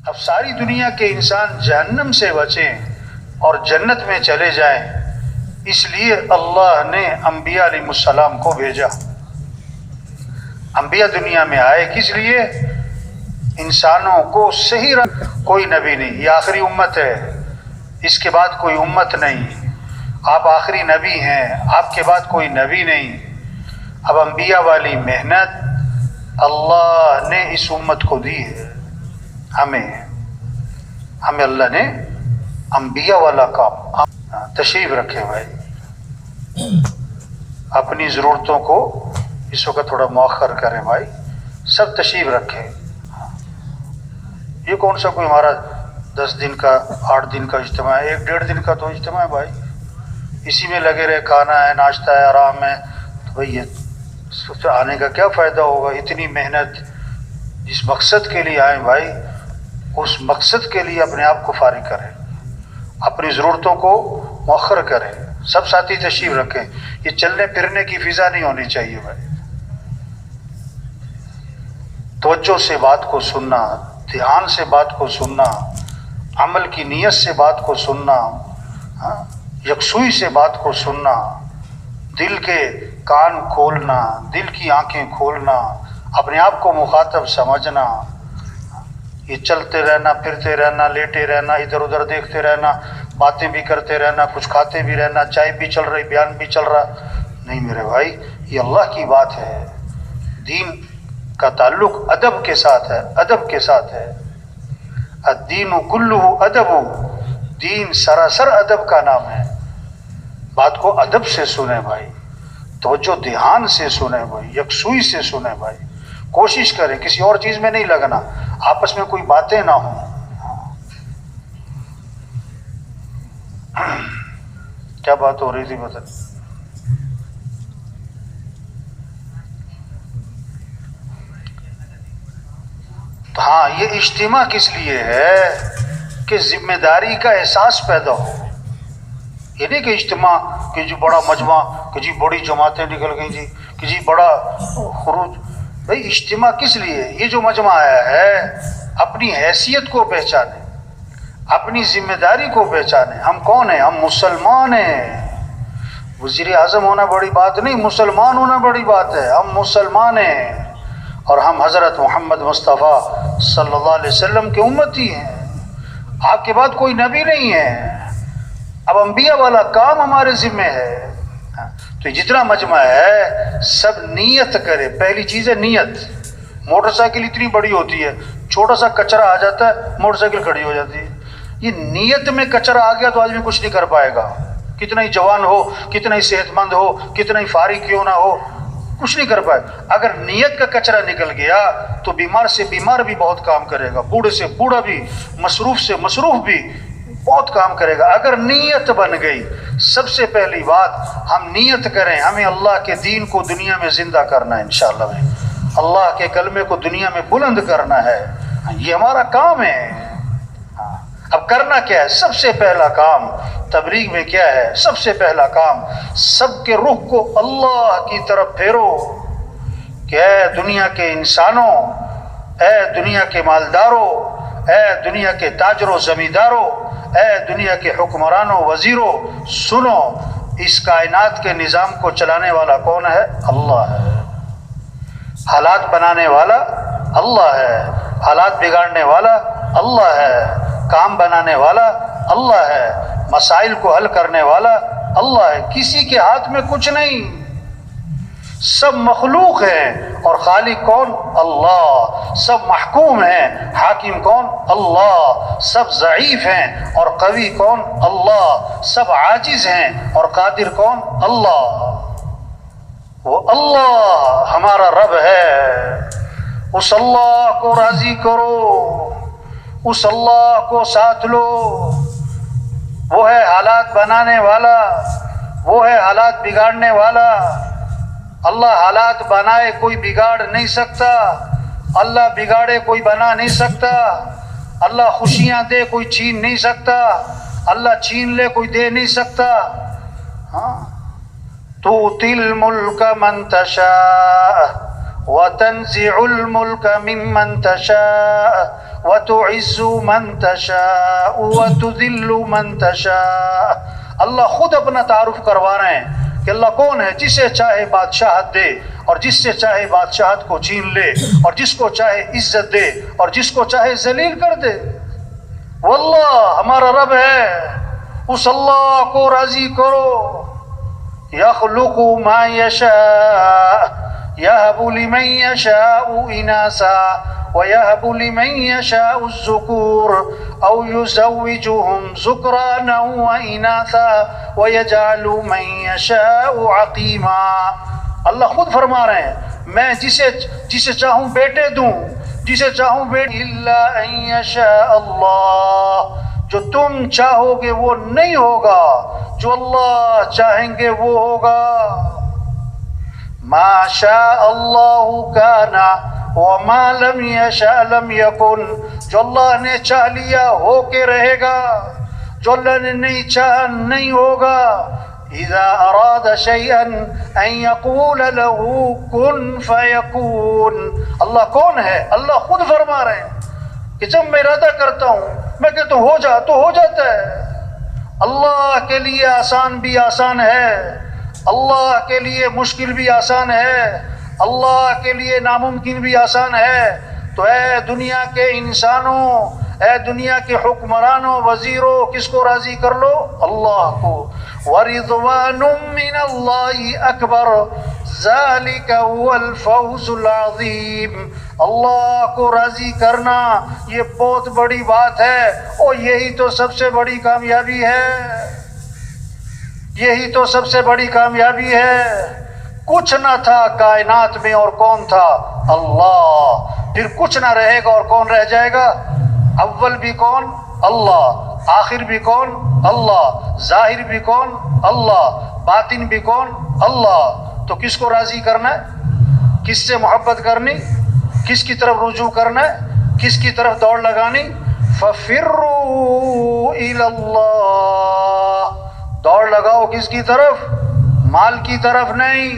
اب ساری دنیا کے انسان جہنم سے بچیں اور جنت میں چلے جائیں، اس لیے اللہ نے انبیاء علیہ السلام کو بھیجا۔ انبیاء دنیا میں آئے کس لیے؟ انسانوں کو صحیح کوئی نبی نہیں، یہ آخری امت ہے، اس کے بعد کوئی امت نہیں، آپ آخری نبی ہیں، آپ کے بعد کوئی نبی نہیں۔ اب انبیاء والی محنت اللہ نے اس امت کو دی ہے، ہمیں اللہ نے انبیاء والا کام۔ تشریف رکھے بھائی، اپنی ضرورتوں کو اس وقت تھوڑا مؤخر کریں بھائی، سب تشریف رکھیں۔ یہ کون سا کوئی ہمارا 10 دن کا 8 دن کا اجتماع ہے، 1-1.5 دن کا تو اجتماع ہے بھائی، اسی میں لگے رہے، کھانا ہے، ناشتہ ہے، آرام ہے، تو بھائی یہ آنے کا کیا فائدہ ہوگا؟ اتنی محنت جس مقصد کے لیے آئیں بھائی، اس مقصد کے لیے اپنے آپ کو فارغ کریں، اپنی ضرورتوں کو مؤخر کریں۔ سب ساتھی تشریف رکھیں، یہ چلنے پھرنے کی فضا نہیں ہونی چاہیے بھائی۔ توجہ سے بات کو سننا، دھیان سے بات کو سننا، عمل کی نیت سے بات کو سننا، یکسوئی سے بات کو سننا، دل کے کان کھولنا، دل کی آنکھیں کھولنا، اپنے آپ کو مخاطب سمجھنا۔ یہ چلتے رہنا، پھرتے رہنا، لیٹے رہنا، ادھر ادھر دیکھتے رہنا، باتیں بھی کرتے رہنا، کچھ کھاتے بھی رہنا، چائے بھی چل رہی، بیان بھی چل رہا، نہیں میرے بھائی، یہ اللہ کی بات ہے۔ دین کا تعلق ادب کے ساتھ ہے، ادب کے ساتھ ہے۔ الدین کلہ ادب، دین سراسر ادب کا نام ہے۔ بات کو ادب سے سنیں بھائی، توجہ دھیان سے سنیں بھائی، یکسوئی سے سنیں بھائی، کوشش کریں کسی اور چیز میں نہیں لگنا، آپس میں کوئی باتیں نہ ہوں۔ کیا بات ہو رہی تھی بتا؟ ہاں، یہ اجتماع کس لیے ہے کہ ذمہ داری کا احساس پیدا ہو۔ یہ نہیں کہ اجتماع کہ جی بڑا مجمع، کہ جی بڑی جماعتیں نکل گئی جی، کہ جی بڑا خروج۔ بھائی اجتماع کس لیے؟ یہ جو مجمع آیا ہے اپنی حیثیت کو پہچانے، اپنی ذمہ داری کو پہچانے۔ ہم کون ہیں؟ ہم مسلمان ہیں۔ وزیر اعظم ہونا بڑی بات نہیں، مسلمان ہونا بڑی بات ہے۔ ہم مسلمان ہیں اور ہم حضرت محمد مصطفیٰ صلی اللہ علیہ وسلم کے امتی ہیں۔ آپ کے بعد کوئی نبی نہیں ہے، اب انبیاء والا کام ہمارے ذمہ ہے۔ تو جتنا مجمع ہے سب نیت کرے۔ پہلی چیز ہے نیت۔ موٹر سائیکل اتنی بڑی ہوتی ہے، چھوٹا سا کچرا آ جاتا ہے موٹر سائیکل کھڑی ہو جاتی ہے۔ یہ نیت میں کچرا آ گیا تو آدمی کچھ نہیں کر پائے گا، کتنا ہی جوان ہو، کتنا ہی صحت مند ہو، کتنا ہی فارغ کیوں نہ ہو، کچھ نہیں کر پائے۔ اگر نیت کا کچرا نکل گیا تو بیمار سے بیمار بھی بہت کام کرے گا، بوڑھے سے بوڑھا بھی، مصروف سے مصروف بھی بہت کام کرے گا۔ اگر نیت بن گئی، سب سے پہلی بات ہم نیت کریں، ہمیں اللہ کے دین کو دنیا میں زندہ کرنا ہے انشاءاللہ بھائی، اللہ کے کلمے کو دنیا میں بلند کرنا ہے، یہ ہمارا کام ہے۔ اب کرنا کیا ہے؟ سب سے پہلا کام تبلیغ میں کیا ہے؟ سب سے پہلا کام سب کے رخ کو اللہ کی طرف پھیرو کہ اے دنیا کے انسانوں، اے دنیا کے مالداروں، اے دنیا کے تاجروں زمینداروں، اے دنیا کے حکمرانوں وزیروں، سنو، اس کائنات کے نظام کو چلانے والا کون ہے؟ اللہ ہے۔ حالات بنانے والا اللہ ہے، حالات بگاڑنے والا اللہ ہے، کام بنانے والا اللہ ہے، مسائل کو حل کرنے والا اللہ ہے۔ کسی کے ہاتھ میں کچھ نہیں، سب مخلوق ہیں اور خالق کون؟ اللہ۔ سب محکوم ہیں، حاکم کون؟ اللہ۔ سب ضعیف ہیں اور قوی کون؟ اللہ۔ سب عاجز ہیں اور قادر کون؟ اللہ۔ وہ اللہ ہمارا رب ہے، اس اللہ کو راضی کرو، اس اللہ کو ساتھ لو۔ وہ ہے حالات بنانے والا، وہ ہے حالات بگاڑنے والا۔ اللہ حالات بنائے کوئی بگاڑ نہیں سکتا، اللہ بگاڑے کوئی بنا نہیں سکتا، اللہ خوشیاں دے کوئی چھین نہیں سکتا، اللہ چھین لے کوئی دے نہیں سکتا۔ تؤتی الملک من تشاء وتنزع الملک ممن تشاء وتعز من تشاء وتذل من تشاء. اللہ خود اپنا تعارف کروا رہے ہیں کہ اللہ کون ہے، جسے چاہے بادشاہت دے اور جس سے چاہے بادشاہت کو چھین لے، اور جس کو چاہے عزت دے اور جس کو چاہے ذلیل کر دے. واللہ ہمارا رب ہے، اس اللہ کو راضی کرو. یخلق ما یشاء یہب لمن یشاء اناثا ویہب لمن یشاء الذکور او یزوجہم ذکرانا واناثا ویجعل من یشاء عقیما. اللہ خود فرما رہے ہیں میں جسے چاہوں بیٹے دوں، جسے چاہوں بیٹے. الا ان یشاء اللہ، جو تم چاہو گے وہ نہیں ہوگا، جو اللہ چاہیں گے وہ ہوگا. ما شاء اللہ کان وما لم یشاء لم یکن، جو اللہ نے چاہ لیا ہو کے رہے گا، جو اللہ نے نہیں چاہا نہیں ہوگا. اذا اراد شیئا ان یقول له کن فیکون. اللہ کون ہے؟ اللہ خود فرما رہے ہیں کہ جب میں ارادہ کرتا ہوں میں کہتا ہوں ہو جا تو ہو جاتا ہے. اللہ کے لیے آسان بھی آسان ہے، اللہ کے لیے مشکل بھی آسان ہے، اللہ کے لیے ناممکن بھی آسان ہے. تو اے دنیا کے انسانوں، اے دنیا کے حکمرانوں، وزیروں، کس کو راضی کر لو؟ اللہ کو. وَرِضْوَانٌ مِّنَ اللَّهِ أَكْبَرُ ذَلِكَ هُوَ الْفَوْزُ الْعَظِيمُ. اللہ کو راضی کرنا یہ بہت بڑی بات ہے، اور یہی تو سب سے بڑی کامیابی ہے، یہی تو سب سے بڑی کامیابی ہے. کچھ نہ تھا کائنات میں اور کون تھا؟ اللہ. پھر کچھ نہ رہے گا اور کون رہ جائے گا؟ اول بھی کون؟ اللہ. آخر بھی کون؟ اللہ. ظاہر بھی کون؟ اللہ. باطن بھی کون؟ اللہ. تو کس کو راضی کرنا ہے؟ کس سے محبت کرنی؟ کس کی طرف رجوع کرنا ہے؟ کس کی طرف دوڑ لگانی؟ فَفِرُّوا إِلَى اللَّهِ. دوڑ لگاؤ کس کی طرف؟ مال کی طرف نہیں،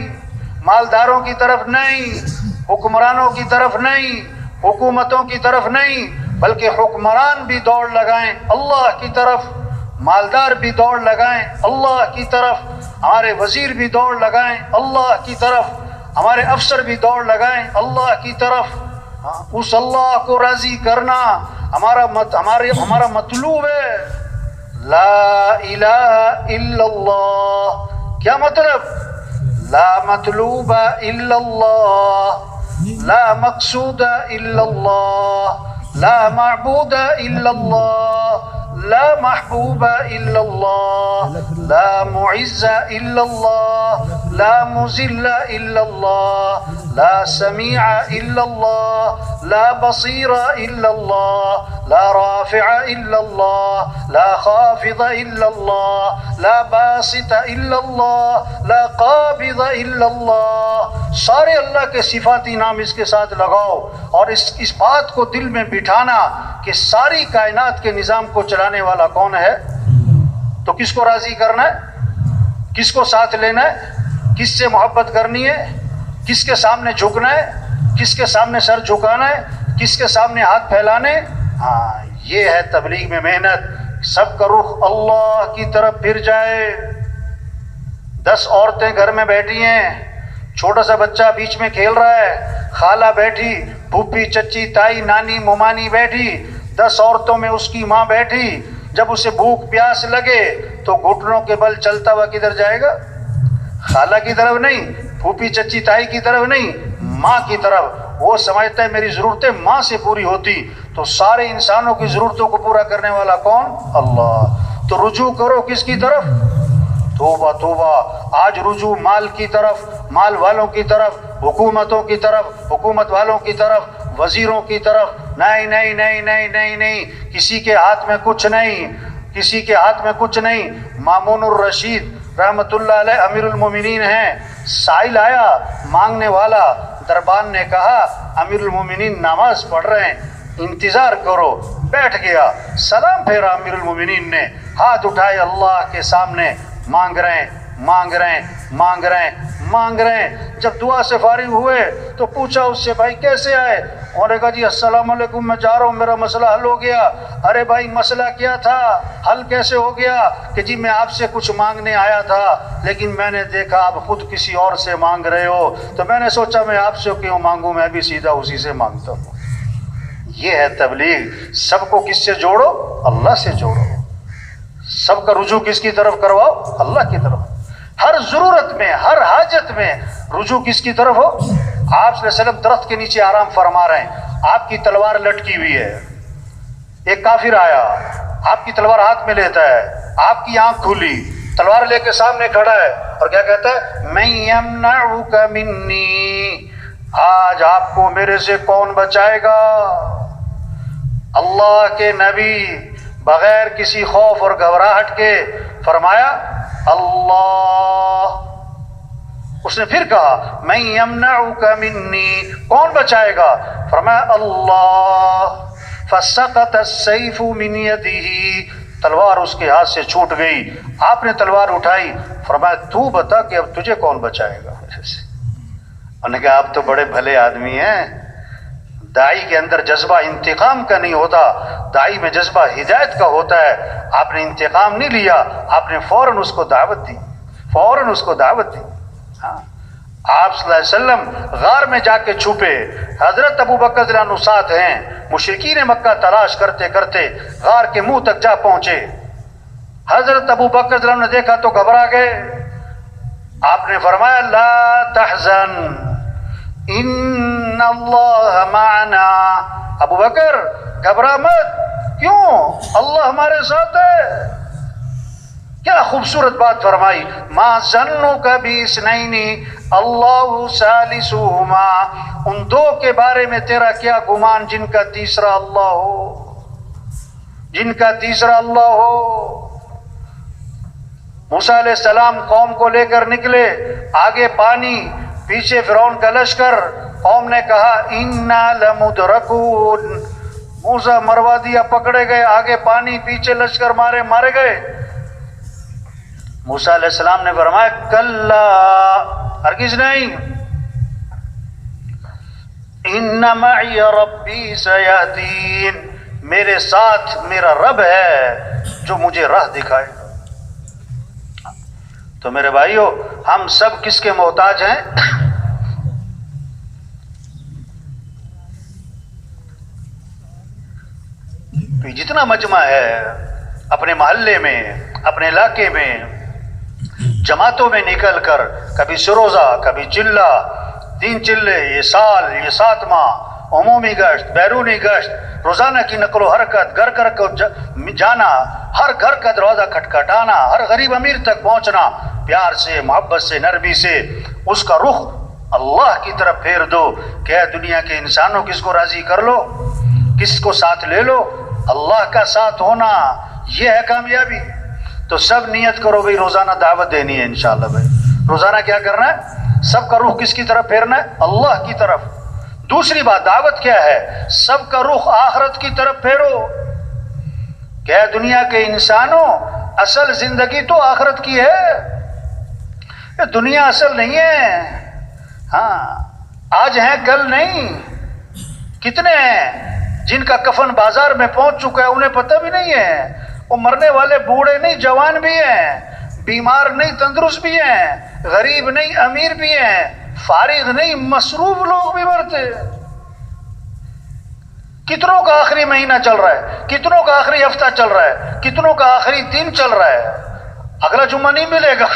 مالداروں کی طرف نہیں، حکمرانوں کی طرف نہیں، حکومتوں کی طرف نہیں، بلکہ حکمران بھی دوڑ لگائیں اللہ کی طرف، مالدار بھی دوڑ لگائیں اللہ کی طرف، ہمارے وزیر بھی دوڑ لگائیں اللہ کی طرف، ہمارے افسر بھی دوڑ لگائیں اللہ کی طرف. اس اللہ کو راضی کرنا ہمارا مطلوب ہے. لا الہ الا اللہ. کیا مطلب؟ لا مطلوب الا اللہ، لا مقصود الا اللہ، لا معبود الا اللہ، لا محبوب الا اللہ، لا معز الا اللہ، لا مذل الا اللہ، لا سمیع الا اللہ، لا بصیر الا اللہ، لا رافع الا اللہ، لا خافض الا اللہ، لا باسط الا اللہ، لا قابض الا اللہ. سارے اللہ کے صفاتی نام اس کے ساتھ لگاؤ اور اس بات کو دل میں بٹھانا کہ ساری کائنات کے نظام کو چلانے والا کون ہے. تو کس کو راضی کرنا ہے؟ کس کو ساتھ لینا ہے؟ کس سے محبت کرنی ہے؟ کس کے سامنے جھکنا ہے؟ کس کے سامنے سر جھکانا ہے؟ کس کے سامنے ہاتھ پھیلانے؟ ہاں، یہ ہے تبلیغ میں محنت. سب کا رخ اللہ کی طرف پھر جائے. 10 عورتیں گھر میں بیٹھی ہیں، چھوٹا سا بچہ بیچ میں کھیل رہا ہے، خالہ بیٹھی، پھوپھی، چچی، تائی، نانی، ممانی بیٹھی، 10 عورتوں میں اس کی ماں بیٹھی. جب اسے بھوک پیاس لگے تو گھٹنوں کے بل چلتا ہوا کدھر جائے گا؟ خالہ کی طرف نہیں، پھوپھی، چچی، تائی کی طرف نہیں، ماں کی طرف. وہ سمجھتا ہے میری ضرورتیں ماں سے پوری ہوتی. تو سارے انسانوں کی ضرورتوں کو پورا کرنے والا کون؟ اللہ. تو رجوع کرو کس کی طرف؟ توبہ توبہ. آج رجوع مال کی طرف، مال والوں کی طرف، حکومتوں کی طرف، حکومت والوں کی طرف، وزیروں کی طرف. نہیں نہیں نہیں نہیں نہیں نہیں، کسی کے ہاتھ میں کچھ نہیں، کسی کے ہاتھ میں کچھ نہیں. مامون الرشید رحمت اللہ علیہ امیر المومنین ہیں. سائل آیا مانگنے والا، دربان نے کہا امیر المومنین نماز پڑھ رہے ہیں، انتظار کرو. بیٹھ گیا، سلام پھیرا امیر المومنین نے، ہاتھ اٹھائے اللہ کے سامنے، مانگ رہے ہیں مانگ رہے ہیں. جب دعا سے فارغ ہوئے تو پوچھا اس سے بھائی کیسے آئے؟ انہوں نے کہا جی السلام علیکم میں جا رہا ہوں میرا مسئلہ حل ہو گیا. ارے بھائی مسئلہ کیا تھا؟ حل کیسے ہو گیا؟ کہ جی میں آپ سے کچھ مانگنے آیا تھا لیکن میں نے دیکھا آپ خود کسی اور سے مانگ رہے ہو تو میں نے سوچا میں آپ سے کیوں مانگوں، میں بھی سیدھا اسی سے مانگتا ہوں. یہ ہے تبلیغ. سب کو کس سے جوڑو؟ اللہ سے جوڑو. سب کا رجوع کس کی طرف کرواؤ؟ اللہ کی طرف. ہر ضرورت میں ہر حاجت میں رجوع کس کی طرف ہو؟ آپ صلی اللہ علیہ وسلم درخت کے نیچے آرام فرما رہے ہیں، آپ کی تلوار لٹکی ہوئی ہے. ایک کافر آیا، آپ کی تلوار ہاتھ میں لیتا ہے، آپ کی آنکھ کھلی، تلوار لے کے سامنے کھڑا ہے اور کیا کہتا ہے؟ من یمنعک منی، آج آپ کو میرے سے کون بچائے گا؟ اللہ کے نبی بغیر کسی خوف اور گھبراہٹ کے فرمایا اللہ. اس نے پھر کہا من یمنعک منی، کون بچائے گا؟ فرمایا اللہ. فسقط السیف من یدہ، تلوار اس کے ہاتھ سے چھوٹ گئی. آپ نے تلوار اٹھائی، فرمایا تو بتا کہ اب تجھے کون بچائے گا؟ انہوں نے کہا آپ تو بڑے بھلے آدمی ہیں. داعی کے اندر جذبہ انتقام کا نہیں ہوتا، داعی میں جذبہ ہدایت کا ہوتا ہے. آپ نے انتقام نہیں لیا، آپ نے فوراً اس کو دعوت دی، ہاں. آپ صلی اللہ علیہ وسلم غار میں جا کے چھپے، حضرت ابو بکر رضی اللہ عنہ ساتھ ہیں. مشرکین مکہ تلاش کرتے کرتے غار کے منہ تک جا پہنچے. حضرت ابو بکر رضی اللہ عنہ نے دیکھا تو گھبرا گئے. آپ نے فرمایا لا تحزن ان اللہ معنا. ابو بکر گھبرا مت، کیوں؟ اللہ ہمارے ساتھ ہے. کیا خوبصورت بات فرمائی. ما ظنک باثنین اللہ ثالثہما، ان دو کے بارے میں تیرا کیا گمان جن کا تیسرا اللہ ہو. موسیٰ علیہ السلام قوم کو لے کر نکلے، آگے پانی، پیچھے فرعون کا لشکر. قوم نے کہا انا لمدرکون، موسیٰ مروا دیا، پکڑے گئے. آگے پانی، پیچھے لشکر، مارے گئے. موسیٰ علیہ السلام نے فرمایا کلا، ہرگز نہیں، ان معی ربی سیہدین، میرے ساتھ میرا رب ہے جو مجھے راہ دکھائے. تو میرے بھائیو، ہم سب کس کے محتاج ہیں؟ جتنا مجمع ہے اپنے محلے میں، اپنے علاقے میں، جماعتوں میں نکل کر، کبھی سروزہ، کبھی چلہ، 3 چلے، یہ سال، یہ 7 ماہ، عمومی گشت، بیرونی گشت، روزانہ کی نقل و حرکت، گھر گھر کو جانا، ہر گھر کا دروازہ کھٹکھٹانا، ہر غریب امیر تک پہنچنا، پیار سے، محبت سے، نرمی سے اس کا رخ اللہ کی طرف پھیر دو کہ اے دنیا کے انسانوں، کس کو راضی کر لو، کس کو ساتھ لے لو؟ اللہ کا ساتھ ہونا، یہ ہے کامیابی. تو سب نیت کرو بھئی روزانہ دعوت دینی ہے انشاءاللہ. بھائی روزانہ کیا کرنا ہے؟ سب کا رخ کس کی طرف پھیرنا ہے؟ اللہ کی طرف. دوسری بات، دعوت کیا ہے؟ سب کا رخ آخرت کی طرف پھیرو کہ اے دنیا کے انسانوں، اصل زندگی تو آخرت کی ہے، یہ دنیا اصل نہیں ہے. ہاں آج ہیں کل نہیں. کتنے ہیں جن کا کفن بازار میں پہنچ چکا ہے، انہیں پتہ بھی نہیں ہے. وہ مرنے والے بوڑھے نہیں، جوان بھی ہیں، بیمار نہیں، تندرست بھی ہیں، غریب نہیں، امیر بھی ہیں، فارغ نہیں، مصروف لوگ بھی مرتے. کتنوں کا آخری مہینہ چل رہا ہے، کتنوں کا آخری ہفتہ چل رہا ہے، کتنوں کا آخری دن چل رہا ہے. اگلا جمعہ نہیں ملے گا.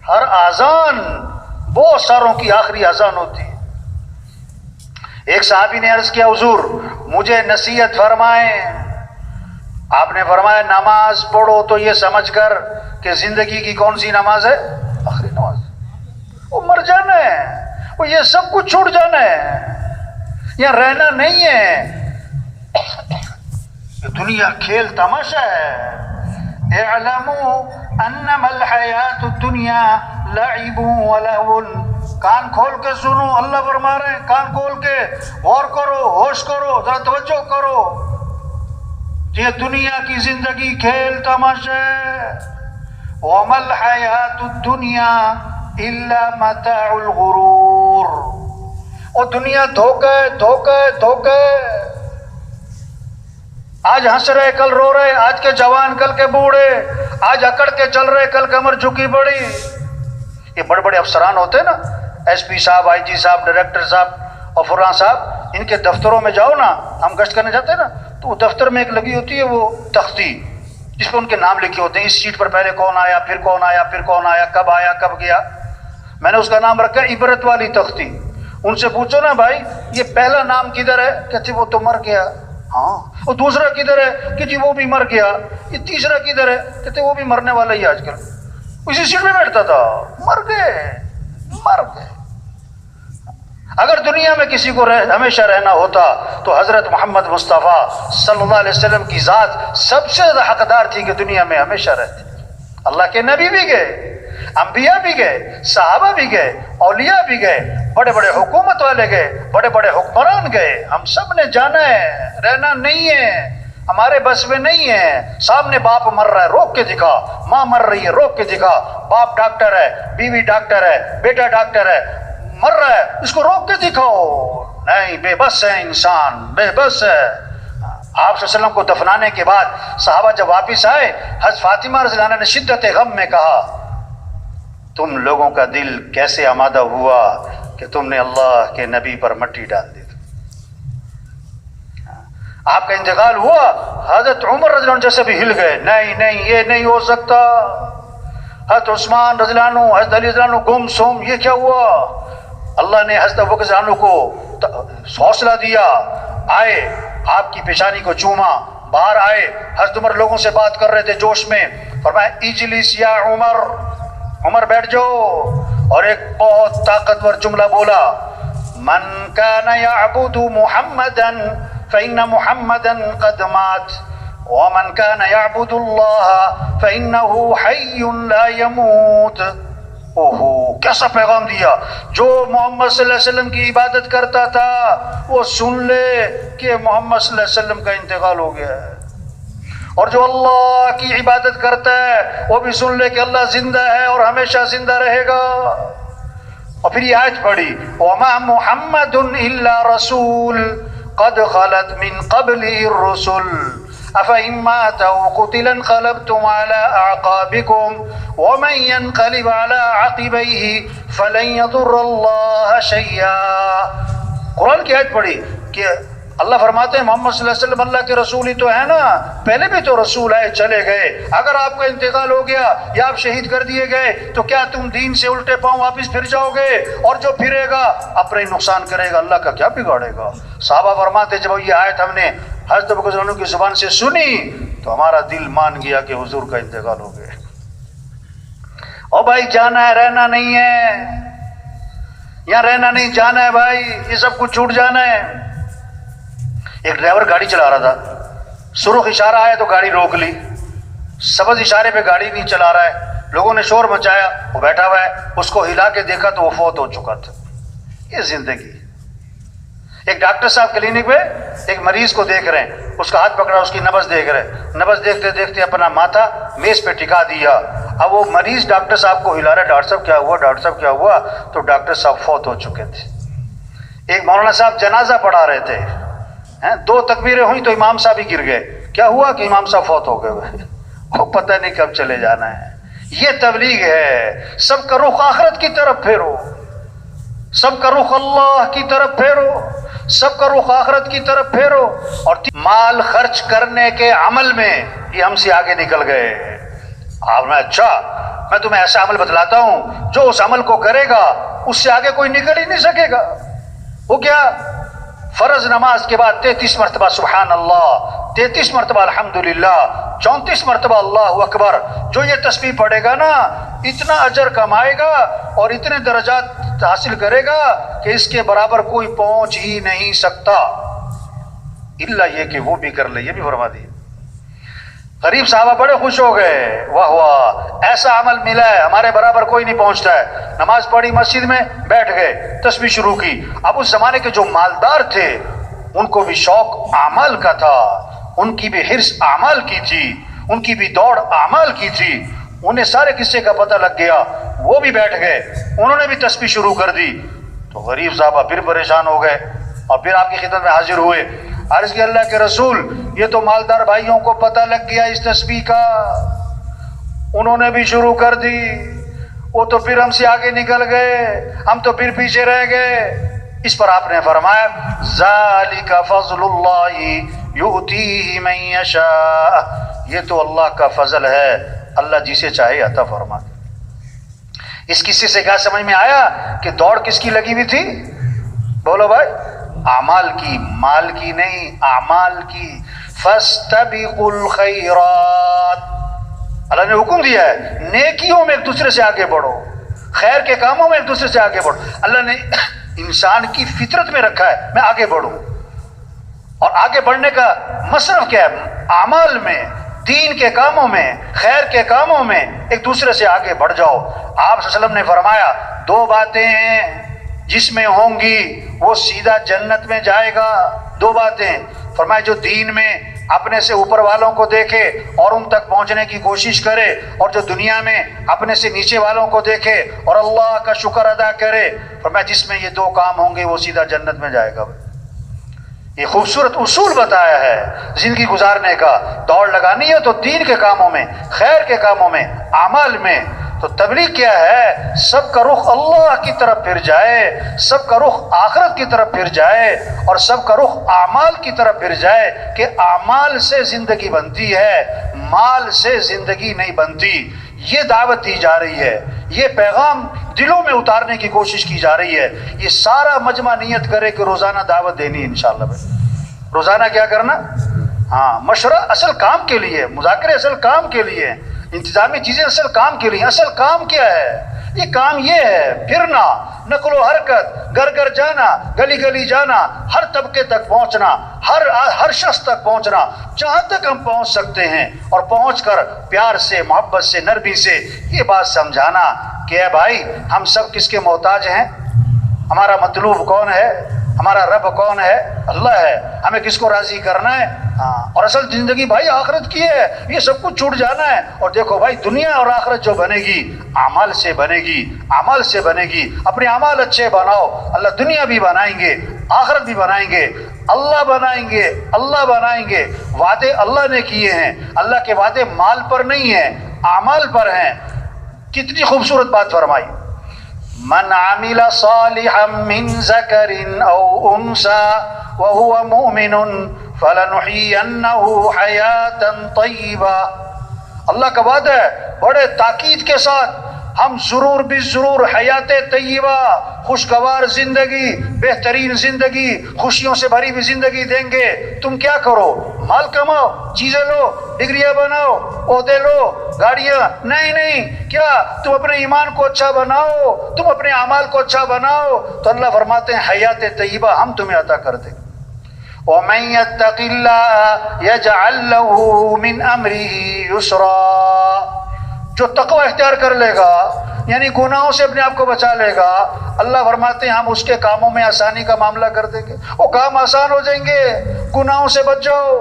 ہر اذان، بہت ساروں کی آخری اذان ہوتی ہے. ایک صحابی نے عرض کیا حضور مجھے نصیحت فرمائیں. آپ نے فرمایا نماز پڑھو تو یہ سمجھ کر کہ زندگی کی کون سی نماز ہے؟ آخری نماز. وہ مر جانا ہے، وہ یہ سب کچھ چھوڑ جانا ہے، یہاں رہنا نہیں ہے. یہ دنیا کھیل تماشا ہے. اعلموا انما الحیات الدنیا لعب ولہو. کان کھول کے سنو، اللہ فرما رہے ہیں کان کھول کے غور کرو، ہوش کرو، ذرا توجہ کرو. یہ دنیا کی زندگی کھیل تماشا ہے. وَمَا الْحَيَاةُ الدُّنْيَا إِلَّا مَتَاعُ الْغُرُورِ، اور دنیا دھوکہ ہے، دھوکہ ہے، دھوکہ ہے۔ آج ہنس رہے کل رو رہے، آج کے جوان کل کے بوڑھے، آج اکڑ کے چل رہے کل کمر جھکی پڑی۔ یہ بڑے بڑے افسران ہوتے ہیں نا، ایس پی صاحب، آئی جی صاحب، ڈائریکٹر صاحب اور فلاں صاحب، ان کے دفتروں میں جاؤ نا، ہم گشت کرنے جاتے ہیں نا، تو وہ دفتر میں ایک لگی ہوتی ہے وہ تختی جس پہ ان کے نام لکھے ہوتے ہیں، اس سیٹ پر پہلے کون آیا، پھر کون آیا، پھر کون آیا، کب گیا۔ میں نے اس کا نام رکھا عبرت والی تختی۔ ان سے پوچھو نا بھائی یہ پہلا نام کدھر ہے، کہتے وہ تو مر گیا۔ ہاں، وہ دوسرا کدھر ہے کہ جی وہ بھی مر گیا۔ یہ تیسرا کدھر ہے، کہتے وہ بھی مرنے والا ہی آج کل، اسی سیٹ میں بیٹھتا تھا، مر گئے۔ اگر دنیا میں کسی کو ہمیشہ رہنا ہوتا تو حضرت محمد مصطفیٰ صلی اللہ علیہ وسلم کی ذات سب سے زیادہ حقدار تھی کہ دنیا میں ہمیشہ رہتے۔ اللہ کے نبی بھی گئے، انبیاء بھی گئے، صحابہ بھی گئے، اولیاء بھی گئے، بڑے بڑے حکومت والے گئے، بڑے بڑے حکمران گئے۔ ہم سب نے جانا ہے، رہنا نہیں ہے، ہمارے بس میں نہیں ہے۔ سامنے باپ مر رہا ہے، روک کے دکھا، ماں مر رہی ہے، روک کے دکھا، باپ ڈاکٹر ہے، بیوی ڈاکٹر ہے، بیٹا ڈاکٹر ہے، مر رہا ہے، اس کو روک کے دکھاؤ۔ نہیں، بے بس ہے انسان، بے بس ہے۔ آپ صلی اللہ علیہ وسلم کو دفنانے کے بعد صحابہ جب واپس آئے، حضرت فاطمہ رضی اللہ عنہا نے شدت غم میں کہا تم لوگوں کا دل کیسے آمادہ ہوا کہ تم نے اللہ کے نبی پر مٹی ڈال دی۔ آپ کا انتقال ہوا، حضرت عمر رضی اللہ عنہ جیسے بھی ہل گئے، نہیں نہیں یہ نہیں ہو سکتا۔ حضرت عثمان رضی اللہ عنہ، حضرت علی رضی اللہ عنہ گم سم، یہ کیا ہوا؟ اللہ نے حضرت ابوبکر رضی اللہ عنہ کو حوصلہ دیا، آئے آپ کی پیشانی کو چوما، باہر آئے، حضرت عمر لوگوں سے بات کر رہے تھے جوش میں، فرمایا اجلس یا عمر، عمر بیٹھ جاؤ، اور ایک بہت طاقتور جملہ بولا، من کان یعبد محمدا فإن محمدا قد مات ومن كان يعبد الله فإنه حي لا يموت۔ اوہو، کیسا پیغام دیا۔ جو محمد صلی اللہ علیہ وسلم کی عبادت کرتا تھا وہ سن لے کہ محمد صلی اللہ علیہ وسلم کا انتقال ہو گیا ہے، اور جو اللہ کی عبادت کرتا ہے وہ بھی سن لے کہ اللہ زندہ ہے اور ہمیشہ زندہ رہے گا۔ اور پھر یہ آیت پڑھی، وما محمد الا رسول قد خلت من قبله الرسل افإن مات أو قتل انقلبتم على أعقابكم ومن ينقلب على عقبيه فلن يضر الله شيئا۔ قرآن کی آیت پڑھی کہ اللہ فرماتے ہیں محمد صلی اللہ علیہ وسلم اللہ کے رسول ہی تو ہے نا، پہلے بھی تو رسول آئے چلے گئے، اگر آپ کا انتقال ہو گیا یا آپ شہید کر دیے گئے تو کیا تم دین سے الٹے پاؤں واپس پھر جاؤ گے؟ اور جو پھرے گا اپنا ہی نقصان کرے گا، اللہ کا کیا بگاڑے گا؟ صحابہ فرماتے جب یہ آیت ہم نے حضرت ابوبکر رضی اللہ عنہ کی زبان سے سنی تو ہمارا دل مان گیا کہ حضور کا انتقال ہو گیا۔ او بھائی جانا ہے، رہنا نہیں ہے، یہاں رہنا نہیں، جانا ہے بھائی، یہ سب کچھ چھوٹ جانا ہے۔ ایک ڈرائیور گاڑی چلا رہا تھا، سرخ اشارہ آیا تو گاڑی روک لی، سبز اشارے پہ گاڑی نہیں چلا رہا ہے، لوگوں نے شور مچایا، وہ بیٹھا ہوا ہے، اس کو ہلا کے دیکھا تو وہ فوت ہو چکا تھا۔ یہ زندگی۔ ایک ڈاکٹر صاحب کلینک پہ ایک مریض کو دیکھ رہے ہیں، اس کا ہاتھ پکڑا، اس کی نبض دیکھ رہے ہیں، نبض دیکھتے دیکھتے اپنا ماتھا میز پہ ٹکا دیا۔ اب وہ مریض ڈاکٹر صاحب کو ہلا رہا ہے، ڈاکٹر صاحب کیا ہوا، ڈاکٹر صاحب کیا ہوا؟ تو ڈاکٹر صاحب فوت ہو چکے تھے۔ ایک مولانا صاحب جنازہ پڑھا رہے تھے، دو تکبیریں ہوئیں تو امام صاحب ہی گر گئے، کیا ہوا کہ امام صاحب فوت ہو گئے، وہ پتہ نہیں کب چلے جانا ہے۔ یہ تبلیغ ہے، سب کا رخ آخرت کی طرف پھیرو، سب کا رخ اللہ کی طرف پھیرو، سب کا رخ آخرت کی طرف پھیرو۔ اور مال خرچ کرنے کے عمل میں یہ ہم سے آگے نکل گئے۔ آپ نے اچھا میں تمہیں ایسا عمل بتلاتا ہوں جو اس عمل کو کرے گا اس سے آگے کوئی نکل ہی نہیں سکے گا۔ وہ کیا؟ فرض نماز کے بعد 33 مرتبہ سبحان اللہ، 33 مرتبہ الحمدللہ، 34 مرتبہ اللہ اکبر۔ جو یہ تسبیح پڑھے گا نا اتنا اجر کمائے گا اور اتنے درجات حاصل کرے گا کہ اس کے برابر کوئی پہنچ ہی نہیں سکتا، الا یہ کہ وہ بھی کر لے۔ یہ بھی فرما دی۔ غریب صحابہ بڑے خوش ہو گئے، واہ واہ ایسا عمل ملا ہے، ہمارے برابر کوئی نہیں پہنچتا ہے۔ نماز پڑھی مسجد میں، بیٹھ گئے، تسبیح شروع کی۔ اب اس زمانے کے جو مالدار تھے ان کو بھی شوق اعمال کا تھا، ان کی بھی حرص اعمال کی تھی، ان کی بھی دوڑ اعمال کی تھی۔ انہیں سارے قصے کا پتہ لگ گیا، وہ بھی بیٹھ گئے، انہوں نے بھی تسبیح شروع کر دی۔ تو غریب صاحبہ پھر پریشان ہو گئے اور پھر آپ کی خدمت میں حاضر ہوئے، عرض کیا اللہ کے رسول یہ تو مالدار بھائیوں کو پتہ لگ گیا اس تسبیح کا، انہوں نے بھی شروع کر دی، وہ تو پھر ہم سے آگے نکل گئے، ہم تو پھر پیچھے رہ گئے۔ اس پر آپ نے فرمایا ذالک فضل اللہ یؤتیہ من یشاء، یہ تو اللہ کا فضل ہے، اللہ جسے چاہے عطا فرماتے۔ اس قصے سے کیا سمجھ میں آیا کہ دوڑ کس کی لگی ہوئی تھی؟ بولو بھائی، اعمال کی، مال کی نہیں، اعمال کی۔ فاستبقوا الخیرات، اللہ نے حکم دیا ہے نیکیوں میں ایک دوسرے سے آگے بڑھو، خیر کے کاموں میں ایک دوسرے سے آگے بڑھو۔ اللہ نے انسان کی فطرت میں رکھا ہے میں آگے بڑھوں، اور آگے بڑھنے کا مصرف کیا ہے؟ اعمال میں، دین کے کاموں میں، خیر کے کاموں میں ایک دوسرے سے آگے بڑھ جاؤ۔ آپ صلی اللہ علیہ وسلم نے فرمایا دو باتیں ہیں جس میں ہوں گی وہ سیدھا جنت میں جائے گا، دو باتیں فرمایا، جو دین میں اپنے سے اوپر والوں کو دیکھے اور ان تک پہنچنے کی کوشش کرے، اور جو دنیا میں اپنے سے نیچے والوں کو دیکھے اور اللہ کا شکر ادا کرے، فرمایا جس میں یہ دو کام ہوں گے وہ سیدھا جنت میں جائے گا۔ یہ خوبصورت اصول بتایا ہے زندگی گزارنے کا۔ دوڑ لگانی ہے تو دین کے کاموں میں، خیر کے کاموں میں، اعمال میں۔ تو تبلیغ کیا ہے؟ سب کا رخ اللہ کی طرف پھر جائے، سب کا رخ آخرت کی طرف پھر جائے، اور سب کا رخ اعمال کی طرف پھر جائے کہ اعمال سے زندگی بنتی ہے، مال سے زندگی نہیں بنتی۔ یہ دعوت دی جا رہی ہے، یہ پیغام دلوں میں اتارنے کی کوشش کی جا رہی ہے۔ یہ سارا مجمع نیت کرے کہ روزانہ دعوت دینی انشاءاللہ بھائی۔ روزانہ کیا کرنا؟ ہاں، مشورہ اصل کام کے لیے، مذاکرے اصل کام کے لیے، انتظامی چیزیں اصل کام کے لیے۔ اصل کام کیا ہے؟ یہ کام یہ ہے پھرنا، نقل و حرکت، گھر گھر جانا، گلی گلی جانا، ہر طبقے تک پہنچنا، ہر شخص تک پہنچنا، جہاں تک ہم پہنچ سکتے ہیں، اور پہنچ کر پیار سے، محبت سے، نرمی سے یہ بات سمجھانا کہ اے بھائی ہم سب کس کے محتاج ہیں، ہمارا مطلوب کون ہے، ہمارا رب کون ہے؟ اللہ ہے۔ ہمیں کس کو راضی کرنا ہے؟ ہاں، اور اصل زندگی بھائی آخرت کی ہے، یہ سب کچھ چھوٹ جانا ہے۔ اور دیکھو بھائی دنیا اور آخرت جو بنے گی اعمال سے بنے گی، اعمال سے بنے گی۔ اپنے اعمال اچھے بناؤ، اللہ دنیا بھی بنائیں گے، آخرت بھی بنائیں گے، اللہ بنائیں گے، اللہ بنائیں گے۔ وعدے اللہ نے کیے ہیں، اللہ کے وعدے مال پر نہیں ہیں، اعمال پر ہیں۔ کتنی خوبصورت بات فرمائی، من عمل صالحا من ذکر او انثى وهو مؤمن فلنحيينه حیاتا طیبہ۔ اللہ کا وعدہ ہے بڑے تاکید کے ساتھ، ہم ضرور بھی ضرور حیات طیبہ، خوشگوار زندگی، بہترین زندگی، خوشیوں سے بھری ہوئی زندگی دیں گے۔ تم کیا کرو؟ مال کماؤ، چیزیں لو، ڈگریاں بناؤ، عہدے لو، گاڑیاں، نہیں، کیا تم اپنے ایمان کو اچھا بناؤ، تم اپنے اعمال کو اچھا بناؤ، تو اللہ فرماتے ہیں حیات طیبہ ہم تمہیں عطا کر دیں۔ وَمَن يَتَّقِ اللَّهَ يَجْعَل لَّهُ مِنْ أَمْرِهِ يُسْرًا، جو تقوی اختیار کر لے گا یعنی گناہوں سے اپنے آپ کو بچا لے گا، اللہ فرماتے ہیں ہم اس کے کاموں میں آسانی کا معاملہ کر دیں گے، وہ کام آسان ہو جائیں گے، گناہوں سے بچ جاؤ۔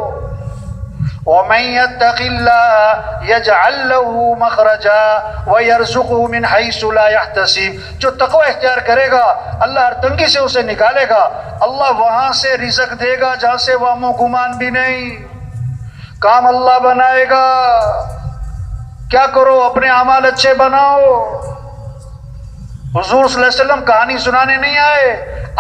وَمَن يَتَّقِ اللَّهَ يَجْعَل لَّهُ مَخْرَجًا وَيَرْزُقْهُ مِنْ حَيْثُ لَا يَحْتَسِبُ، جو تقوی اختیار کرے گا اللہ ہر تنگی سے اسے نکالے گا، اللہ وہاں سے رزق دے گا جہاں سے وہم و گمان بھی نہیں، کام اللہ بنائے گا۔ کیا کرو؟ اپنے اعمال اچھے بناؤ۔ حضور صلی اللہ علیہ وسلم کہانی سنانے نہیں آئے،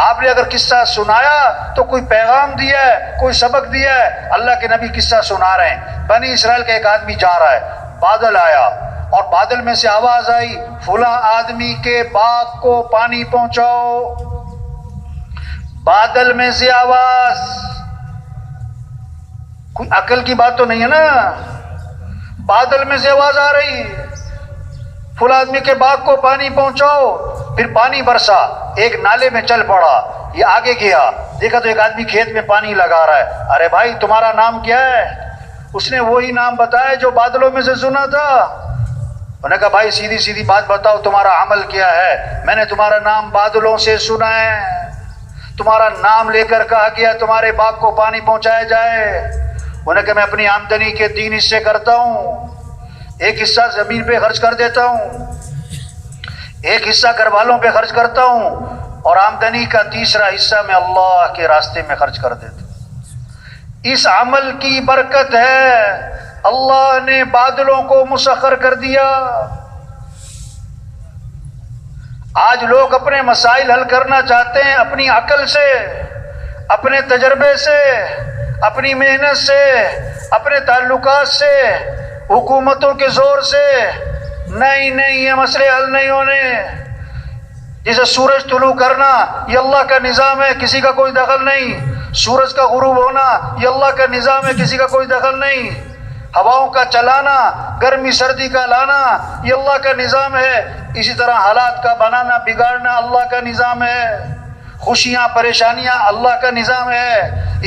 آپ نے اگر قصہ سنایا تو کوئی پیغام دیا ہے، کوئی سبق دیا ہے۔ اللہ کے نبی قصہ سنا رہے ہیں، بنی اسرائیل کا ایک آدمی جا رہا ہے، بادل آیا اور بادل میں سے آواز آئی فلاں آدمی کے باغ کو پانی پہنچاؤ۔ بادل میں سے آواز، کوئی عقل کی بات تو نہیں ہے نا، بادل میں سے آواز آ رہی فلاں آدمی کے باغ کو پانی پہنچاؤ۔ پھر پانی برسا، ایک نالے میں چل پڑا، یہ آگے گیا، دیکھا تو ایک آدمی کھیت میں پانی لگا رہا ہے۔ ارے بھائی تمہارا نام کیا ہے؟ اس نے وہی نام بتایا جو بادلوں میں سے سنا تھا۔ انہوں نے کہا بھائی سیدھی سیدھی بات بتاؤ، تمہارا عمل کیا ہے؟ میں نے تمہارا نام بادلوں سے سنا ہے، تمہارا نام لے کر کہا گیا تمہارے باغ کو پانی پہنچایا جائے۔ انہوں نے کہا میں اپنی آمدنی کے 3 حصے کرتا ہوں، ایک حصہ زمین پہ خرچ کر دیتا ہوں، ایک حصہ گھر والوں پہ خرچ کرتا ہوں، اور آمدنی کا تیسرا حصہ میں اللہ کے راستے میں خرچ کر دیتا ہوں۔ اس عمل کی برکت ہے، اللہ نے بادلوں کو مسخر کر دیا۔ آج لوگ اپنے مسائل حل کرنا چاہتے ہیں اپنی عقل سے، اپنے تجربے سے، اپنی محنت سے، اپنے تعلقات سے، حکومتوں کے زور سے۔ نہیں، یہ مسئلے حل نہیں ہونے۔ جیسے سورج طلوع کرنا یہ اللہ کا نظام ہے، کسی کا کوئی دخل نہیں۔ سورج کا غروب ہونا یہ اللہ کا نظام ہے، کسی کا کوئی دخل نہیں۔ ہواؤں کا چلانا، گرمی سردی کا لانا یہ اللہ کا نظام ہے۔ اسی طرح حالات کا بنانا بگاڑنا اللہ کا نظام ہے۔ خوشیاں پریشانیاں اللہ کا نظام ہے۔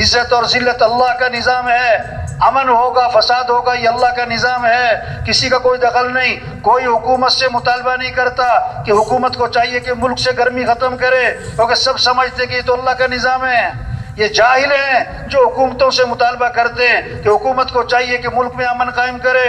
عزت اور ذلت اللہ کا نظام ہے۔ امن ہوگا فساد ہوگا یہ اللہ کا نظام ہے، کسی کا کوئی دخل نہیں۔ کوئی حکومت سے مطالبہ نہیں کرتا کہ حکومت کو چاہیے کہ ملک سے گرمی ختم کرے، کیونکہ سب سمجھتے کہ یہ تو اللہ کا نظام ہے۔ یہ جاہل ہیں جو حکومتوں سے مطالبہ کرتے ہیں کہ حکومت کو چاہیے کہ ملک میں امن قائم کرے،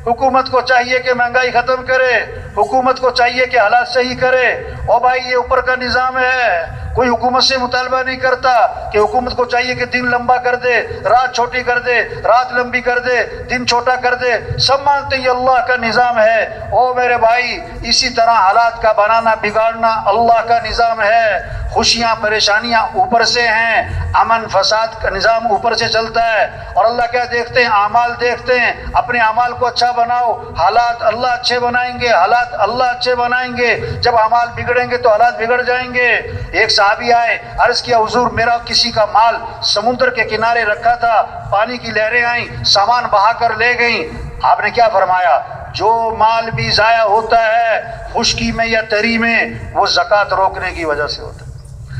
حکومت کو چاہیے کہ مہنگائی ختم کرے، حکومت کو چاہیے کہ حالات صحیح کرے۔ او بھائی یہ اوپر کا نظام ہے، کوئی حکومت سے مطالبہ نہیں کرتا کہ حکومت کو چاہیے کہ دن لمبا کر دے، رات چھوٹی کر دے، رات لمبی کر دے، دن چھوٹا کر دے۔ سب مانتے ہیں یہ اللہ کا نظام ہے۔ او میرے بھائی، اسی طرح حالات کا بنانا بگاڑنا اللہ کا نظام ہے۔ خوشیاں پریشانیاں اوپر سے ہیں، امن فساد کا نظام اوپر سے چلتا ہے۔ اور اللہ کیا دیکھتے ہیں؟ اعمال دیکھتے ہیں۔ اپنے اعمال کو اچھا بناؤ، حالات اللہ اچھے بنائیں گے، حالات اللہ اچھے بنائیں گے۔ جب اعمال بگڑیں گے تو حالات بگڑ جائیں گے۔ ایک صحابی آئے، عرض کیا حضور میرا کسی کا مال سمندر کے کنارے رکھا تھا، پانی کی لہریں آئیں، سامان بہا کر لے گئیں۔ آپ نے کیا فرمایا؟ جو مال بھی ضائع ہوتا ہے خشکی میں یا تری میں وہ زکوٰۃ روکنے کی وجہ سے ہوتا ہے۔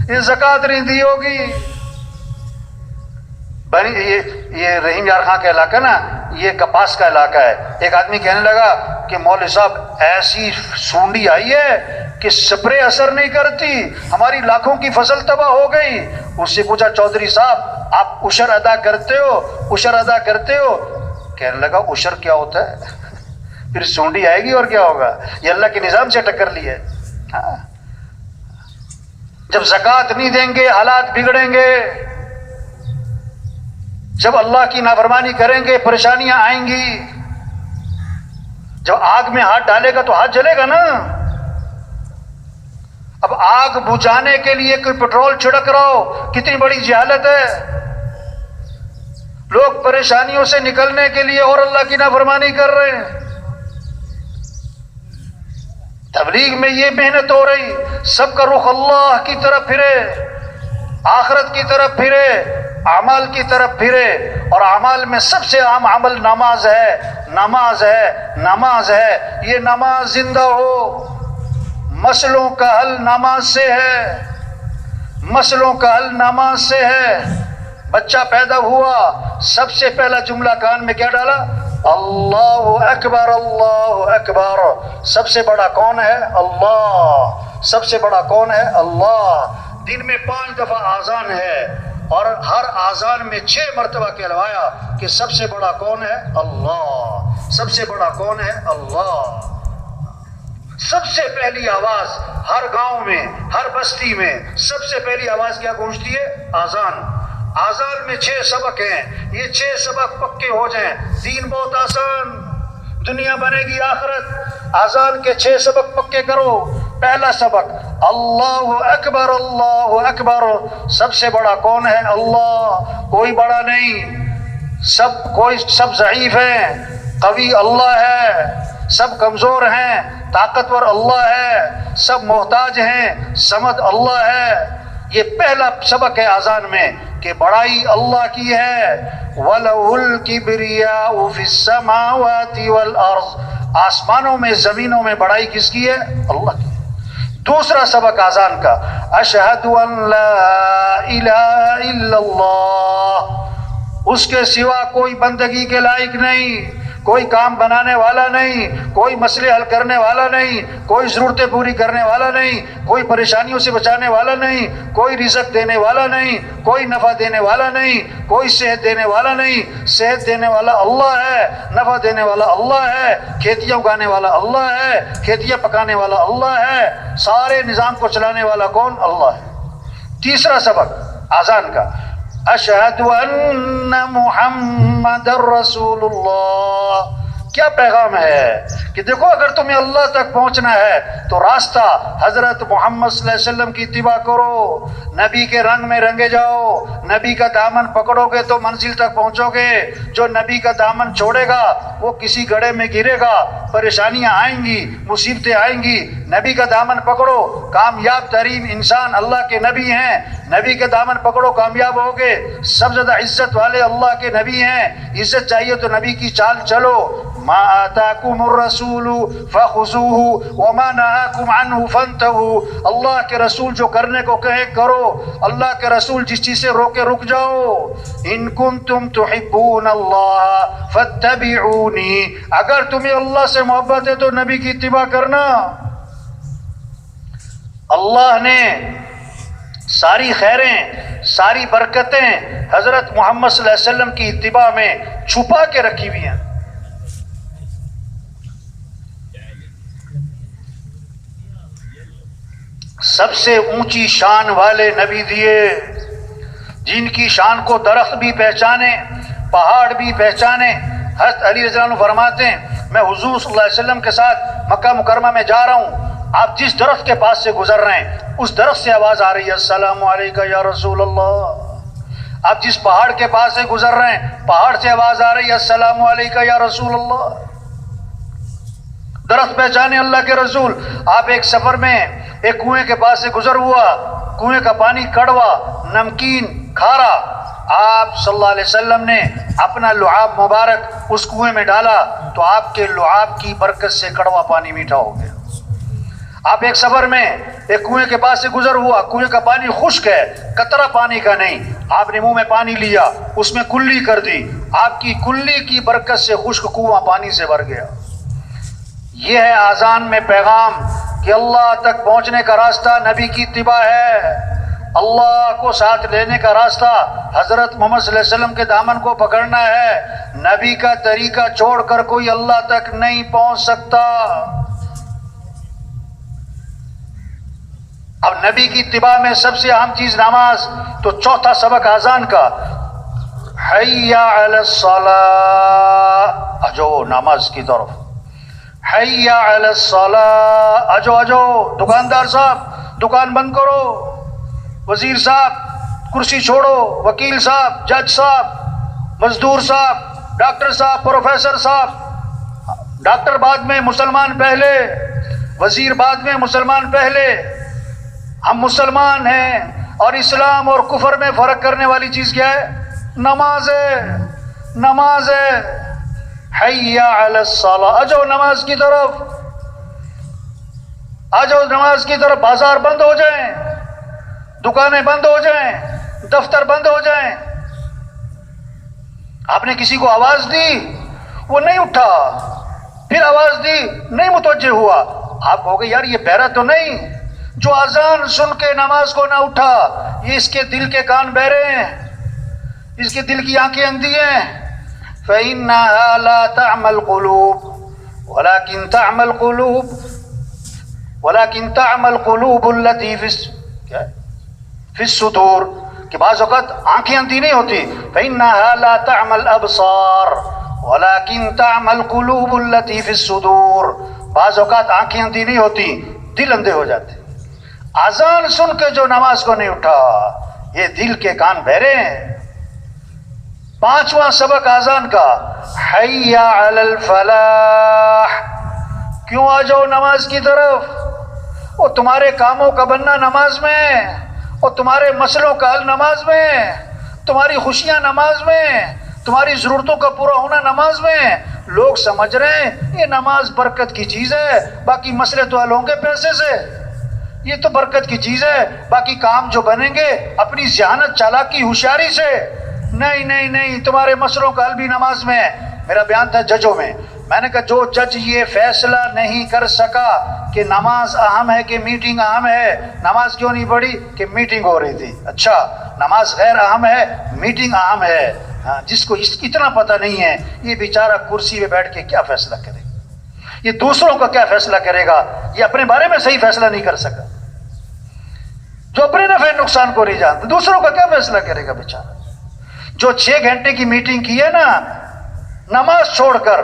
یہ زکوٰۃ نہیں دی ہوگی۔ یہ رحیم یار خان کا علاقہ نا، یہ کپاس کا علاقہ ہے۔ ایک آدمی کہنے لگا کہ مولوی صاحب ایسی سونڈی آئی ہے کہ سپرے اثر نہیں کرتی، ہماری لاکھوں کی فصل تباہ ہو گئی۔ اس سے پوچھا چودھری صاحب آپ عشر ادا کرتے ہو؟ عشر ادا کرتے ہو؟ کہنے لگا عشر کیا ہوتا ہے؟ پھر سونڈی آئے گی اور کیا ہوگا؟ یہ اللہ کے نظام سے ٹکر لی ہے۔ ہاں، جب زکوٰۃ نہیں دیں گے حالات بگڑیں گے، جب اللہ کی نافرمانی کریں گے پریشانیاں آئیں گی۔ جب آگ میں ہاتھ ڈالے گا تو ہاتھ جلے گا نا۔ اب آگ بجھانے کے لیے کوئی پیٹرول چھڑک رہا ہو، کتنی بڑی جہالت ہے۔ لوگ پریشانیوں سے نکلنے کے لیے اور اللہ کی نافرمانی کر رہے ہیں۔ تبلیغ میں یہ محنت ہو رہی، سب کا رخ اللہ کی طرف پھرے، آخرت کی طرف پھرے، اعمال کی طرف پھرے۔ اور اعمال میں سب سے اہم عمل نماز ہے، نماز ہے، نماز ہے۔ یہ نماز زندہ ہو، مسئلوں کا حل نماز سے ہے، مسئلوں کا حل نماز سے ہے۔ بچہ پیدا ہوا، سب سے پہلا جملہ کان میں کیا ڈالا؟ اللہ اکبر، اللہ اکبر۔ سب سے بڑا کون ہے؟ اللہ۔ سب سے بڑا کون ہے؟ اللہ۔ دن میں 5 دفعہ آذان ہے اور ہر آذان میں 6 مرتبہ کہلوایا کہ سب سے بڑا کون ہے؟ اللہ۔ سب سے بڑا کون ہے؟ اللہ۔ سب سے پہلی آواز ہر گاؤں میں، ہر بستی میں سب سے پہلی آواز کیا گونجتی ہے؟ آذان۔ آذان میں 6 سبق ہیں، یہ 6 سبق پکے ہو جائیں دین بہت آسان، دنیا بنے گی آخرت۔ آذان کے 6 سبق پکے کرو۔ پہلا سبق اللہ اکبر، اللہ اکبر۔ سب سے بڑا کون ہے؟ اللہ، کوئی بڑا نہیں۔ سب ضعیف ہیں، قوی اللہ ہے، سب کمزور ہیں، طاقتور اللہ ہے، سب محتاج ہیں، صمد اللہ ہے۔ یہ پہلا سبق ہے آذان میں کہ بڑائی اللہ کی ہے۔ وَلَهُ الْكِبْرِيَاءُ فِي السَّمَاوَاتِ وَالْأَرْضِ۔ آسمانوں میں زمینوں میں بڑائی کس کی ہے؟ اللہ کی۔ دوسرا سبق آذان کا اشہد ان لا الہ الا اللہ، اس کے سوا کوئی بندگی کے لائق نہیں، کوئی کام بنانے والا نہیں، کوئی مسئلے حل کرنے والا نہیں، کوئی ضرورتیں پوری کرنے والا نہیں، کوئی پریشانیوں سے بچانے والا نہیں، کوئی رزق دینے والا نہیں، کوئی نفع دینے والا نہیں، کوئی صحت دینے والا نہیں۔ صحت دینے والا اللہ ہے، نفع دینے والا اللہ ہے، کھیتیاں اگانے والا اللہ ہے، کھیتیاں پکانے والا اللہ ہے، سارے نظام کو چلانے والا کون؟ اللہ ہے۔ تیسرا سبق اذان کا، اشہد ان محمد رسول اللہ۔ کیا پیغام ہے کہ دیکھو اگر تمہیں اللہ تک پہنچنا ہے تو راستہ حضرت محمد صلی اللہ علیہ وسلم کی اتباع کرو، نبی کے رنگ میں رنگے جاؤ، نبی کا دامن پکڑو گے تو منزل تک پہنچو گے۔ جو نبی کا دامن چھوڑے گا وہ کسی گڑھے میں گرے گا، پریشانیاں آئیں گی، مصیبتیں آئیں گی۔ نبی کا دامن پکڑو، کامیاب ترین انسان اللہ کے نبی ہیں، نبی کے دامن پکڑو کامیاب ہوگے۔ سب سے زیادہ عزت والے اللہ کے نبی ہیں، عزت چاہیے تو نبی کی چال چلو۔ ما آتاکم الرسول فخذوه وما نهاکم عنہ فانتهوا۔ اللہ کے رسول جو کرنے کو کہے کرو، اللہ کے رسول جس چیز سے روکے رک جاؤ۔ ان کنتم تحبون اللہ فاتبعونی، اگر تمہیں اللہ سے محبت ہے تو نبی کی اتباع کرنا۔ اللہ نے ساری خیریں، ساری برکتیں حضرت محمد صلی اللہ علیہ وسلم کی اتباع میں چھپا کے رکھی ہوئی ہیں۔ سب سے اونچی شان والے نبی دیے، جن کی شان کو درخت بھی پہچانے، پہاڑ بھی پہچانے۔ حضرت علی رضی اللہ عنہ فرماتے ہیں میں حضور صلی اللہ علیہ وسلم کے ساتھ مکہ مکرمہ میں جا رہا ہوں، آپ جس درخت کے پاس سے گزر رہے ہیں اس درخت سے آواز آ رہی ہے السلام علیکہ یا رسول اللہ۔ آپ جس پہاڑ کے پاس سے گزر رہے ہیں پہاڑ سے آواز آ رہی ہے السلام علیکہ یا رسول اللہ۔ درخت پہچانے اللہ کے رسول۔ آپ ایک سفر میں ایک کنویں کے پاس سے گزر ہوا، کنویں کا پانی کڑوا، نمکین، کھارا۔ آپ صلی اللہ علیہ وسلم نے اپنا لعاب مبارک اس کنویں میں ڈالا تو آپ کے لعاب کی برکت سے کڑوا پانی میٹھا ہو گیا۔ آپ ایک سفر میں ایک کنویں کے پاس سے گزر ہوا، کنویں کا پانی خشک ہے، قطرہ پانی کا نہیں، آپ نے منہ میں پانی لیا، اس میں کلی کر دی، آپ کی کلی کی برکت سے خشک کنواں پانی سے بھر گیا۔ یہ ہے اذان میں پیغام کہ اللہ تک پہنچنے کا راستہ نبی کی اتباع ہے، اللہ کو ساتھ لینے کا راستہ حضرت محمد صلی اللہ علیہ وسلم کے دامن کو پکڑنا ہے۔ نبی کا طریقہ چھوڑ کر کوئی اللہ تک نہیں پہنچ سکتا۔ اب نبی کی اتباع میں سب سے اہم چیز نماز، تو چوتھا سبق اذان کا، حی علی الصلاۃ، اجو نماز کی طرف، حی علی الصلاۃ، اجو اجو، دکاندار صاحب دکان بند کرو، وزیر صاحب کرسی چھوڑو، وکیل صاحب، جج صاحب، مزدور صاحب، ڈاکٹر صاحب، پروفیسر صاحب، ڈاکٹر بعد میں مسلمان پہلے، وزیر بعد میں مسلمان پہلے۔ ہم مسلمان ہیں اور اسلام اور کفر میں فرق کرنے والی چیز کیا ہے؟ نماز ہے، نماز ہے۔ حی علی الصلاۃ، اجو نماز کی طرف، اجو نماز کی طرف۔ بازار بند ہو جائیں، دکانیں بند ہو جائیں، دفتر بند ہو جائیں، آپ نے کسی کو آواز دی وہ نہیں اٹھا، پھر آواز دی نہیں متوجہ ہوا، آپ کہو گے یار یہ بہرا تو نہیں، جو اذان سن کے نماز کو نہ اٹھا یہ اس کے دل کے کان بہرے ہیں، اس کے دل کی آنکھیں اندھی ہیں۔ فَإِنَّهَا لَا تَعْمَى الْقُلُوبُ وَلَكِنْ تَعْمَى الْقُلُوبُ الَّتِي فِي الصُّدُورِ، کہ بعض اوقات آنکھیں اندھی نہیں ہوتی۔ فَإِنَّهَا لَا تَعْمَى الْأَبْصَارُ وَلَكِنْ تَعْمَى الْقُلُوبُ الَّتِي فِي الصُّدُورِ، بعض اوقات آنکھیں اندھی نہیں ہوتی، دل اندھے ہو جاتے۔ اذان سن کے جو نماز کو نہیں اٹھا یہ دل کے کان بہرے ہیں۔ پانچواں سبق اذان کا، حی علی الفلاح، کیوں آ جاؤ نماز کی طرف؟ اور تمہارے کاموں کا بننا نماز میں، اور تمہارے مسئلوں کا حل نماز میں، تمہاری خوشیاں نماز میں، تمہاری ضرورتوں کا پورا ہونا نماز میں۔ لوگ سمجھ رہے ہیں یہ نماز برکت کی چیز ہے، باقی مسئلے تو حل ہوں گے پیسے سے، یہ تو برکت کی چیز ہے، باقی کام جو بنیں گے اپنی ذہانت چالاکی ہوشیاری سے۔ نہیں نہیں نہیں، تمہارے مسئلوں کا حل بھی نماز میں ہے۔ میرا بیان تھا ججوں میں نے کہا جو جج یہ فیصلہ نہیں کر سکا کہ نماز اہم ہے کہ میٹنگ اہم ہے، نماز کیوں نہیں پڑھی؟ کہ میٹنگ ہو رہی تھی۔ اچھا نماز غیر اہم ہے، میٹنگ اہم ہے۔ جس کو اتنا پتہ نہیں ہے یہ بیچارہ کرسی پہ بیٹھ کے کیا فیصلہ کرے گا؟ یہ دوسروں کا کیا فیصلہ کرے گا؟ یہ اپنے بارے میں صحیح فیصلہ نہیں کر سکا، جو اپنے نفع نقصان کو نہیں جانتا دوسروں کا کیا فیصلہ کرے گا بیچارہ؟ جو 6 گھنٹے کی میٹنگ کی ہے نا نماز چھوڑ کر،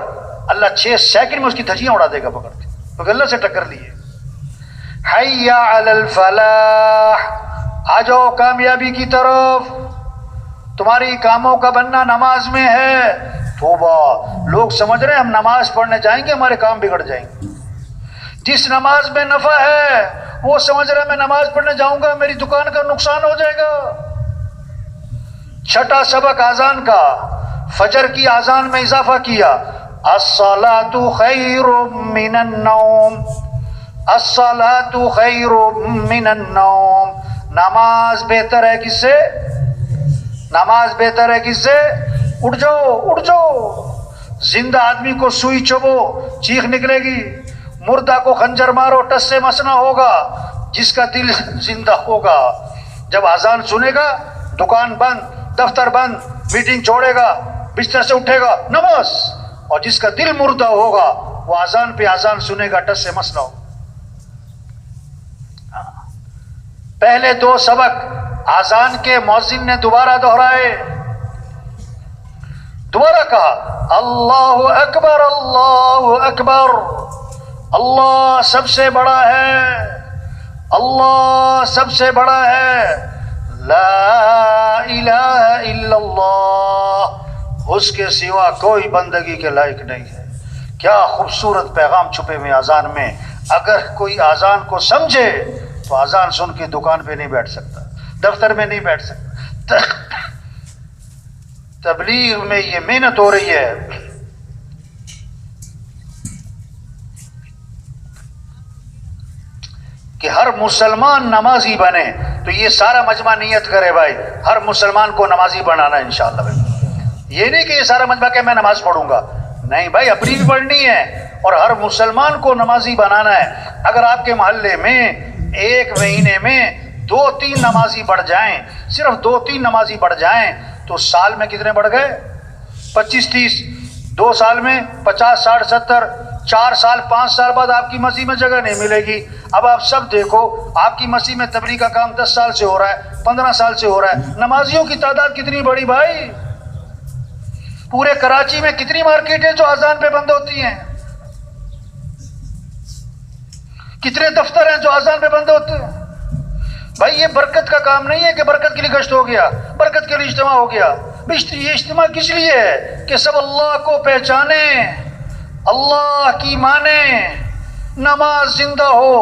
اللہ 6 سیکنڈ میں اس کی دھجیاں اڑا دے گا پکڑ کے، کیونکہ اللہ سے ٹکر لیے۔ حی علی الفلاح، آ جاؤ کامیابی کی طرف، تمہاری کاموں کا بننا نماز میں ہے۔ توبہ، لوگ سمجھ رہے ہیں ہم نماز پڑھنے جائیں گے ہمارے کام بگڑ جائیں گے۔ جس نماز میں نفع ہے وہ سمجھ رہا ہے میں نماز پڑھنے جاؤں گا میری دکان کا نقصان ہو جائے گا۔ چھٹا سبق اذان کا، فجر کی اذان میں اضافہ کیا، الصلاۃ خیر من النوم، الصلاۃ خیر من النوم، نماز بہتر ہے کس سے؟ نماز بہتر ہے کس سے؟ اٹھ جاؤ اٹھ جاؤ۔ زندہ آدمی کو سوئی چبو چیخ نکلے گی، مردہ کو خنجر مارو ٹس سے مسنا ہوگا۔ جس کا دل زندہ ہوگا جب اذان سنے گا دکان بند، دفتر بند، میٹنگ چھوڑے گا، بستر سے اٹھے گا نماز۔ اور جس کا دل مردہ ہوگا وہ اذان پہ اذان سنے گا ٹس سے مسنا ہوگا۔ پہلے 2 سبق اذان کے مؤذن نے دوبارہ دہرائے، دوبارہ کہا اللہ اکبر اللہ اکبر، اللہ سب سے بڑا ہے، اللہ سب سے بڑا ہے، لا الہ الا اللہ، اس کے سوا کوئی بندگی کے لائق نہیں ہے۔ کیا خوبصورت پیغام چھپے ہوئے اذان میں۔ اگر کوئی اذان کو سمجھے تو اذان سن کے دکان پہ نہیں بیٹھ سکتا، دفتر میں نہیں بیٹھ سکتا۔ تبلیغ میں یہ محنت ہو رہی ہے کہ ہر مسلمان نمازی بنے، تو یہ سارا مجمع نیت کرے بھائی ہر مسلمان کو نمازی بنانا ہے انشاءاللہ بھائی۔ یہ نہیں کہ یہ سارا مجمع کہ میں نماز پڑھوں گا، نہیں بھائی اپنی بھی پڑھنی ہے اور ہر مسلمان کو نمازی بنانا ہے۔ اگر آپ کے محلے میں 1 مہینے میں 2-3 نمازی بڑھ جائیں، صرف 2-3 نمازی بڑھ جائیں تو سال میں کتنے بڑھ گئے؟ 25-30، 2 سال میں 50-60-70، 4 سال 5 سال بعد آپ کی مسجد میں جگہ نہیں ملے گی۔ اب آپ سب دیکھو آپ کی مسجد میں تبلیغ کا کام 10 سال سے ہو رہا ہے، 15 سال سے ہو رہا ہے، نمازیوں کی تعداد کتنی بڑی بھائی؟ پورے کراچی میں کتنی مارکیٹیں جو اذان پہ بند ہوتی ہیں، کتنے دفتر ہیں جو اذان پہ بند ہوتے ہیں؟ بھائی یہ برکت کا کام نہیں ہے کہ برکت کے لیے گشت ہو گیا، برکت کے لیے اجتماع ہو گیا۔ یہ اجتماع کس لیے ہے؟ کہ سب اللہ کو پہچانیں، اللہ کی مانیں، نماز زندہ ہو،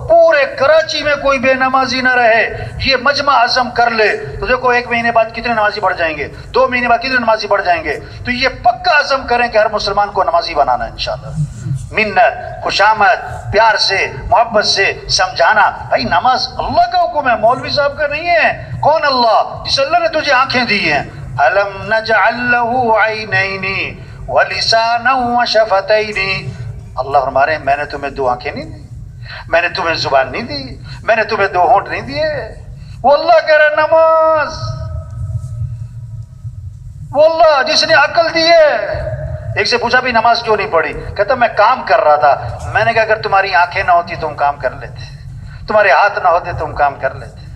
پورے کراچی میں کوئی بے نمازی نہ رہے۔ یہ مجمع عزم کر لے تو دیکھو 1 مہینے بعد کتنے نمازی بڑھ جائیں گے، 2 مہینے بعد کتنے نمازی بڑھ جائیں گے۔ تو یہ پکا عزم کریں کہ ہر مسلمان کو نمازی بنانا ہے انشاءاللہ۔ منت، خوشامد، پیار سے، محبت سے سمجھانا، بھائی نماز اللہ کا حکم ہے، مولوی صاحب کا نہیں ہے۔ کون اللہ؟ جس اللہ نے تجھے آنکھیں دی ہیں۔ الم نجعل له عینین ولسانا وشفتین، اللہ فرما رہے ہیں میں نے تمہیں 2 آنکھیں نہیں دی، میں نے تمہیں زبان نہیں دی، میں نے تمہیں 2 ہونٹ نہیں دیے۔ وہ اللہ کہہ رہا ہے نماز، وہ اللہ جس نے عقل دی ہے۔ ایک سے پوچھا بھی نماز کیوں نہیں پڑھی؟ کہتا میں کام کر رہا تھا۔ میں نے کہا اگر تمہاری آنکھیں نہ ہوتی تم کام کر لیتے، تمہارے ہاتھ نہ ہوتے تم کام کر لیتے۔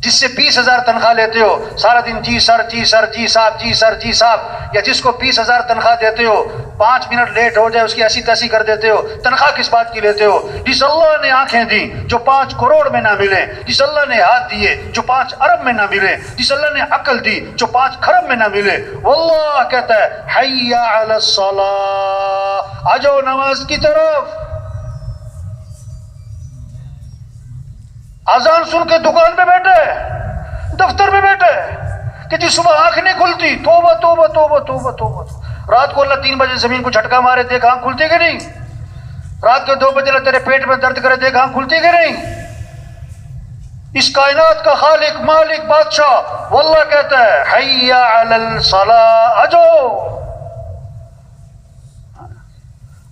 جس سے 20,000 تنخواہ لیتے ہو، سارا دن جی سر جی سر جی صاحب جی سر جی صاحب، یا جس کو 20,000 تنخواہ دیتے ہو 5 منٹ لیٹ ہو جائے اس کی ایسی تیسی کر دیتے ہو، تنخواہ کس بات کی لیتے ہو؟ جس اللہ نے آنکھیں دی جو 5 کروڑ میں نہ ملے، جس اللہ نے ہاتھ دیے جو 5 ارب میں نہ ملے، جس اللہ نے عقل دی جو 5 کھرب میں نہ ملے، واللہ کہتا ہے حی علی الصلاۃ، آ جاؤ نماز کی طرف۔ اذان سن کے دکان پہ بیٹھے، دفتر میں بیٹھے کہ جی صبح آنکھ نہیں کھلتی، توبہ توبہ توبہ توبہ توبہ۔ رات کو اللہ 3 بجے زمین کو جھٹکا مارے دیکھ آنکھ کھلتی کہ نہیں؟ رات کے 2 بجے اللہ تیرے پیٹ میں درد کرے دیکھ آنکھ کھلتی کہ نہیں؟ اس کائنات کا خالق مالک بادشاہ واللہ کہتا ہے حی علی الصلاۃ، آجو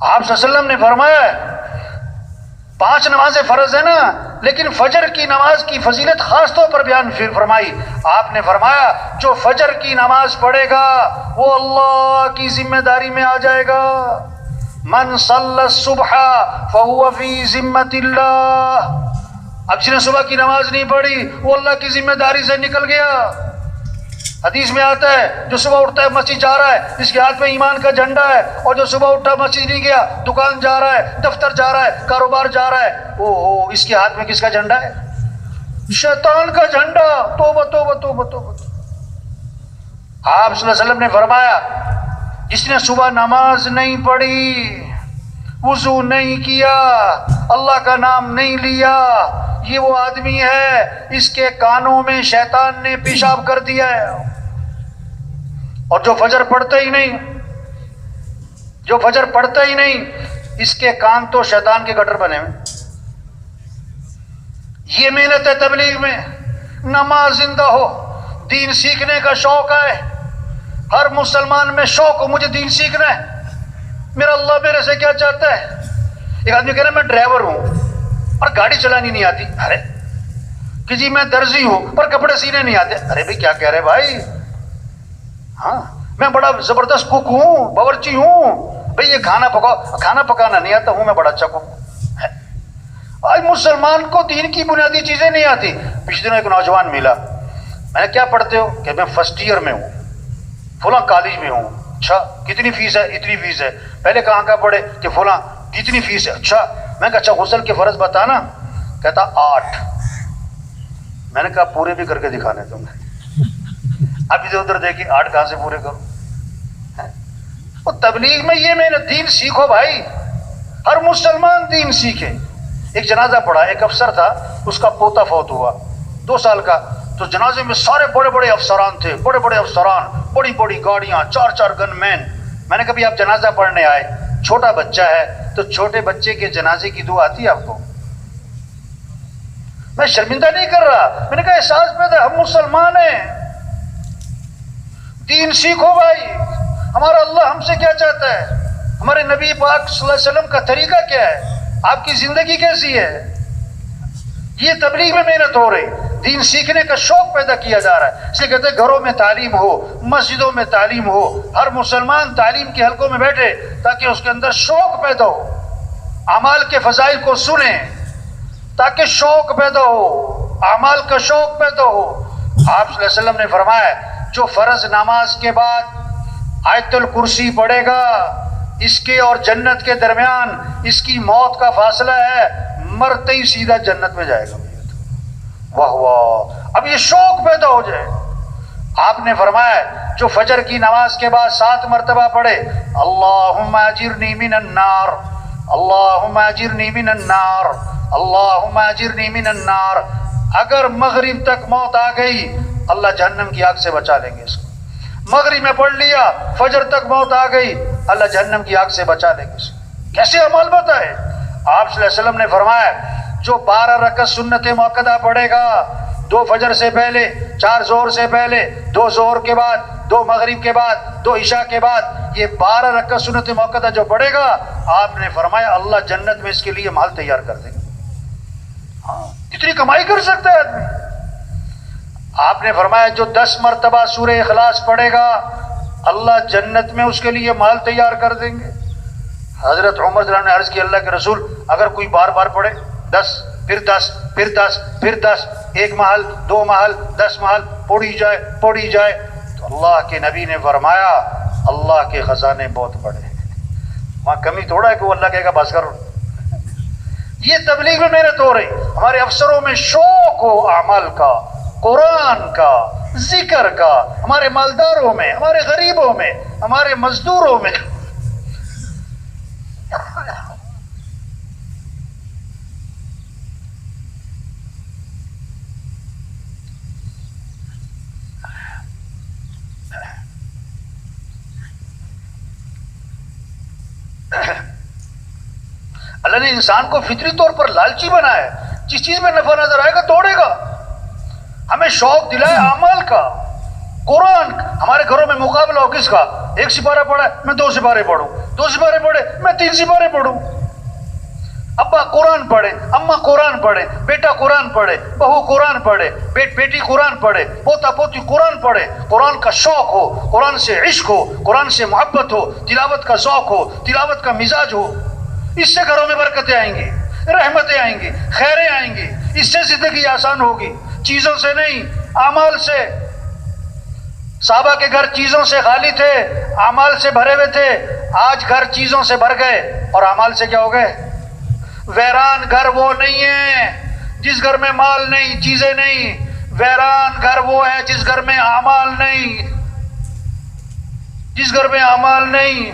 آپ صلی اللہ علیہ وسلم نے فرمایا 5 نمازیں فرض ہیں نا، لیکن فجر کی نماز کی فضیلت خاص طور پر بیان فرمائی. آپ نے فرمایا جو فجر کی نماز پڑھے گا وہ اللہ کی ذمہ داری میں آ جائے گا. من صلی الصبح فهو فی ذمۃ اللہ. اب جس نے صبح کی نماز نہیں پڑھی وہ اللہ کی ذمہ داری سے نکل گیا. حدیث میں آتا ہے جو صبح اٹھتا ہے مسجد جا رہا ہے جس کے ہاتھ میں ایمان کا جھنڈا ہے، اور جو صبح اٹھا مسجد نہیں گیا، دکان جا رہا ہے، دفتر جا رہا ہے، کاروبار جا رہا ہے، اس کے ہاتھ میں کس کا جھنڈا ہے؟ شیطان کا جھنڈا. توبہ توبہ توبہ توبہ. آپ صلی اللہ علیہ وسلم نے فرمایا جس نے صبح نماز نہیں پڑھی، وضو نہیں کیا، اللہ کا نام نہیں لیا، یہ وہ آدمی ہے اس کے کانوں میں شیطان نے پیشاب کر دیا ہے. اور جو فجر پڑھتا ہی نہیں اس کے کان تو شیطان کے گٹر بنے ہوئے. یہ محنت ہے تبلیغ میں. نماز زندہ ہو، دین سیکھنے کا شوق ہے. ہر مسلمان میں شوق ہو مجھے دین سیکھنا ہے، میرا اللہ میرے سے کیا چاہتا ہے. ایک آدمی کہہ رہا ہے میں ڈرائیور ہوں اور گاڑی چلانی نہیں آتی. ارے کہ جی میں درزی ہوں پر کپڑے سینے نہیں آتے. ارے بھائی کیا کہہ رہے بھائی؟ ہاں میں بڑا زبردست کوک ہوں، باورچی ہوں. بھائی یہ کھانا پکانا نہیں آتا ہوں میں بڑا اچھا کوک. آج مسلمان کو دین کی بنیادی چیزیں نہیں آتی. پچھلے دنوں ایک نوجوان ملا، میں نے کیا پڑھتے ہو؟ کہ میں فرسٹ ایئر میں ہوں، فلاں کالج میں ہوں. اچھا کتنی فیس ہے؟ اتنی فیس ہے. پہلے کہاں کا پڑھے؟ کہ فلاں. کتنی فیس ہے؟ اچھا. میں کہا اچھا غسل کے فرض بتانا. کہتا 8. میں نے کہا پورے بھی کر کے دکھانے تم نے. اب ادھر ادھر دیکھی 8 کہاں سے پورے کرو. وہ تبلیغ میں یہ میں نے دین سیکھو بھائی، ہر مسلمان دین سیکھے. ایک جنازہ پڑھا، ایک افسر تھا اس کا پوتا فوت ہوا 2 سال کا. تو جنازے میں سارے بڑے بڑے افسران تھے، بڑے بڑے افسران، بڑی بڑی گاڑیاں، 4 گن مین. میں نے کبھی آپ جنازہ پڑھنے آئے، چھوٹا بچہ ہے تو چھوٹے بچے کے جنازے کی دعا آتی ہے آپ کو؟ میں شرمندہ نہیں کر رہا، میں نے کہا احساس پیدا ہم مسلمان ہیں، دین سیکھو بھائی. ہمارا اللہ ہم سے کیا چاہتا ہے، ہمارے نبی پاک صلی اللہ علیہ وسلم کا طریقہ کیا ہے، آپ کی زندگی کیسی ہے. یہ تبلیغ میں محنت ہو رہی، دین سیکھنے کا شوق پیدا کیا جا رہا ہے. اس لیے کہتے ہیں گھروں میں تعلیم ہو، مسجدوں میں تعلیم ہو، ہر مسلمان تعلیم کے حلقوں میں بیٹھے تاکہ اس کے اندر شوق پیدا ہو، اعمال کے فضائل کو سنیں تاکہ شوق پیدا ہو، اعمال کا شوق پیدا ہو. آپ صلی اللہ علیہ وسلم نے فرمایا جو فرض نماز کے بعد آیت الکرسی پڑھے گا اس کے اور جنت کے درمیان اس کی موت کا فاصلہ ہے، مرتے ہی سیدھا جنت میں جائے گا. واہ واہ. اب یہ شوق پیدا ہو جائے. آپ نے فرمایا جو فجر کی نماز کے بعد 7 مرتبہ پڑھے اللہم اجرنی من النار، اللہم اجرنی من النار، اللہم اجرنی من النار، اگر مغرب تک موت آ گئی اللہ جہنم کی آگ سے بچا لیں گے اس کو. مغرب میں پڑھ لیا، فجر تک موت آ گئی اللہ جہنم کی آگ سے بچا لیں گے اس کو. کیسے عمل بتائے؟ آپ صلی اللہ علیہ وسلم نے فرمایا جو 12 رکعت سنت موقدہ پڑھے گا، 2 فجر سے پہلے، 4 ظہر سے پہلے، 2 ظہر کے بعد، 2 مغرب کے بعد، 2 عشاء کے بعد، یہ 12 رکعت سنت موقدہ جو پڑھے گا آپ نے فرمایا اللہ جنت میں اس کے لیے مال تیار کر دے گا. ہاں کتنی کمائی کر سکتا ہے آدمی. آپ نے فرمایا جو 10 مرتبہ سورہ اخلاص پڑھے گا اللہ جنت میں اس کے لیے مال تیار کر دیں گے. حضرت عمر رضی اللہ عنہ نے عرض کی اللہ کے رسول اگر کوئی بار بار پڑھے 10 پھر 10 پھر 10 پھر 10، 1 محل 2 محل 10 محل پڑھی جائے تو اللہ کے نبی نے فرمایا اللہ کے خزانے بہت بڑے ہیں، وہاں کمی تھوڑا ہے کہ وہ اللہ کہے گا بس کرو. یہ تبلیغ میں محنت ہو رہی. ہمارے افسروں میں شوق ہو اعمال کا، قرآن کا، ذکر کا، ہمارے مالداروں میں، ہمارے غریبوں میں، ہمارے مزدوروں میں. اللہ نے انسان کو فطری طور پر لالچی بنایا ہے، جس چیز میں نفع نظر آئے گا توڑے گا. ہمیں شوق دلائے اعمال کا، قرآن. ہمارے گھروں میں مقابلہ ہو کس کا؟ 1 سپارہ پڑھا ہے میں 2 سپارے پڑھوں، 2 سپارے پڑھے، میں 3 سپارے پڑھوں۔ ابا قرآن پڑھے، اماں قرآن پڑھے، بیٹا قرآن پڑھے، بہو قرآن پڑھے، بیٹی قرآن پڑھے، پوتا پوتی قرآن پڑھے، قرآن کا شوق ہو، قرآن سے عشق ہو، قرآن سے محبت ہو، تلاوت کا ذوق ہو، تلاوت کا مزاج ہو، اس سے گھروں میں برکتیں آئیں گی، رحمتیں آئیں گی، خیریں آئیں گی، اس سے زندگی آسان ہوگی، چیزوں سے نہیں، اعمال سے۔ صحابہ کے گھر چیزوں سے خالی تھے، اعمال سے بھرے ہوئے تھے، آج گھر چیزوں سے بھر گئے اور اعمال سے کیا ہو گئے؟ ویران گھر وہ نہیں ہے جس گھر میں مال نہیں، چیزیں نہیں، ویران گھر وہ ہے جس گھر میں اعمال نہیں، جس گھر میں اعمال نہیں،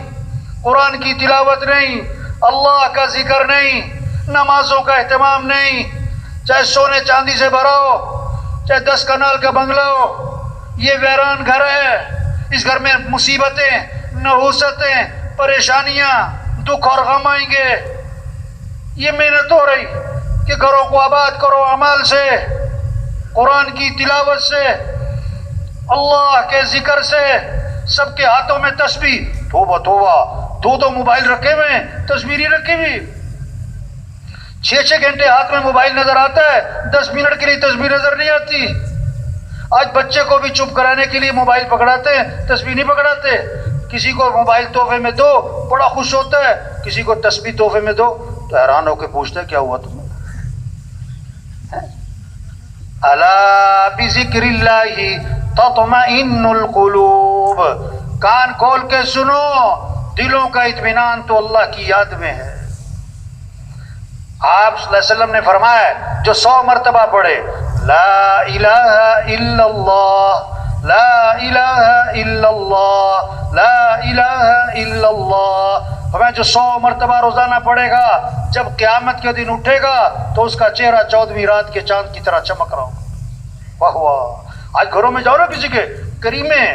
قرآن کی تلاوت نہیں، اللہ کا ذکر نہیں، نمازوں کا اہتمام نہیں، چاہے سونے چاندی سے بھرا ہو، چاہے 10 کنال کا بنگلہ ہو، یہ ویران گھر ہے۔ اس گھر میں مصیبتیں، نحوستیں، پریشانیاں، دکھ اور غم آئیں گے۔ یہ محنت ہو رہی کہ گھروں کو آباد کرو اعمال سے، قرآن کی تلاوت سے، اللہ کے ذکر سے۔ سب کے ہاتھوں میں تسبیح، توبہ توبہ، 2 موبائل رکھے ہوئے ہیں، تسبیح نہیں رکھی ہوئی، 6 گھنٹے ہاتھ میں موبائل نظر آتا ہے، 10 منٹ کے لیے تسبیح نظر نہیں آتی۔ آج بچے کو بھی چپ کرانے کے لیے موبائل پکڑاتے ہیں، تسبیح نہیں پکڑاتے۔ کسی کو موبائل تحفے میں دو بڑا خوش ہوتا ہے، کسی کو تسبیح تحفے میں دو تو حیران ہو کے پوچھتا ہے کیا ہوا تمہیں؟ الا بذکر اللہ تطمئن القلوب، کان کھول کے سنو، دلوں کا اطمینان تو اللہ کی یاد میں ہے۔ آپ صلی اللہ علیہ وسلم نے فرمایا جو 100 مرتبہ پڑھے لا الہ الا اللہ، لا الہ الا اللہ، لا الہ الا اللہ، ہمیں جو 100 مرتبہ روزانہ پڑھے گا، جب قیامت کے دن اٹھے گا تو اس کا چہرہ 14ویں رات کے چاند کی طرح چمک رہا ہوگا۔ واہ واہ! آج گھروں میں جاؤ نا، کسی کے کریمیں،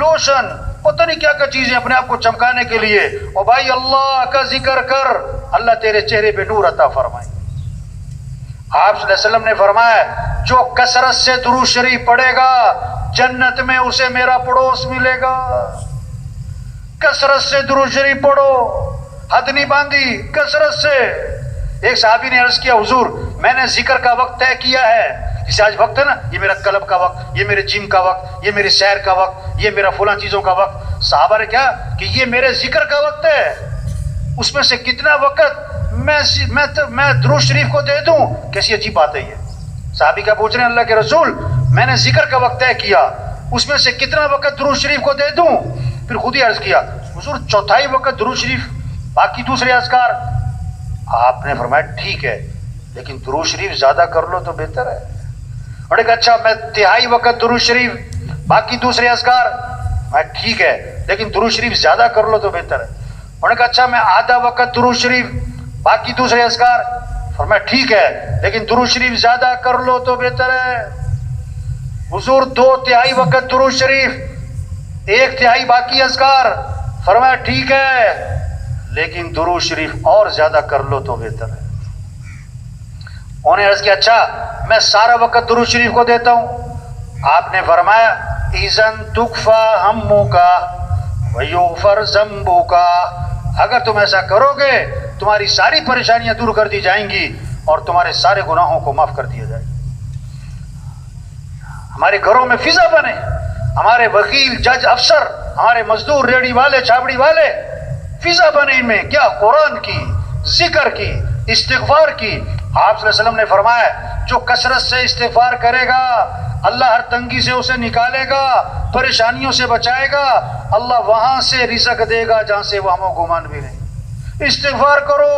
لوشن، پتہ نہیں کیا کیا چیزیں اپنے آپ کو چمکانے کے لیے، اور بھائی اللہ کا ذکر کر، اللہ تیرے چہرے پہ نور عطا فرمائے۔ آپ صلی اللہ علیہ وسلم نے فرمایا جو کثرت سے درود شریف پڑھے گا جنت میں اسے میرا پڑوس ملے گا۔ کثرت سے درود شریف پڑھو، حد نہیں باندھی، کثرت سے۔ ایک صحابی نے عرض کیا حضور میں نے ذکر کا وقت طے کیا ہے، جیسے آج وقت ہے نا، یہ میرا کلب کا وقت، یہ میرے جم کا وقت، یہ میرے سیر کا وقت، یہ میرا فلاں چیزوں کا وقت۔ صحابہ نے کیا کہ یہ میرے ذکر کا وقت ہے، اس میں سے کتنا وقت میں درود شریف کو دے دوں؟ کیسی عجیب بات ہے یہ۔ صحابی کیا پوچھ رہے ہیں اللہ کے رسول میں نے ذکر کا وقت طے کیا، اس میں سے کتنا وقت درود شریف کو دے دوں؟ پھر خود ہی عرض کیا حضور 1/4 وقت درود شریف، باقی دوسرے اذکار۔ آپ نے فرمایا ٹھیک ہے لیکن درود شریف زیادہ کر لو تو بہتر ہے۔ اور ایک اچھا میں 1/3 وقت درود شریف، باقی دوسرے اذکار۔ میں ٹھیک ہے لیکن درود شریف زیادہ کر لو تو بہتر ہے۔ اور ایک اچھا میں آدھا وقت درود شریف، باقی دوسرے اذکار۔ فرمایا ٹھیک ہے لیکن درود شریف زیادہ کر لو تو بہتر ہے۔ حضور 2/3 وقت درود شریف، 1/3 باقی اذکار۔ فرمایا ٹھیک ہے لیکن درود شریف اور زیادہ کر لو تو بہتر ہے۔ انہوں نے عرض کیا اچھا میں سارا وقت درود شریف کو دیتا ہوں۔ آپ نے فرمایا اذن تکفا ہمک ویغفر ذنبک، اگر تم ایسا کرو گے تمہاری ساری پریشانیاں دور کر دی جائیں گی اور تمہارے سارے گناہوں کو معاف کر دیا جائے گا۔ ہمارے گھروں میں فضا بنے، ہمارے وکیل، جج، افسر، ہمارے مزدور، ریڑھی والے، چھاپڑی والے، فضا بنے ان میں کیا؟ قرآن کی، ذکر کی، استغفار کی۔ آپ صلی اللہ علیہ وسلم نے فرمایا جو کثرت سے استغفار کرے گا اللہ ہر تنگی سے اسے نکالے گا، پریشانیوں سے بچائے گا، اللہ وہاں سے رزق دے گا جہاں سے وہم و گمان بھی نہیں۔ استغفار کرو۔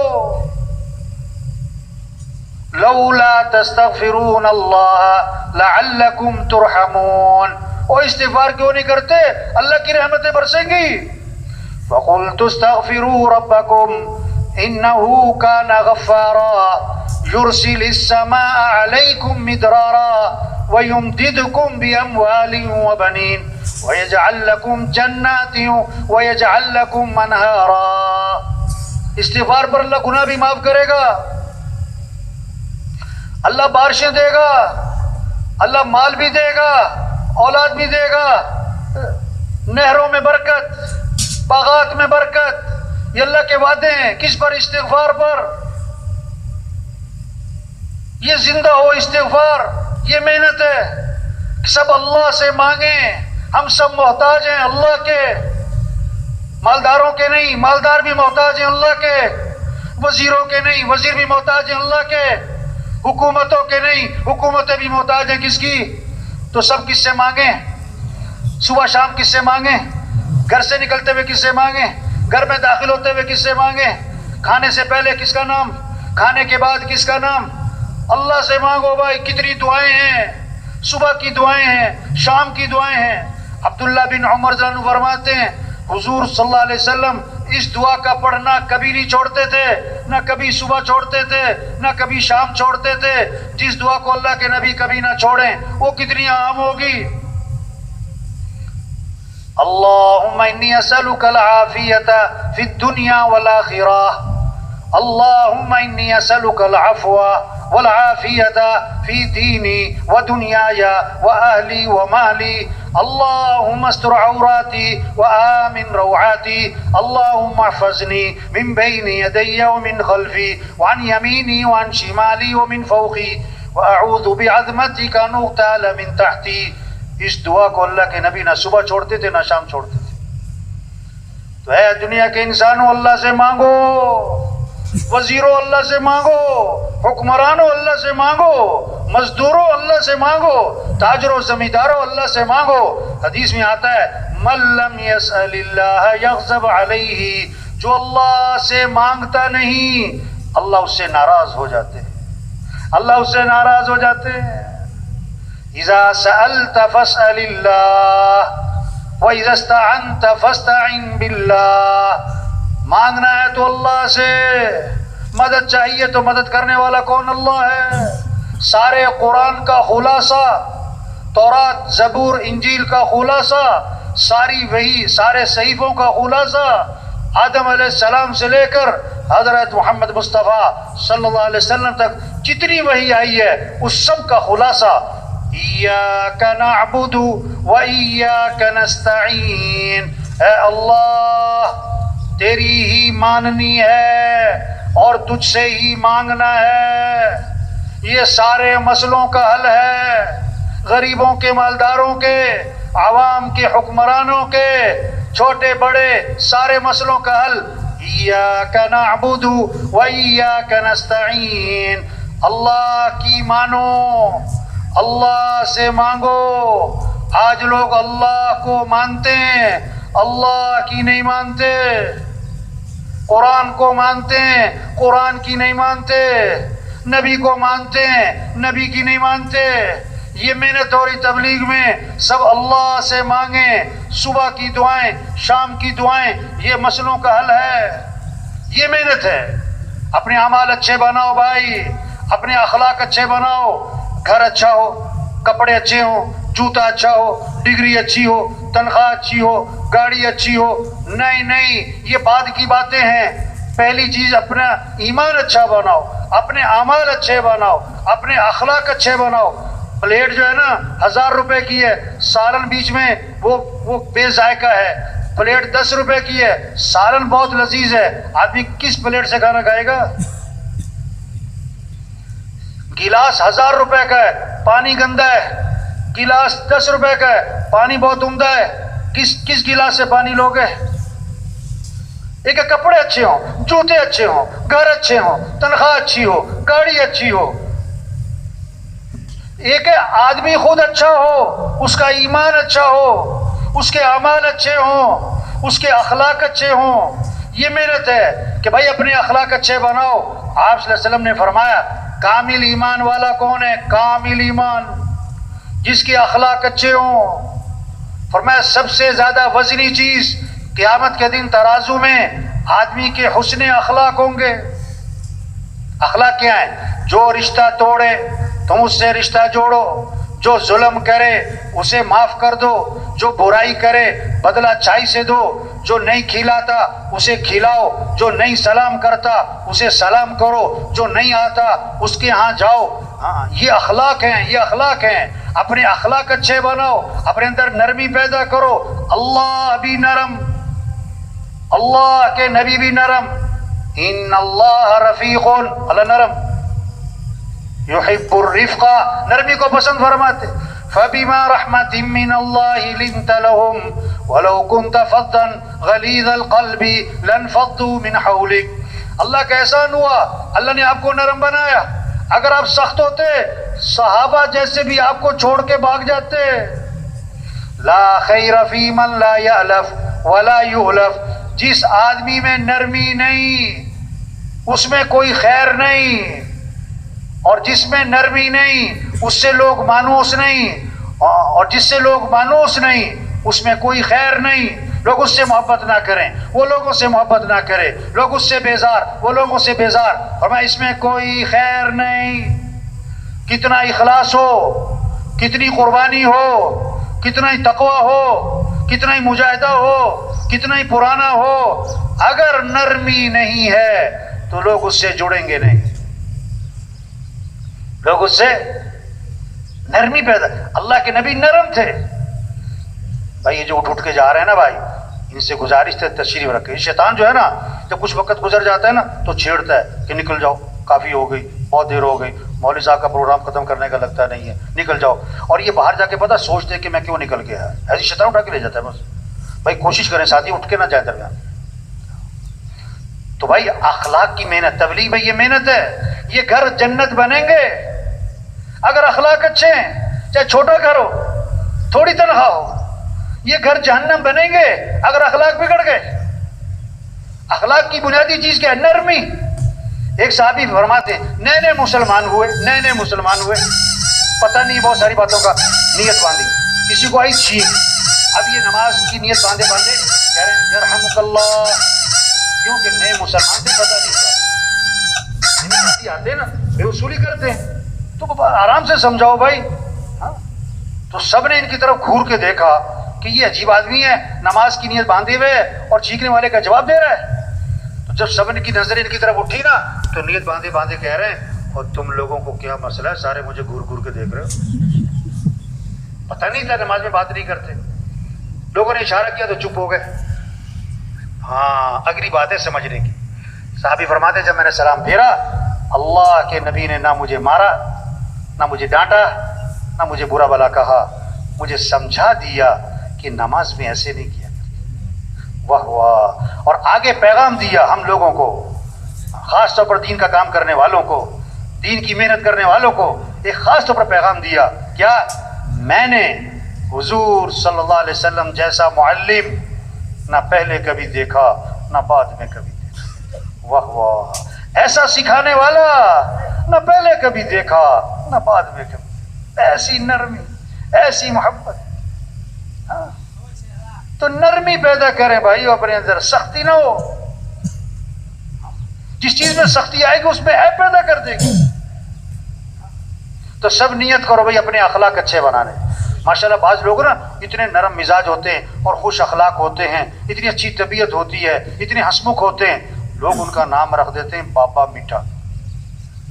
لولا تستغفرون اللہ لعلکم ترحمون، اور استغفار کیوں نہیں کرتے؟ اللہ کی رحمتیں برسیں گی۔ فقلت استغفروا ربکم انه كان غفارا يرسل السماء عليكم مدرارا ويمددكم بأموال وبنين ويجعل لكم جنات ويجعل لكم انهارا۔ استغفار پر اللہ گناہ بھی معاف کرے گا، اللہ بارشیں دے گا، اللہ مال بھی دے گا، اولاد بھی دے گا، نہروں میں برکت، باغات میں برکت، یہ اللہ کے وعدے ہیں. کس پر؟ استغفار پر. یہ زندہ ہو استغفار، یہ محنت ہے. سب اللہ سے مانگیں. ہم سب محتاج ہیں اللہ کے، مالداروں کے نہیں، مالدار بھی محتاج ہیں اللہ کے، وزیروں کے نہیں، وزیر بھی محتاج ہیں اللہ کے، حکومتوں کے نہیں، حکومتیں بھی محتاج ہیں کس کی؟ تو سب کس سے مانگیں؟ صبح شام کس سے مانگیں؟ گھر سے نکلتے ہوئے کس سے مانگیں؟ گھر میں داخل ہوتے ہوئے کس سے مانگیں؟ کھانے سے پہلے کس کا نام؟ کھانے کے بعد کس کا نام؟ اللہ سے مانگو بھائی. کتنی دعائیں ہیں، صبح کی دعائیں ہیں، شام کی دعائیں ہیں. عبداللہ بن عمر رضی اللہ عنہ فرماتے ہیں حضور صلی اللہ علیہ وسلم اس دعا کا پڑھنا کبھی نہیں چھوڑتے تھے، نہ کبھی صبح چھوڑتے تھے، نہ کبھی شام چھوڑتے تھے. جس دعا کو اللہ کے نبی کبھی نہ چھوڑیں وہ کتنی عام ہوگی. اللہم انی اسألک العافیت فی الدنیا والآخرہ. اللہم انی اسألک العفو والعافیت فی دینی ودنیای واہلی ومالی. اللہم استر عوراتی وآمن روعاتی. اللہم احفظنی من بین یدی ومن خلفی وعن یمینی وعن شمالی ومن فوقی واعوذ بعظمتک ان اغتال من تحتی. اس دعا کو اللہ کے نبی نہ صبح چھوڑتے تھے نہ شام چھوڑتے تھے. تو اے دنیا کے انسانوں اللہ سے مانگو، وزیروں اللہ سے مانگو، حکمرانوں اللہ سے مانگو، مزدوروں اللہ سے مانگو، تاجروں زمینداروں اللہ سے مانگو. حدیث میں آتا ہے من لم یسأل اللہ یغضب علیہ. جو اللہ سے مانگتا نہیں اللہ اس سے ناراض ہو جاتے ہیں، اللہ اس سے ناراض ہو جاتے ہیں. اذا سألت فاسأل اللہ وَإِذَا اسْتَعَنْتَ فَاسْتَعِنْ بِاللَّهِ. مانگنا ہے تو اللہ سے، مدد چاہیے تو مدد کرنے والا کون؟ اللہ ہے. سارے قرآن کا خلاصہ، تورات زبور انجیل کا خلاصہ، ساری وحی، سارے صحیفوں کا خلاصہ، آدم علیہ السلام سے لے کر حضرت محمد مصطفیٰ صلی اللہ علیہ وسلم تک جتنی وحی آئی ہے اس سب کا خلاصہ ایاک نعبد و ایاک نستعین. اے اللہ تیری ہی ماننی ہے اور تجھ سے ہی مانگنا ہے. یہ سارے مسئلوں کا حل ہے، غریبوں کے، مالداروں کے، عوام کے، حکمرانوں کے، چھوٹے بڑے سارے مسئلوں کا حل ایاک نعبد و ایاک نستعین. اللہ کی مانو، اللہ سے مانگو. آج لوگ اللہ کو مانتے ہیں، اللہ کی نہیں مانتے. قرآن کو مانتے ہیں، قرآن کی نہیں مانتے. نبی کو مانتے ہیں، نبی کی نہیں مانتے. یہ محنت ہو رہی تبلیغ میں سب اللہ سے مانگیں. صبح کی دعائیں، شام کی دعائیں، یہ مسئلوں کا حل ہے. یہ محنت ہے. اپنے اعمال اچھے بناؤ بھائی، اپنے اخلاق اچھے بناؤ. گھر اچھا ہو، کپڑے اچھے ہوں، جوتا اچھا ہو، ڈگری اچھی ہو، تنخواہ اچھی ہو، گاڑی اچھی ہو. نہیں، یہ بعد کی باتیں ہیں. پہلی چیز اپنا ایمان اچھا بناؤ، اپنے اعمال اچھے بناؤ، اپنے اخلاق اچھے بناؤ. پلیٹ جو ہے نا 1000 روپے کی ہے، سالن بیچ میں وہ بے ذائقہ ہے. پلیٹ 10 روپے کی ہے، سالن بہت لذیذ ہے. آدمی کس پلیٹ سے کھانا کھائے گا؟ گلاس 1000 روپے کا ہے، پانی گندا ہے. گلاس 10 روپے کا ہے، پانی بہت عمدہ ہے. کس گلاس سے پانی لوگے؟ ایک کپڑے اچھے ہوں، جوتے اچھے ہوں، گھر اچھے ہوں، تنخواہ اچھی ہو، گاڑی اچھی ہو. ایک آدمی خود اچھا ہو، اس کا ایمان اچھا ہو، اس کے اعمال اچھے ہوں، اس کے اخلاق اچھے ہوں. یہ محنت ہے کہ بھائی اپنے اخلاق اچھے بناؤ. آپ صلی اللہ علیہ وسلم نے فرمایا کامل ایمان والا کون ہے؟ کامل ایمان جس کے اخلاق اچھے ہوں. فرمایا سب سے زیادہ وزنی چیز قیامت کے دن ترازو میں آدمی کے حسن اخلاق ہوں گے. اخلاق کیا ہے؟ جو رشتہ توڑے تم اس سے رشتہ جوڑو، جو ظلم کرے اسے معاف کر دو، جو برائی کرے بدلہ اچھائی سے دو، جو نہیں کھلاتا اسے کھلاؤ، جو نہیں سلام کرتا اسے سلام کرو، جو نہیں آتا اس کے ہاں جاؤ. یہ اخلاق ہیں، یہ اخلاق ہیں. اپنے اخلاق اچھے بناؤ، اپنے اندر نرمی پیدا کرو. اللہ بھی نرم، اللہ کے نبی بھی نرم. ان اللہ رفیق، اللہ نرم، یحب الرفق، نرمی کو پسند فرماتے. فبما رحمت من اللہ لنت لهم ولو كنت فظا غلیظ القلب لانفضوا من حولک. اللہ کا احسان ہوا، اللہ نے آپ کو نرم بنایا. اگر آپ سخت ہوتے صحابہ جیسے بھی آپ کو چھوڑ کے بھاگ جاتے. لا خیر فی من لا یألف ولا یؤلف، جس آدمی میں نرمی نہیں اس میں کوئی خیر نہیں، اور جس میں نرمی نہیں اس سے لوگ مانوس نہیں، اور جس سے لوگ مانوس نہیں اس میں کوئی خیر نہیں. لوگ اس سے محبت نہ کریں، وہ لوگوں سے محبت نہ کرے، لوگ اس سے بیزار، وہ لوگوں سے بیزار، اور میں اس میں کوئی خیر نہیں. کتنا اخلاص ہو، کتنی قربانی ہو، کتنا ہی تقوی ہو، کتنا ہی مجاہدہ ہو، کتنا ہی پرانا ہو، اگر نرمی نہیں ہے تو لوگ اس سے جڑیں گے نہیں. لوگ اس سے نرمی پیدا. اللہ کے نبی نرم تھے. بھائی یہ جو اٹھ کے جا رہے ہیں نا بھائی، ان سے گزارش ہے تشریف رکھے. شیطان جو ہے نا جب کچھ وقت گزر جاتا ہے نا تو چھیڑتا ہے کہ نکل جاؤ، کافی ہو گئی، بہت دیر ہو گئی، مولوی صاحب کا پروگرام ختم کرنے کا لگتا نہیں ہے، نکل جاؤ. اور یہ باہر جا کے پتا سوچتے کہ میں کیوں نکل گیا، ایسی شیطان اٹھا کے لے جاتا ہے. بس بھائی کوشش کریں ساتھی اٹھ کے نہ جائے درمیان. تو بھائی اخلاق کی محنت، تبلیغ میں یہ محنت ہے. یہ گھر جنت بنیں گے اگر اخلاق اچھے ہیں، چاہے چھوٹا گھر ہو، تھوڑی تنخواہ ہو. یہ گھر جہنم بنیں گے اگر اخلاق بگڑ گئے. اخلاق کی بنیادی چیز کیا ہے؟ نرمی. ایک صحابی فرماتے نئے نئے مسلمان ہوئے، پتہ نہیں بہت ساری باتوں کا نیت باندھی، کسی کو آئی چھینک. اب یہ نماز کی نیت باندھے کہہ رہے ہیں یرحمک اللہ، کیونکہ نئے مسلمان سے پتہ نہیں تھا. آتے نا بے وصولی کرتے ہیں تو آرام سے سمجھاؤ بھائی. تو سب نے ان کی طرف گھور کے دیکھا کہ یہ عجیب آدمی ہے، نماز کی نیت باندھے ہوئے اور چیخنے والے کا جواب دے رہا ہے. تو جب سب کی نظر ان کی طرف اٹھی نا تو نیت باندھے کہہ رہے ہیں اور تم لوگوں کو کیا مسئلہ ہے، سارے مجھے گھور کے دیکھ رہے ہو. پتہ نہیں تھا نماز میں بات نہیں کرتے. لوگوں نے اشارہ کیا تو چپ ہو گئے. ہاں اگلی بات ہے سمجھنے کی. صحابی فرماتے جب میں نے سلام پھیرا، اللہ کے نبی نے نہ مجھے مارا، نہ مجھے ڈانٹا، نہ مجھے برا بلا کہا، مجھے سمجھا دیا کہ نماز میں ایسے نہیں کیا. واہ واہ. اور آگے پیغام دیا ہم لوگوں کو، خاص طور پر دین کا کام کرنے والوں کو، دین کی محنت کرنے والوں کو ایک خاص طور پر پیغام دیا. کیا؟ میں نے حضور صلی اللہ علیہ وسلم جیسا معلم نہ پہلے کبھی دیکھا نہ بعد میں کبھی دیکھا. واہ واہ. ایسا سکھانے والا نہ پہلے کبھی دیکھا نہ بعد میں کبھی. ایسی نرمی، ایسی محبت. تو نرمی پیدا کریں بھائی اپنے اندر، سختی نہ ہو. جس چیز میں سختی آئے گی اس میں عیب پیدا کر دے گی. تو سب نیت کرو بھائی اپنے اخلاق اچھے بنانے. ماشاءاللہ بعض لوگ نا اتنے نرم مزاج ہوتے ہیں اور خوش اخلاق ہوتے ہیں، اتنی اچھی طبیعت ہوتی ہے، اتنے ہنسمکھ ہوتے ہیں، لوگ ان کا نام رکھ دیتے ہیں بابا میٹھا،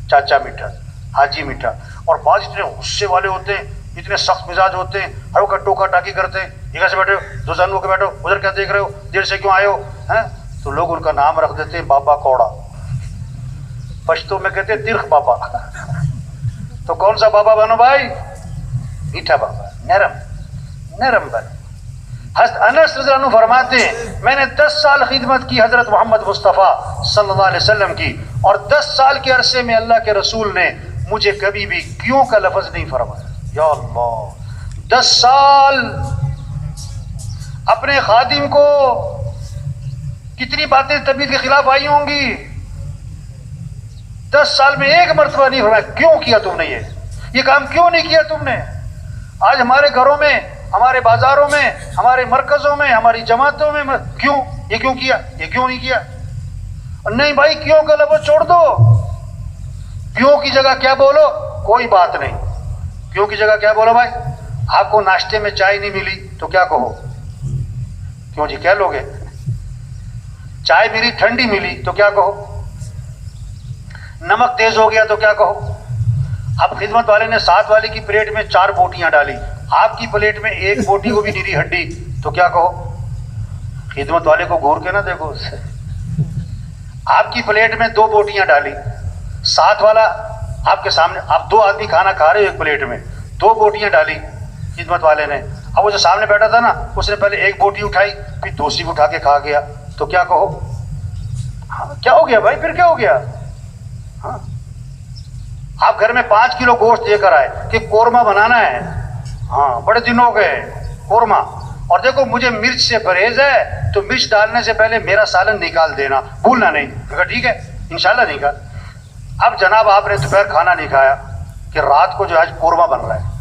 چاچا میٹھا، حاجی میٹھا. اور بعض اتنے غصے والے ہوتے ہیں، اتنے سخت مزاج ہوتے ہیں، ہر کا ٹوکا ٹاکی کرتے ہیں. یہ کیسے بیٹھے ہو، دوسرے ہو کے بیٹھو، ادھر کیا دیکھ رہے ہو، دیر سے کیوں آئے ہو ہیں؟ تو لوگ ان کا نام رکھ دیتے ہیں بابا کوڑا. پشتو میں کہتے ہیں ترخ بابا. تو کون سا بابا بنو بھائی؟ میٹھا بابا، نرم بن. حضرت انس رضی اللہ عنہ فرماتے ہیں میں نے 10 سال خدمت کی حضرت محمد مصطفیٰ صلی اللہ علیہ وسلم کی، اور 10 سال کے عرصے میں اللہ کے رسول نے مجھے کبھی بھی کیوں کا لفظ نہیں فرمایا. یا اللہ، 10 سال اپنے خادم کو کتنی باتیں طبیعت کے خلاف آئی ہوں گی، 10 سال میں ایک مرتبہ نہیں فرمایا کیوں کیا تم نے، یہ کام کیوں نہیں کیا تم نے. آج ہمارے گھروں میں، ہمارے بازاروں میں، ہمارے مرکزوں میں، ہماری جماعتوں میں کیوں، یہ کیوں کیا، یہ کیوں نہیں کیا. نہیں بھائی کیوں کا لفظ چھوڑ دو. کیوں کی جگہ کیا بولو، کوئی بات نہیں. کیوں کی جگہ کیا بولو بھائی. آپ کو ناشتے میں چائے نہیں ملی تو کیا کہو، کیوں جی کہہ لو گے. چائے میری ٹھنڈی ملی تو کیا کہو. نمک تیز ہو گیا تو کیا کہو. اب خدمت والے نے ساتھ والے کی پلیٹ میں 4 بوٹیاں ڈالی، آپ کی پلیٹ میں 1 بوٹی کو بھی نیری ہڈی تو کیا کہو. خدمت والے کو گور کے نہ دیکھو اس سے. آپ کی پلیٹ میں 2 بوٹیاں ڈالی, ساتھ والا آپ کے سامنے, آپ 2 آدمی کھانا کھا رہے ہو ایک پلیٹ میں, 2 بوٹیاں ڈالی خدمت والے نے. اب وہ جو سامنے بیٹھا تھا نا اس نے پہلے 1 بوٹی اٹھائی پھر دوسری اٹھا کے کھا گیا, تو کیا کہو؟ کیا ہو گیا بھائی, پھر کیا ہو گیا؟ ہاں, آپ گھر میں 5 کلو گوشت لے کر آئے کہ قورمہ بنانا ہے, ہاں بڑے دن ہو گئے قورمہ, اور دیکھو مجھے مرچ سے پرہیز ہے تو مرچ ڈالنے سے پہلے میرا سالن نکال دینا, بھولنا نہیں. کہا ٹھیک ہے انشاءاللہ نکال. اب جناب آپ نے دوپہر کھانا نہیں کھایا کہ رات کو جو آج قورمہ بن رہا ہے.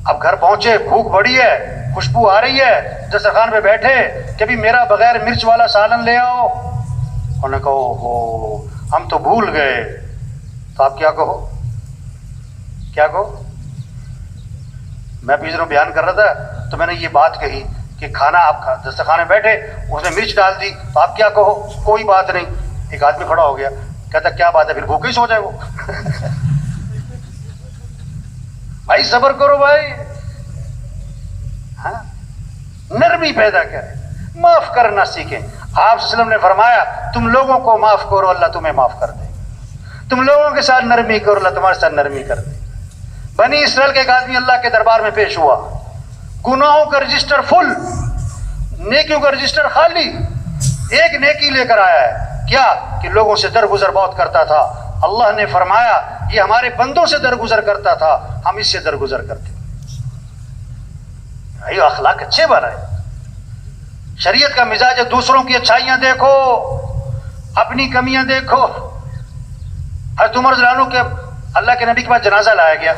اب گھر پہنچے, بھوک بڑی ہے, خوشبو آ رہی ہے, دسترخوان پہ بیٹھے کہ بھی میرا بغیر مرچ والا سالن لے آؤ. انہوں نے کہا اوہو ہم تو بھول گئے. تو آپ کیا کہو؟ کیا کہو؟ میں پیچھے دنوں بیان کر رہا تھا تو میں نے یہ بات کہی کہ کھانا آپ دسترخوان میں بیٹھے, اس نے مرچ ڈال دی, تو آپ کیا کہو؟ کوئی بات نہیں. ایک آدمی کھڑا ہو گیا, کہتا کیا بات ہے, پھر بھوکے ہی سو جائے وہ. بھائی صبر کرو بھائی, ہاں نرمی پیدا کریں, معاف کرنا سیکھیں. آپ صلی اللہ علیہ وسلم نے فرمایا تم لوگوں کو معاف کرو اللہ تمہیں معاف کر دے, تم لوگوں کے ساتھ نرمی کرو اللہ تمہارے ساتھ نرمی کر دے. بنی اسرائیل کا ایک آدمی اللہ کے دربار میں پیش ہوا, گناہوں کا رجسٹر فل, نیکیوں کا رجسٹر خالی. ایک نیکی لے کر آیا ہے, کیا کہ لوگوں سے درگزر بہت کرتا تھا. اللہ نے فرمایا یہ ہمارے بندوں سے درگزر کرتا تھا, ہم اس سے درگزر کرتے. بھائی اخلاق اچھے بنائے. شریعت کا مزاج ہے دوسروں کی اچھائیاں دیکھو, اپنی کمیاں دیکھو. حضرت عمر رضی اللہ عنہ کے اللہ کے نبی کے پاس جنازہ لایا گیا,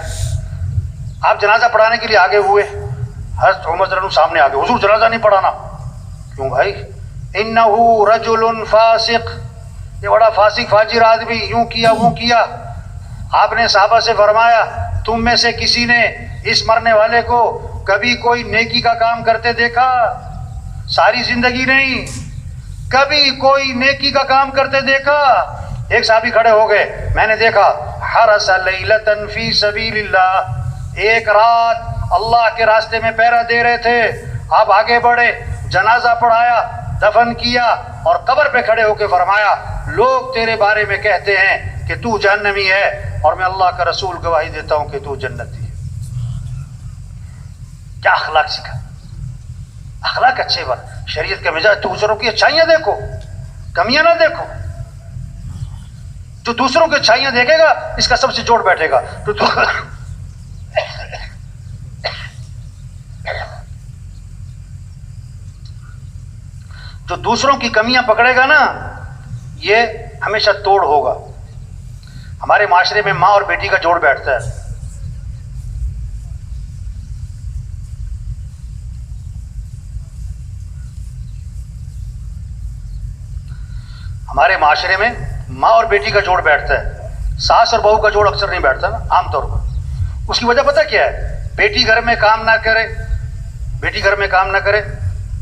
آپ جنازہ پڑھانے کے لیے آگے ہوئے, حضرت عمر رضی اللہ عنہ سامنے آگے, حضور جنازہ نہیں پڑھانا. کیوں بھائی؟ انہو رجل فاسق, یہ بڑا فاسق فاجر آدمی, یوں کیا وہ کیا. آپ نے صحابہ سے فرمایا تم میں سے کسی نے اس مرنے والے کو کبھی کوئی نیکی کا کام کرتے دیکھا؟ ساری زندگی نہیں, کبھی کوئی نیکی کا کام کرتے دیکھا؟ ایک صحابی کھڑے ہو گئے, میں نے دیکھا حرس لیلۃ فی سبیل اللہ, ایک رات اللہ کے راستے میں پہرا دے رہے تھے. آپ آگے بڑھے, جنازہ پڑھایا, دفن کیا, اور قبر پہ کھڑے ہو کے فرمایا لوگ تیرے بارے میں کہتے ہیں کہ تو جہنمی ہے, اور میں اللہ کا رسول گواہی دیتا ہوں کہ تو جنتی ہے. کیا اخلاق سکھا, اخلاق اچھے بن. شریعت کا مزاج دوسروں کی اچھائیاں دیکھو, کمیاں نہ دیکھو. جو دوسروں کی اچھائیاں دیکھے گا اس کا سب سے جوڑ بیٹھے گا. جو دوسروں کی کمیاں پکڑے گا نا یہ ہمیشہ توڑ ہوگا. ہمارے معاشرے میں ماں اور بیٹی کا جوڑ بیٹھتا ہے. ہمارے معاشرے میں ماں اور بیٹی کا جوڑ بیٹھتا ہے, ساس اور بہو کا جوڑ اکثر نہیں بیٹھتا نا عام طور پر. اس کی وجہ پتہ کیا ہے؟ بیٹی گھر میں کام نہ کرے, بیٹی گھر میں کام نہ کرے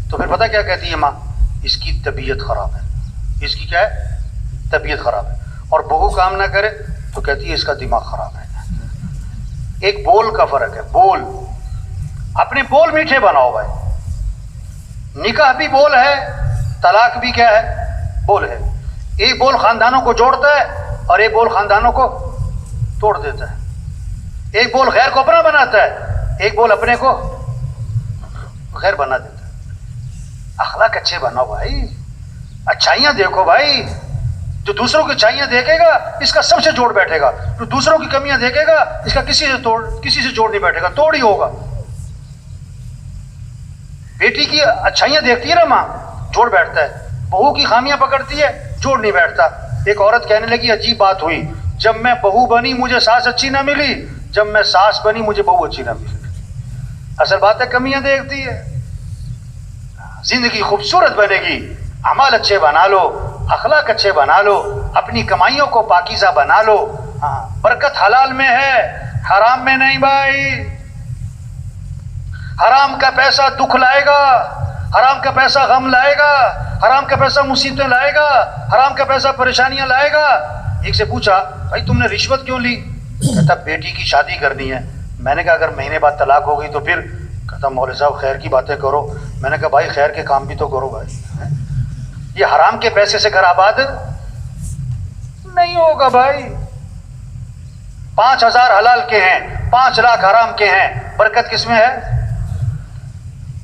تو پھر پتہ کیا کہتی ہے ماں؟ اس کی طبیعت خراب ہے. اس کی کیا ہے؟ طبیعت خراب ہے. اور بہو کام نہ کرے تو کہتی ہے اس کا دماغ خراب ہے. ایک بول کا فرق ہے, بول. اپنے بول میٹھے بناؤ بھائی. نکاح بھی بول ہے, طلاق بھی کیا ہے؟ بول ہے. ایک بول خاندانوں کو جوڑتا ہے اور ایک بول خاندانوں کو توڑ دیتا ہے. ایک بول غیر کو اپنا بناتا ہے, ایک بول اپنے کو غیر بنا دیتا ہے. اخلاق اچھے بناؤ بھائی, اچھائیاں دیکھو بھائی. جو دوسروں کی اچھائیاں دیکھے گا اس کا سب سے جوڑ بیٹھے گا, جو دوسروں کی کمیاں دیکھے گا اس کا کسی سے جوڑ نہیں بیٹھے گا, توڑ ہی ہوگا. بیٹی کی اچھائیاں دیکھتی ہے نا ماں, جوڑ بیٹھتا ہے. بہو کی خامیاں پکڑتی ہے, جوڑ نہیں بیٹھتا. ایک عورت کہنے لگی عجیب بات ہوئی, جب میں بہو بنی مجھے ساس اچھی نہ ملی, جب میں ساس بنی مجھے بہو اچھی نہ ملی. اصل بات ہے کمیاں دیکھتی ہے. زندگی خوبصورت بنے گی, اعمال اچھے بنا لو, اخلاق اچھے بنا لو, اپنی کمائیوں کو پاکیزہ بنا لو. برکت حلال میں ہے, حرام میں نہیں بھائی. حرام کا پیسہ دکھ لائے گا, حرام کا پیسہ غم لائے گا, حرام کا پیسہ مصیبتیں لائے گا, حرام کا پیسہ پریشانیاں لائے گا. ایک سے پوچھا بھائی تم نے رشوت کیوں لی؟ کہتا بیٹی کی شادی کرنی ہے. میں نے کہا اگر مہینے بعد طلاق ہو گئی تو پھر؟ کہتا مولوی صاحب خیر کی باتیں کرو. میں نے کہا بھائی خیر کے کام بھی تو کرو بھائی. یہ حرام کے پیسے سے گھر آباد نہیں ہوگا بھائی. 5,000 حلال کے ہیں, 5 لاکھ حرام کے ہیں, برکت کس میں ہے؟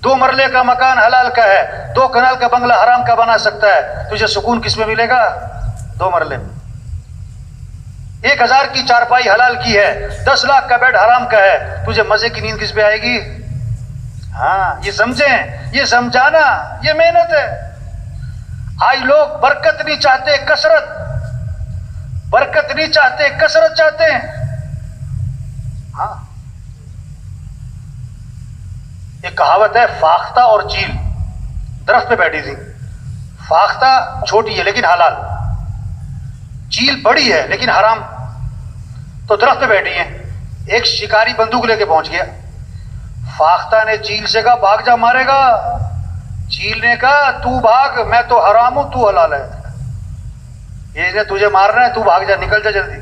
2 مرلے کا مکان حلال کا ہے, 2 کنال کا بنگلہ حرام کا بنا سکتا ہے, تجھے سکون کس میں ملے گا؟ 2 مرلے میں. 1,000 کی چارپائی حلال کی ہے, 10 لاکھ کا بیڈ حرام کا ہے, تجھے مزے کی نیند کس پہ آئے گی؟ ہاں, یہ سمجھیں, یہ سمجھانا, یہ محنت ہے. آج لوگ برکت نہیں چاہتے, کثرت. برکت نہیں چاہتے, کثرت چاہتے ہیں. ہاں, ایک کہاوت ہے, فاختہ اور چیل درخت پہ بیٹھی تھی. فاختہ چھوٹی ہے لیکن حلال, چیل بڑی ہے لیکن حرام. تو درخت پہ بیٹھی ہیں, ایک شکاری بندوق لے کے پہنچ گیا. فاختہ نے چیل سے کہا بھاگ جا, مارے گا. چیل نے کہا تو بھاگ, میں تو حرام ہوں, تو حلال ہے. یہ نے تجھے مارنا ہے, تو بھاگ جا, نکل جا جلدی.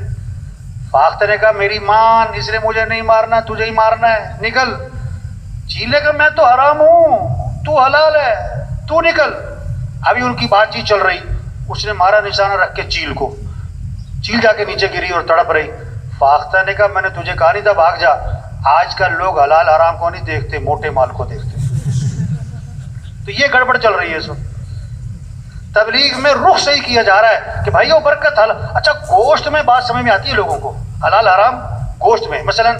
فاختہ نے کہا میری مان, اس نے مجھے نہیں مارنا, تجھے ہی مارنا ہے, نکل. چیل نے کہا میں تو حرام ہوں, تو حلال ہے, تو نکل. ابھی ان کی بات چیت چل رہی, اس نے مارا نشانہ رکھ کے چیل کو. چیل جا کے نیچے گری اور تڑپ رہی. فاختہ نے کہا میں نے تجھے کہا نہیں تھا بھاگ جا. آج کل لوگ حلال حرام کو نہیں دیکھتے, موٹے مال کو دیکھتے. تو یہ گڑبڑ چل رہی ہے اس وقت. تبلیغ میں رخ صحیح کیا جا رہا ہے کہ بھائی وہ برکت حلال. اچھا گوشت میں بات سمجھ میں آتی ہے لوگوں کو, حلال حرام گوشت میں. مثلا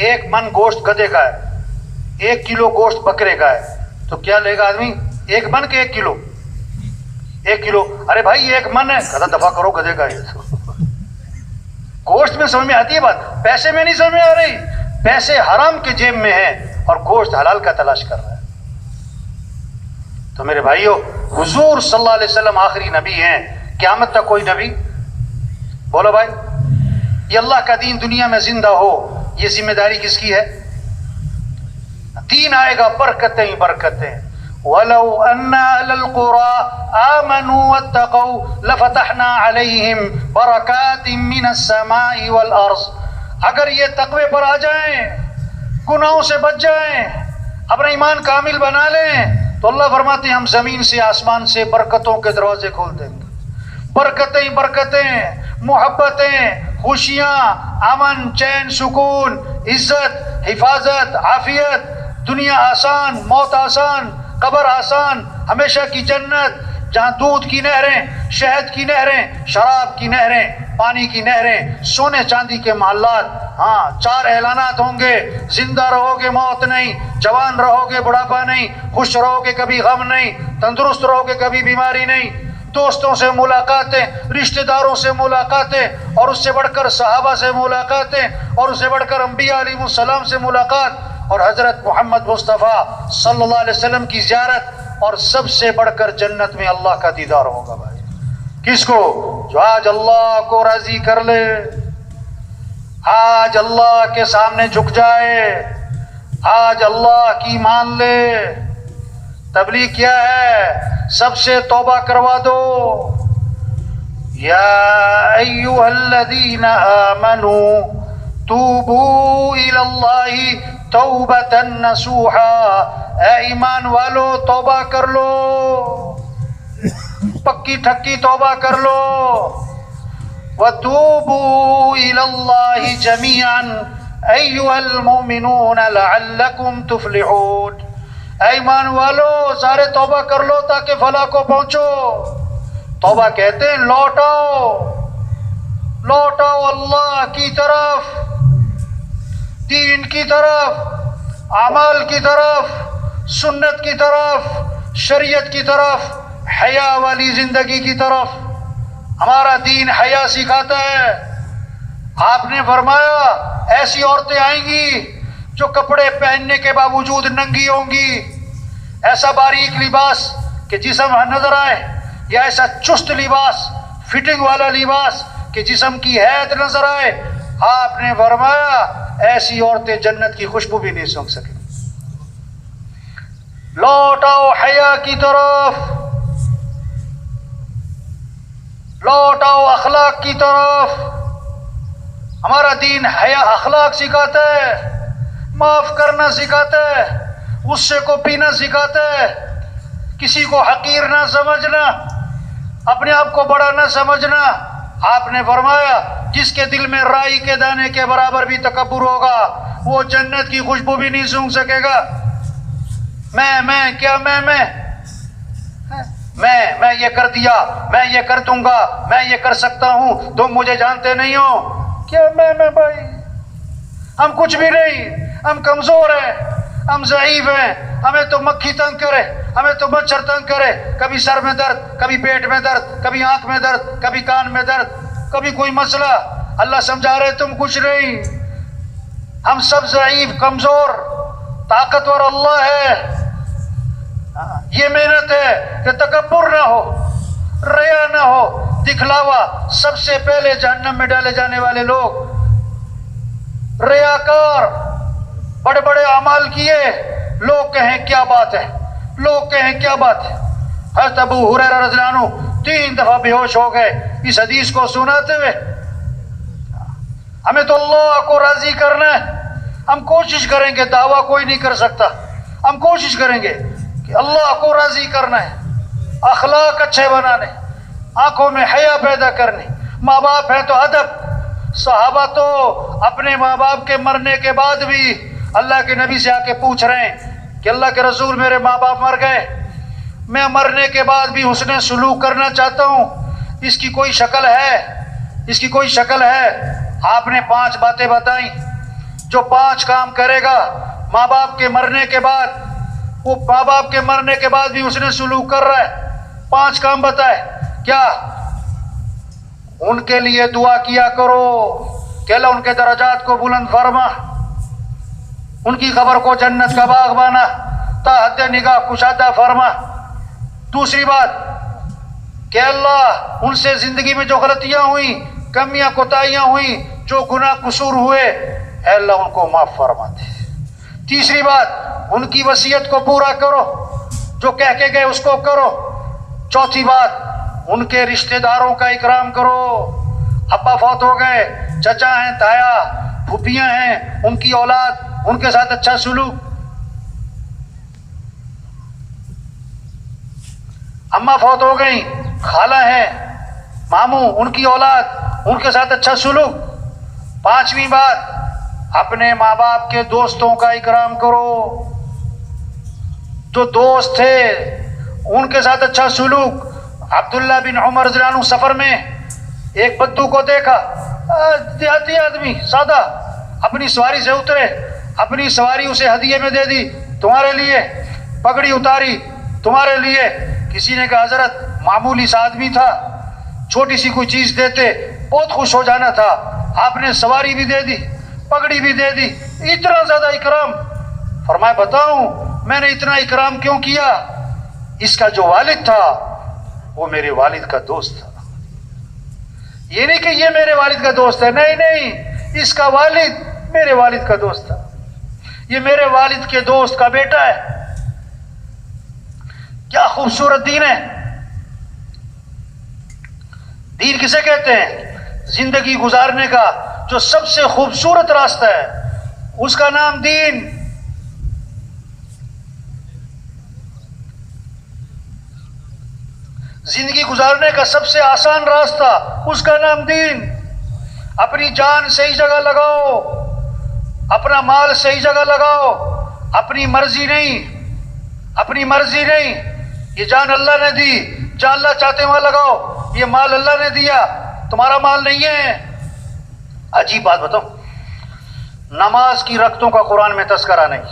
1 من گوشت گدھے کا ہے, 1 کلو گوشت بکرے کا ہے, تو کیا لے گا آدمی؟ 1 من کے 1 کلو؟ 1 کلو. ارے بھائی 1 من ہے, کہتا دفعہ کرو گدھے کا ہے. گوشت میں سمجھ میں آتی ہے بات, پیسے میں نہیں سمجھ میں آ رہی. پیسے حرام کے جیب میں ہیں اور گوشت حلال کا تلاش کر رہا ہے. تو میرے بھائیو, حضور صلی اللہ علیہ وسلم آخری نبی ہیں, قیامت تک کوئی نبی. بولو بھائی, یہ اللہ کا دین دنیا میں زندہ ہو, یہ ذمہ داری کس کی ہے؟ دین آئے گا, برکتیں ہی برکتیں. وَلَوْ أَنَّ أَهْلَ الْقُرَىٰ آمَنُوا وَاتَّقَوْا لَفَتَحْنَا عَلَيْهِمْ بَرَكَاتٍ مِّنَ السَّمَاءِ وَالْأَرْضِ. اگر یہ تقوی پر آ جائیں, گناہوں سے بچ جائیں, اپنا ایمان کامل بنا لیں, تو اللہ فرماتے ہیں ہم زمین سے آسمان سے برکتوں کے دروازے کھول دیں گے. برکتیں ہی برکتیں, محبتیں, خوشیاں, امن, چین, سکون, عزت, حفاظت, عافیت. دنیا آسان, موت آسان, قبر آسان, ہمیشہ کی جنت جہاں دودھ کی نہریں, شہد کی نہریں, شراب کی نہریں, پانی کی نہریں, سونے چاندی کے محلات. ہاں, 4 اعلانات ہوں گے, زندہ رہو گے موت نہیں, جوان رہو گے بڑھاپا نہیں, خوش رہو گے کبھی غم نہیں, تندرست رہو گے کبھی بیماری نہیں, دوستوں سے ملاقاتیں, رشتہ داروں سے ملاقاتیں, اور اس سے بڑھ کر صحابہ سے ملاقاتیں, اور اس سے بڑھ کر انبیاء علیہ السلام سے ملاقات, اور حضرت محمد مصطفیٰ صلی اللہ علیہ وسلم کی زیارت, اور سب سے بڑھ کر جنت میں اللہ کا دیدار ہوگا. بھائی کس کو؟ جو آج اللہ کو راضی کر لے, آج اللہ کے سامنے جھک جائے, آج اللہ کی مان لے. تبلیغ کیا ہے؟ سب سے توبہ کروا دو. یا ایھا الذین آمنوا توبوا الی اللہ توبۃ نصوحا. اے ایمان والو توبہ کر لو, پکی ٹھکی توبہ کر لو. وَتُوبُوا إِلَى اللَّهِ جَمِيعًا أَيُّهَا الْمُؤْمِنُونَ لَعَلَّكُمْ تُفْلِحُونَ. اے ایمان والو سارے توبہ کر لو تاکہ فلاح کو پہنچو. توبہ کہتے ہیں لوٹ آؤ, لوٹ آؤ اللہ کی طرف, دین کی طرف, اعمال کی طرف, سنت کی طرف, شریعت کی طرف, حیا والی زندگی کی طرف. ہمارا دین حیا سکھاتا ہے. آپ نے فرمایا ایسی عورتیں آئیں گی جو کپڑے پہننے کے باوجود ننگی ہوں گی, ایسا باریک لباس کہ جسم نظر آئے, یا ایسا چست لباس, فٹنگ والا لباس کہ جسم کی حید نظر آئے. آپ نے فرمایا ایسی عورتیں جنت کی خوشبو بھی نہیں سونگھ سکیں. لوٹ آؤ حیا کی طرف, لوٹ آؤ اخلاق کی طرف. ہمارا دین حیا اخلاق سکھاتا ہے, معاف کرنا سکھاتا ہے, غصے کو پینا سکھاتا ہے, کسی کو حقیر نہ سمجھنا, اپنے آپ کو بڑا نہ سمجھنا. آپ نے فرمایا جس کے دل میں رائی کے دانے کے برابر بھی تکبر ہوگا وہ جنت کی خوشبو بھی نہیں سونگھ سکے گا. میں کیا میں یہ کر دیا, میں یہ کر دوں گا, میں یہ کر سکتا ہوں, تم مجھے جانتے نہیں ہو. کیا میں بھائی, ہم کچھ بھی نہیں, ہم کمزور ہیں, ہم ضعیف ہیں. ہمیں تو مکھی تنگ کرے, ہمیں تو مچھر تنگ کرے, کبھی سر میں درد, کبھی پیٹ میں درد, کبھی آنکھ میں درد, کبھی کان میں درد, کبھی کوئی مسئلہ. اللہ سمجھا رہے تم کچھ نہیں. ہم سب ضعیف, کمزور, طاقتور اللہ ہے. یہ محنت ہے کہ تکبر نہ ہو, ریا نہ ہو, دکھلاوا. سب سے پہلے جہنم میں ڈالے جانے والے لوگ ریاکار, بڑے بڑے اعمال کیے, لوگ کہیں کیا بات ہے, لوگ کہیں کیا بات ہے. حضرت ابو ہریرہ رضی اللہ عنہ 3 دفعہ بے ہوش ہو گئے اس حدیث کو سناتے ہوئے. ہمیں تو اللہ کو راضی کرنا ہے. ہم کوشش کریں گے, دعویٰ کوئی نہیں کر سکتا, ہم کوشش کریں گے کہ اللہ کو راضی کرنا ہے, اخلاق اچھے بنانے, آنکھوں میں حیا پیدا کرنے. ماں باپ ہیں تو ادب. صحابہ تو اپنے ماں باپ کے مرنے کے بعد بھی اللہ کے نبی سے آ کے پوچھ رہے ہیں کہ اللہ کے رسول میرے ماں باپ مر گئے, میں مرنے کے بعد بھی حسن سلوک کرنا چاہتا ہوں, اس کی کوئی شکل ہے, اس کی کوئی شکل ہے؟ آپ نے 5 باتیں بتائیں. جو 5 کام کرے گا ماں باپ کے مرنے کے بعد, وہ ماں باپ کے مرنے کے بعد بھی حسن سلوک کر رہا ہے. 5 کام بتائے. کیا؟ ان کے لیے دعا کیا کرو کہ اللہ ان کے درجات کو بلند فرما, ان کی قبر کو جنت کا باغ بنا, تا حد نگاہ کشادہ فرما. دوسری بات کہ اللہ ان سے زندگی میں جو غلطیاں ہوئیں, کمیاں کوتاہیاں ہوئیں, جو گناہ قصور ہوئے, اے اللہ ان کو معاف فرما دے. تیسری بات, ان کی وصیت کو پورا کرو, جو کہہ کے گئے اس کو کرو. چوتھی بات, ان کے رشتہ داروں کا اکرام کرو. ابا فوت ہو گئے, چچا ہیں, تایا, پھوپھیاں ہیں, ان کی اولاد, ان کے ساتھ اچھا سلوک. اماں فوت ہو گئیں, خالہ ہیں, ماموں, ان کی اولاد, ان کے ساتھ اچھا سلوک. 5ویں بات, اپنے ماں باپ کے دوستوں کا اکرام کرو. جو دوست تھے ان کے ساتھ اچھا سلوک. عبداللہ بن عمر رضی اللہ عنہ سفر میں ایک بدو کو دیکھا, دیہاتی آدمی سادہ, اپنی سواری سے اترے, اپنی سواری اسے ہدیے میں دے دی, تمہارے لیے. پگڑی اتاری, تمہارے لیے. کسی نے کہا حضرت معمولی سا آدمی تھا, چھوٹی سی کوئی چیز دیتے بہت خوش ہو جانا تھا, آپ نے سواری بھی دے دی, پگڑی بھی دے دی, اتنا زیادہ اکرام. فرمایا بتاؤں میں نے اتنا اکرام کیوں کیا؟ اس کا جو والد تھا وہ میرے والد کا دوست تھا. یہ نہیں کہ یہ میرے والد کا دوست ہے, نہیں, اس کا والد میرے والد کا دوست تھا, یہ میرے والد کے دوست کا بیٹا ہے. کیا خوبصورت دین ہے. دین کسے کہتے ہیں؟ زندگی گزارنے کا جو سب سے خوبصورت راستہ ہے اس کا نام دین. زندگی گزارنے کا سب سے آسان راستہ اس کا نام دین. اپنی جان صحیح جگہ لگاؤ, اپنا مال صحیح جگہ لگاؤ, اپنی مرضی نہیں, اپنی مرضی نہیں. یہ جان اللہ نے دی, جہاں اللہ چاہتے وہاں لگاؤ. یہ مال اللہ نے دیا, تمہارا مال نہیں ہے. عجیب بات بتاؤں, نماز کی رکعتوں کا قرآن میں تذکرہ نہیں,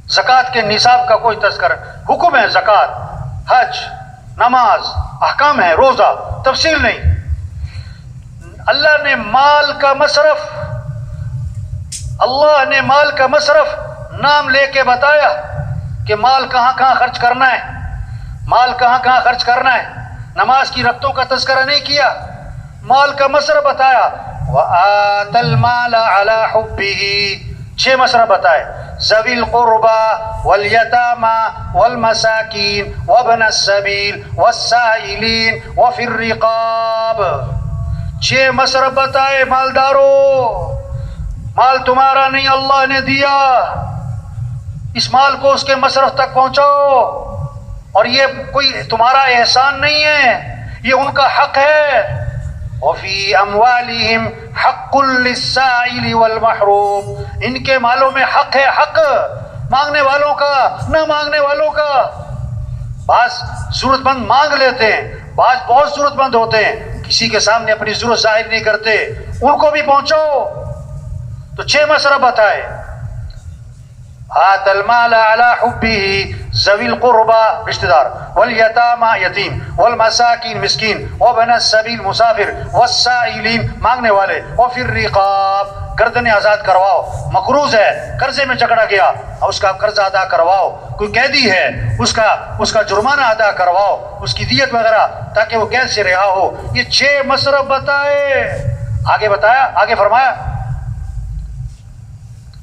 زکوٰۃ کے نصاب کا کوئی تذکرہ. حکم ہے زکوٰۃ, حج, نماز, احکام ہے, روزہ, تفصیل نہیں. اللہ نے مال کا مصرف, اللہ نے مال کا مصرف نام لے کے بتایا کہ مال کہاں کہاں خرچ کرنا ہے, مال کہاں کہاں خرچ کرنا ہے. نماز کی رکعتوں کا تذکرہ نہیں کیا, مال کا مصرف بتایا. وَآتَ الْمَالَ عَلَى حُبِّهِ 6 مصرف بتائے. ذوی القربى واليتامى والمساکین وابن السبیل والسائلین وفی الرقاب. 6 مصرف بتائے. مالدارو, مال تمہارا نہیں, اللہ نے دیا. اس مال کو اس کے مصرف تک پہنچاؤ. اور یہ کوئی تمہارا احسان نہیں ہے، یہ ان کا حق ہے۔ وفی اموالہم حق للسائل والمحروم، ان کے مالوں میں حق ہے، حق مانگنے والوں کا، نہ مانگنے والوں کا۔ بعض ضرورت مند مانگ لیتے ہیں، بعض بہت ضرورت مند ہوتے ہیں، کسی کے سامنے اپنی ضرورت ظاہر نہیں کرتے، ان کو بھی پہنچاؤ۔ تو 6 مسئلہ بتائے، آت المال علی حبہ ذوی القربى رشتہ دار، والیتامى یتیم، والمساکین مسکین، وابن السبیل مسافر، والسائلین مانگنے والے، وفی الرقاب گردنیں آزاد کرواؤ، مقروض ہے قرضے میں جھگڑا گیا اس کا قرض ادا کرواؤ، کوئی قیدی ہے اس کا جرمانہ ادا کرواؤ، اس کی دیت وغیرہ تاکہ وہ قید سے رہا ہو۔ یہ 6 مصرف بتائے۔ آگے بتایا، آگے فرمایا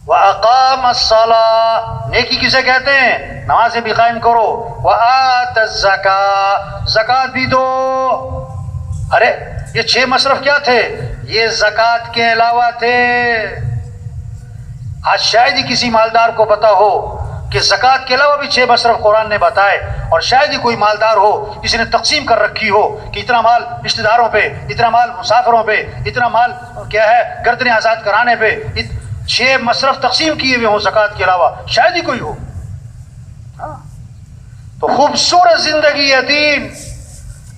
وَأَقَامَ الصَّلَاةَ، نیکی کسے کہتے ہیں؟ نمازیں بھی قائم کرو، وَآتَ الزَّكَاةَ زکوٰۃ بھی دو۔ ارے یہ 6 مصرف کیا تھے؟ یہ زکوٰۃ کے علاوہ تھے۔ آج شاید ہی کسی مالدار کو پتا ہو کہ زکوٰۃ کے علاوہ بھی 6 مصرف قرآن نے بتائے، اور شاید ہی کوئی مالدار ہو جس نے تقسیم کر رکھی ہو کہ اتنا مال رشتہ داروں پہ، اتنا مال مسافروں پہ، اتنا مال کیا ہے گردنیں آزاد کرانے پہ، 6 مصرف تقسیم کیے ہوئے ہوں زکوٰۃ کے علاوہ، شاید ہی کوئی ہو۔ تو خوبصورت زندگی ہے دین،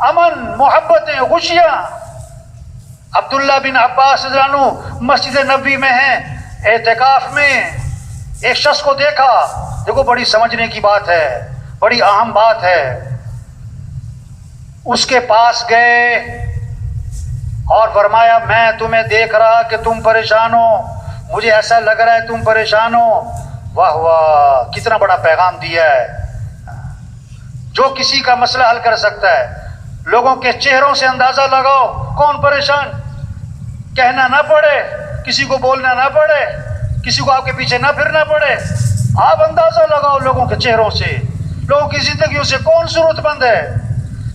امن، محبتیں، خوشیاں۔ عبداللہ بن عباس رضی اللہ عنہ مسجد نبوی میں ہیں، اعتکاف میں ایک شخص کو دیکھا، دیکھو بڑی سمجھنے کی بات ہے، بڑی اہم بات ہے۔ اس کے پاس گئے اور فرمایا میں تمہیں دیکھ رہا کہ تم پریشان ہو، مجھے ایسا لگ رہا ہے تم پریشان ہو۔ واہ واہ، کتنا بڑا پیغام دیا ہے۔ جو کسی کا مسئلہ حل کر سکتا ہے، لوگوں کے چہروں سے اندازہ لگاؤ کون پریشان، کہنا نہ پڑے، کسی کو بولنا نہ پڑے، کسی کو آپ کے پیچھے نہ پھرنا پڑے، آپ اندازہ لگاؤ لوگوں کے چہروں سے، لوگوں کی زندگیوں سے کون ضرورت مند ہے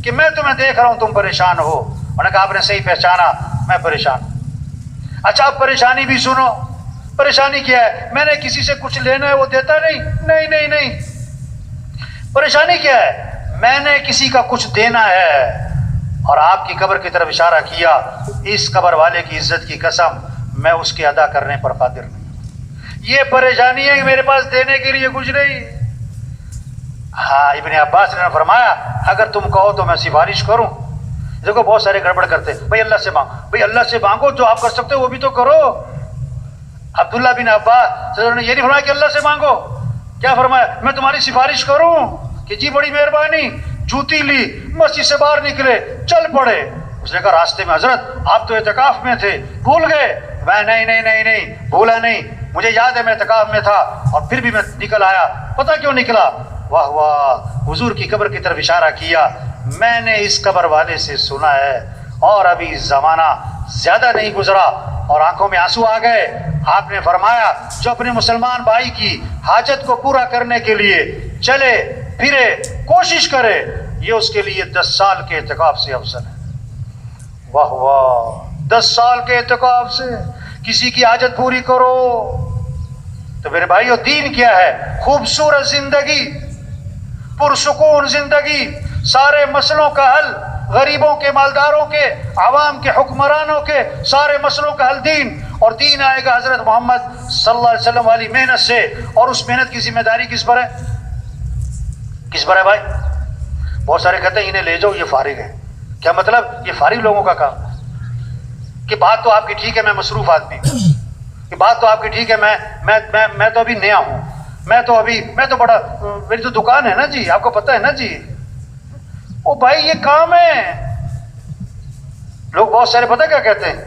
کہ میں تمہیں دیکھ رہا ہوں تم پریشان ہو۔ انہوں نے کہا آپ نے صحیح پہچانا، میں پریشان ہوں۔ اچھا آپ پریشانی بھی سنو، پریشانی کیا ہے؟ میں نے کسی سے کچھ لینا ہے وہ دیتا نہیں۔ پریشانی کیا ہے؟ میں نے کسی کا کچھ دینا ہے، اور آپ کی قبر کی طرف اشارہ کیا، اس قبر والے کی عزت کی قسم میں اس کے ادا کرنے پر قادر نہیں۔ یہ پریشانی ہے کہ میرے پاس دینے کے لیے کچھ نہیں۔ ہاں ابن عباس نے فرمایا اگر تم کہو تو میں سفارش کروں۔ دیکھو بہت سارے گڑبڑ کرتے، بھائی اللہ سے مانگو، بھائی اللہ سے مانگو، جو آپ کر سکتے ہو وہ بھی تو کرو۔ عبداللہ بن عباس نے یہ نہیں فرمایا کہ اللہ سے مانگو، کیا فرمایا میں تمہاری سفارش کروں کہ جی بڑی مہربانی، جوتی لی، مسجد سے باہر نکلے، چل پڑے۔ اس نے کہا راستے میں حضرت آپ تو اعتکاف میں تھے، بھول گئے؟ میں نہیں بھولا نہیں، مجھے یاد ہے میں اعتکاف میں تھا اور پھر بھی میں نکل آیا۔ پتہ کیوں نکلا؟ واہ واہ، حضور کی قبر کی طرف اشارہ کیا، میں نے اس قبر والے سے سنا ہے، اور ابھی زمانہ زیادہ نہیں گزرا اور آنکھوں میں آنسو آ گئے۔ آپ نے فرمایا جو اپنے مسلمان بھائی کی حاجت کو پورا کرنے کے لیے چلے پھرے، کوشش کرے، یہ اس کے لیے 10 سال کے اعتکاف سے افضل ہے۔ واہ واہ، 10 سال کے اعتکاف سے کسی کی حاجت پوری کرو۔ تو میرے بھائیو دین کیا ہے؟ خوبصورت زندگی، پرسکون زندگی، سارے مسئلوں کا حل، غریبوں کے، مالداروں کے، عوام کے، حکمرانوں کے سارے مسئلوں کا حل دین، اور دین آئے گا حضرت محمد صلی اللہ علیہ وسلم والی محنت سے، اور اس محنت کی ذمہ داری کس پر ہے؟ کس پر ہے بھائی؟ بہت سارے کہتے ہیں انہیں لے جاؤ یہ فارغ ہے۔ کیا مطلب؟ یہ فارغ لوگوں کا کام ہے کہ بات تو آپ کی ٹھیک ہے میں مصروف آدمی ہوں، کہ بات تو آپ کی ٹھیک ہے میں تو ابھی نیا ہوں، میں تو بڑا، میری تو دکان ہے نا جی، آپ کو پتہ ہے نا جی۔ او بھائی یہ کام ہے۔ لوگ بہت سارے پتہ کیا کہتے ہیں؟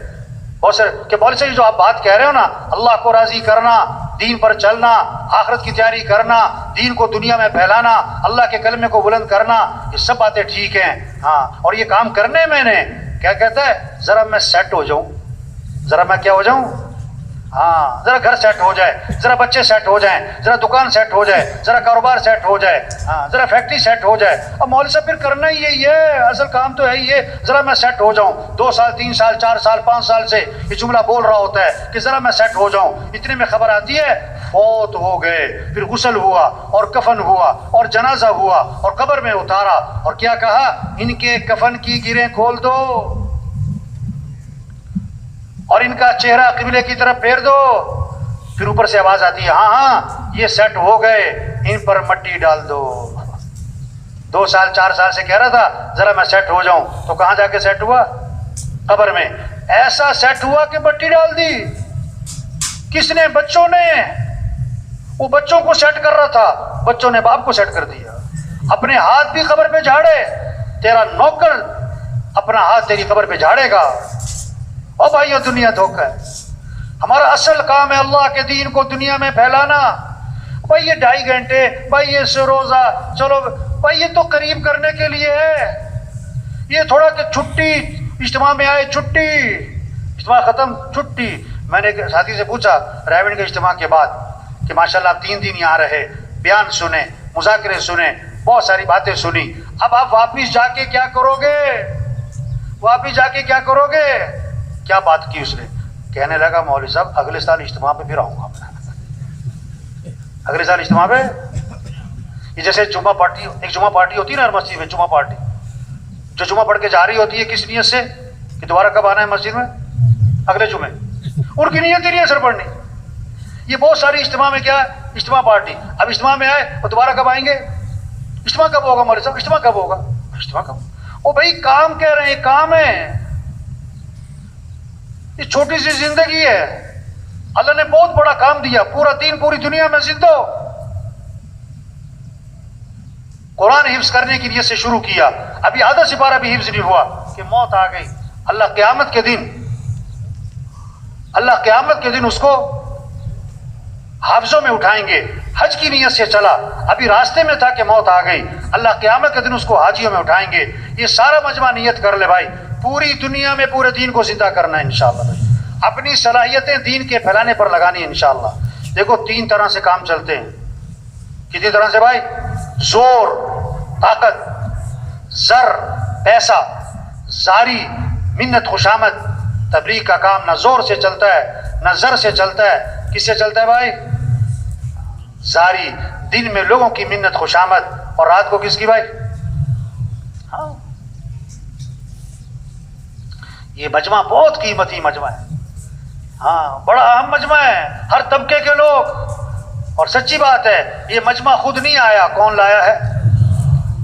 بہت سارے کہ مولوی صاحب جو آپ بات کہہ رہے ہو نا، اللہ کو راضی کرنا، دین پر چلنا، آخرت کی تیاری کرنا، دین کو دنیا میں پھیلانا، اللہ کے کلمے کو بلند کرنا، یہ سب باتیں ٹھیک ہیں، ہاں، اور یہ کام کرنے میں نے کیا کہتا ہے؟ ذرا میں سیٹ ہو جاؤں، ذرا میں کیا ہو جاؤں؟ ہاں ذرا گھر سیٹ ہو جائے, ذرا بچے سیٹ ہو جائیں, ذرا دکان سیٹ ہو جائے, ذرا کاروبار سیٹ ہو جائے, ہاں ذرا فیکٹری سیٹ ہو جائے. اب مولوی صاحب پھر کرنا ہی یہی ہے, اصل کام تو ہے ہی ہے, ذرا میں سیٹ ہو جاؤں. 2 سال 3 سال 4 سال 5 سال سے یہ جملہ بول رہا ہوتا ہے کہ ذرا میں سیٹ ہو جاؤں. اتنے میں خبر آتی ہے فوت ہو گئے. پھر غسل ہوا اور کفن ہوا اور جنازہ ہوا اور قبر میں اتارا, اور کیا کہا, ان کے کفن کی گرہیں کھول دو اور ان کا چہرہ قبلے کی طرف پھیر دو. پھر اوپر سے آواز آتی ہے, ہاں ہاں یہ سیٹ ہو گئے, ان پر مٹی ڈال دو. 2 سال 4 سال سے کہہ رہا تھا ذرا میں سیٹ ہو جاؤں, تو کہاں جا کے سیٹ ہوا؟ قبر میں. ایسا سیٹ ہوا کہ مٹی ڈال دی. کس نے؟ بچوں نے. وہ بچوں کو سیٹ کر رہا تھا, بچوں نے باپ کو سیٹ کر دیا. اپنے ہاتھ بھی قبر پہ جھاڑے, تیرا نوکر اپنا ہاتھ تیری قبر پہ جھاڑے گا. اور بھائیو دنیا دھوکہ ہے. ہمارا اصل کام ہے اللہ کے دین کو دنیا میں پھیلانا. بھائی یہ 2.5 گھنٹے, بھائی یہ روزہ, چلو بھائی یہ تو قریب کرنے کے لیے ہے. یہ تھوڑا کہ چھٹی, اجتماع میں آئے چھٹی, اجتماع ختم چھٹی. میں نے ایک ساتھی سے پوچھا رائے کے اجتماع کے بعد کہ ماشاءاللہ آپ 3 دن یہاں رہے, بیان سنے, مذاکرے سنے, بہت ساری باتیں سنی, اب آپ واپس جا کے کیا کرو گے؟ واپس جا کے کیا کرو گے؟ کیا بات کی اس نے؟ کہنے لگا مولوی صاحب اگلے سال اجتماع پہ پھر آؤں گا. اگلے سال اجتماع پہ, یہ جیسے جمعہ پارٹی, ایک جمعہ پارٹی ہوتی ہے نا ہر مسجد میں, جمعہ پارٹی جو جمعہ پڑھ کے جا رہی ہوتی ہے کس نیت سے کہ دوبارہ کب آنا ہے مسجد میں؟ اگلے جمعے. ان کی نیت ہی نہیں ہے سر پڑھنی. یہ بہت ساری اجتماع میں کیا ہے, اجتماع پارٹی. اب اجتماع میں آئے تو دوبارہ کب آئیں گے؟ اجتماع کب ہوگا مولوی صاحب؟ اجتماع کب ہوگا؟ اجتماع کب؟ او بھائی کام کہہ رہے ہیں, کام ہے. یہ چھوٹی سی زندگی ہے, اللہ نے بہت بڑا کام دیا, پورا دین پوری دنیا میں زندہ ہو. قرآن حفظ کرنے کی نیت سے شروع کیا, ابھی آدھا سپارہ بھی حفظ نہیں ہوا کہ موت آ گئی. اللہ قیامت کے دن, اللہ قیامت کے دن اس کو حافظوں میں اٹھائیں گے. حج کی نیت سے چلا, ابھی راستے میں تھا کہ موت آ گئی. اللہ قیامت کے دن اس کو حاجیوں میں اٹھائیں گے. یہ سارا مجمع نیت کر لے بھائی, پوری دنیا میں پورے دین کو زندہ کرنا ہے انشاءاللہ. اپنی صلاحیتیں دین کے پھیلانے پر لگانی ہے انشاءاللہ. دیکھو 3 طرح سے کام چلتے ہیں. کتنی طرح سے بھائی؟ زور, طاقت, زر, پیسہ, زاری, منت, خوشامد. تبلیغ کا کام نہ زور سے چلتا ہے نہ زر سے چلتا ہے. کس سے چلتا ہے بھائی؟ زاری. دن میں لوگوں کی منت خوشامد, اور رات کو کس کی بھائی؟ ہاں یہ مجمع بہت قیمتی مجمع ہے. ہاں بڑا اہم مجمع ہے, ہر طبقے کے لوگ. اور سچی بات ہے یہ مجمع خود نہیں آیا, کون لایا ہے؟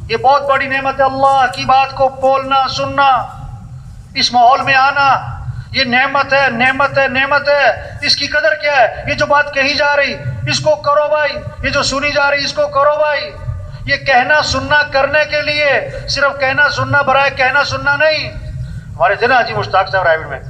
یہ بہت بڑی نعمت ہے, اللہ کی بات کو بولنا, سننا, اس ماحول میں آنا. یہ نعمت ہے, نعمت ہے, نعمت ہے. اس کی قدر کیا ہے؟ یہ جو بات کہی جا رہی اس کو کرو بھائی, یہ جو سنی جا رہی اس کو کرو بھائی. یہ کہنا سننا کرنے کے لیے, صرف کہنا سننا برائے کہنا سننا نہیں. ہمارے تھے نا حاجی مشتاق صاحب رائے میں,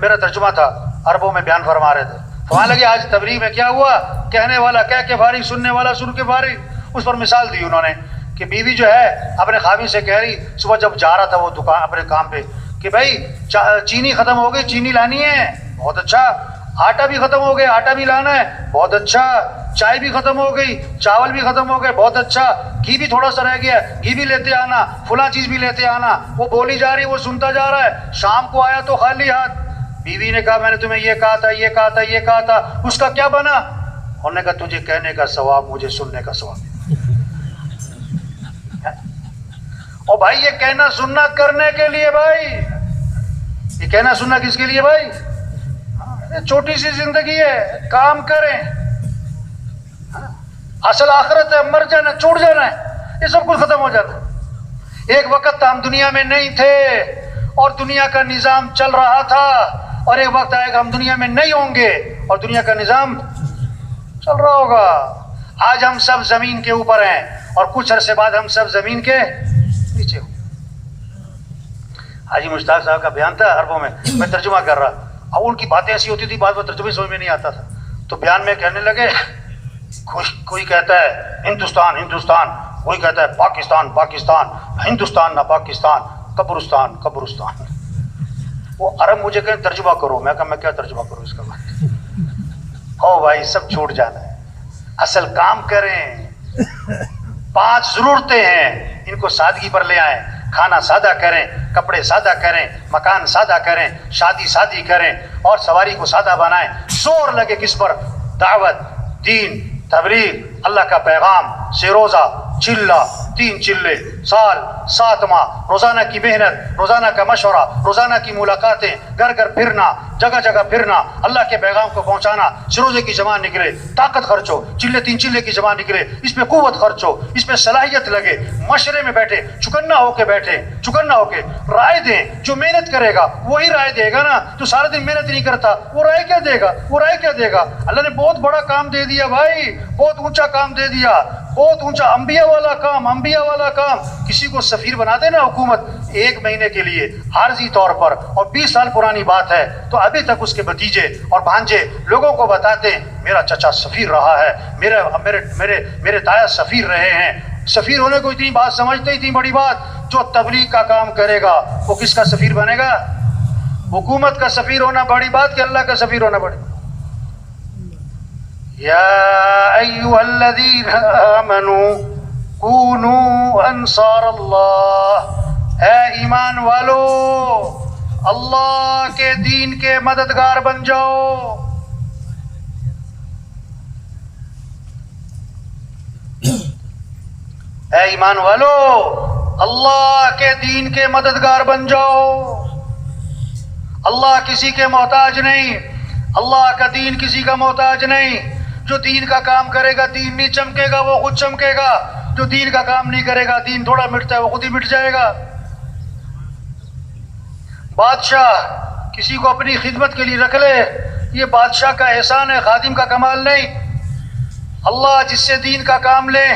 میرا ترجمہ تھا, عربوں میں بیان فرما رہے تھے. فرمانے لگے آج تبلیغ میں کیا ہوا, کہنے والا کہہ کے فارغ, سننے والا سن کے فارغ. اس پر مثال دی انہوں نے کہ بیوی جو ہے اپنے خاوند سے کہہ رہی صبح جب جا رہا تھا وہ دکان اپنے کام پہ کہ بھائی چینی ختم ہو گئی, چینی لانی ہے, بہت اچھا. آٹا بھی ختم ہو گیا, آٹا بھی لانا ہے, بہت اچھا. چائے بھی ختم ہو گئی, چاول بھی ختم ہو گئے, بہت اچھا. گھی بھی تھوڑا سا رہ گیا, گھی بھی لیتے آنا, فلاں چیز بھی لیتے آنا. وہ بولی جا رہی, وہ سنتا جا رہا ہے. شام کو آیا تو خالی ہاتھ. بیوی نے کہا میں نے تمہیں یہ کہا تھا, یہ کہا تھا, یہ کہا تھا. اس کا کیا بنا؟ انہوں نے کہا تجھے کہنے کا ثواب, مجھے سننے کا ثواب. اور بھائی یہ کہنا سننا کرنے کے لیے بھائی, یہ کہنا سننا کس کے لیے بھائی؟ یہ چھوٹی سی زندگی ہے, کام کریں. اصل آخرت ہے, مر جانا, چھوڑ جانا ہے, یہ سب کچھ ختم ہو جانا ہے. ایک وقت تھا ہم دنیا میں نہیں تھے اور دنیا کا نظام چل رہا تھا, اور ایک وقت آئے گا ہم دنیا میں نہیں ہوں گے اور دنیا کا نظام چل رہا ہوگا. آج ہم سب زمین کے اوپر ہیں اور کچھ عرصے بعد ہم سب زمین کے نیچے ہوں. حاجی مشتاق صاحب کا بیان تھا عربوں میں ترجمہ کر رہا, اب ان کی باتیں ایسی ہوتی تھی بعد میں ترجمے سمجھ میں نہیں آتا تھا. تو بیان میں کہنے لگے, کوئی کہتا ہے ہندوستان ہندوستان, کوئی کہتا ہے پاکستان پاکستان, ہندوستان نہ پاکستان, قبرستان قبرستان. وہ عرب مجھے کہیں ترجمہ کرو, میں کہا میں کیا ترجمہ کروں اس کا بات. او بھائی سب چھوٹ جانا ہے، اصل کام کریں. 5 ضرورتیں ہیں، ان کو سادگی پر لے آئیں. کھانا سادہ کریں، کپڑے سادہ کریں، مکان سادہ کریں، شادی کریں اور سواری کو سادہ بنائیں. زور لگے کس پر؟ دعوت، دین، تبلیغ، اللہ کا پیغام سے روزہ، چلہ، 3 چلے، سال، 7 ماہ، روزانہ کی محنت، روزانہ کا مشورہ، روزانہ کی ملاقاتیں، گھر گھر پھرنا، جگہ جگہ پھرنا، اللہ کے پیغام کو پہنچانا. روزے کی جمع نکلے، طاقت خرچ ہو، 3 چلے کی جمع نکلے، اس پہ قوت خرچ ہو، اس پہ صلاحیت لگے، مشورے میں بیٹھے، چکنا ہو کے رائے دیں. جو محنت کرے گا وہی رائے دے گا نا. جو سارا دن محنت نہیں کرتا وہ رائے کیا دے گا؟ اللہ نے بہت بڑا کام دے دیا بھائی، بہت اونچا کام دے دیا، بہت اونچا، انبیاء والا کام. کسی کو سفیر بنا دے نا حکومت 1 مہینے کے لیے عارضی طور پر، اور 20 سال پرانی بات ہے تو ابھی تک اس کے بھتیجے اور بھانجے لوگوں کو بتاتے ہیں میرا چچا سفیر رہا ہے، میرے تایا سفیر رہے ہیں. سفیر ہونے کو اتنی بات سمجھتے، اتنی بڑی بات. جو تبلیغ کا کام کرے گا وہ کس کا سفیر بنے گا؟ حکومت کا سفیر ہونا بڑی بات کہ اللہ کا سفیر ہونا بڑی؟ یا ایھا الذین آمنوا کونوا انصار اللہ، اے ایمان والو اللہ کے دین کے مددگار بن جاؤ. اے ایمان والو اللہ کے دین کے مددگار بن جاؤ. اللہ کسی کے محتاج نہیں، اللہ کا دین کسی کا محتاج نہیں. جو دین کا کام کرے گا دین نہیں چمکے گا، وہ خود چمکے گا. جو دین کا کام نہیں کرے گا دین تھوڑا مٹتا ہے وہ خود ہی مٹ جائے گا. بادشاہ کسی کو اپنی خدمت کے لیے رکھ لے، یہ بادشاہ کا احسان ہے، خادم کا کمال نہیں. اللہ جس سے دین کا کام لے،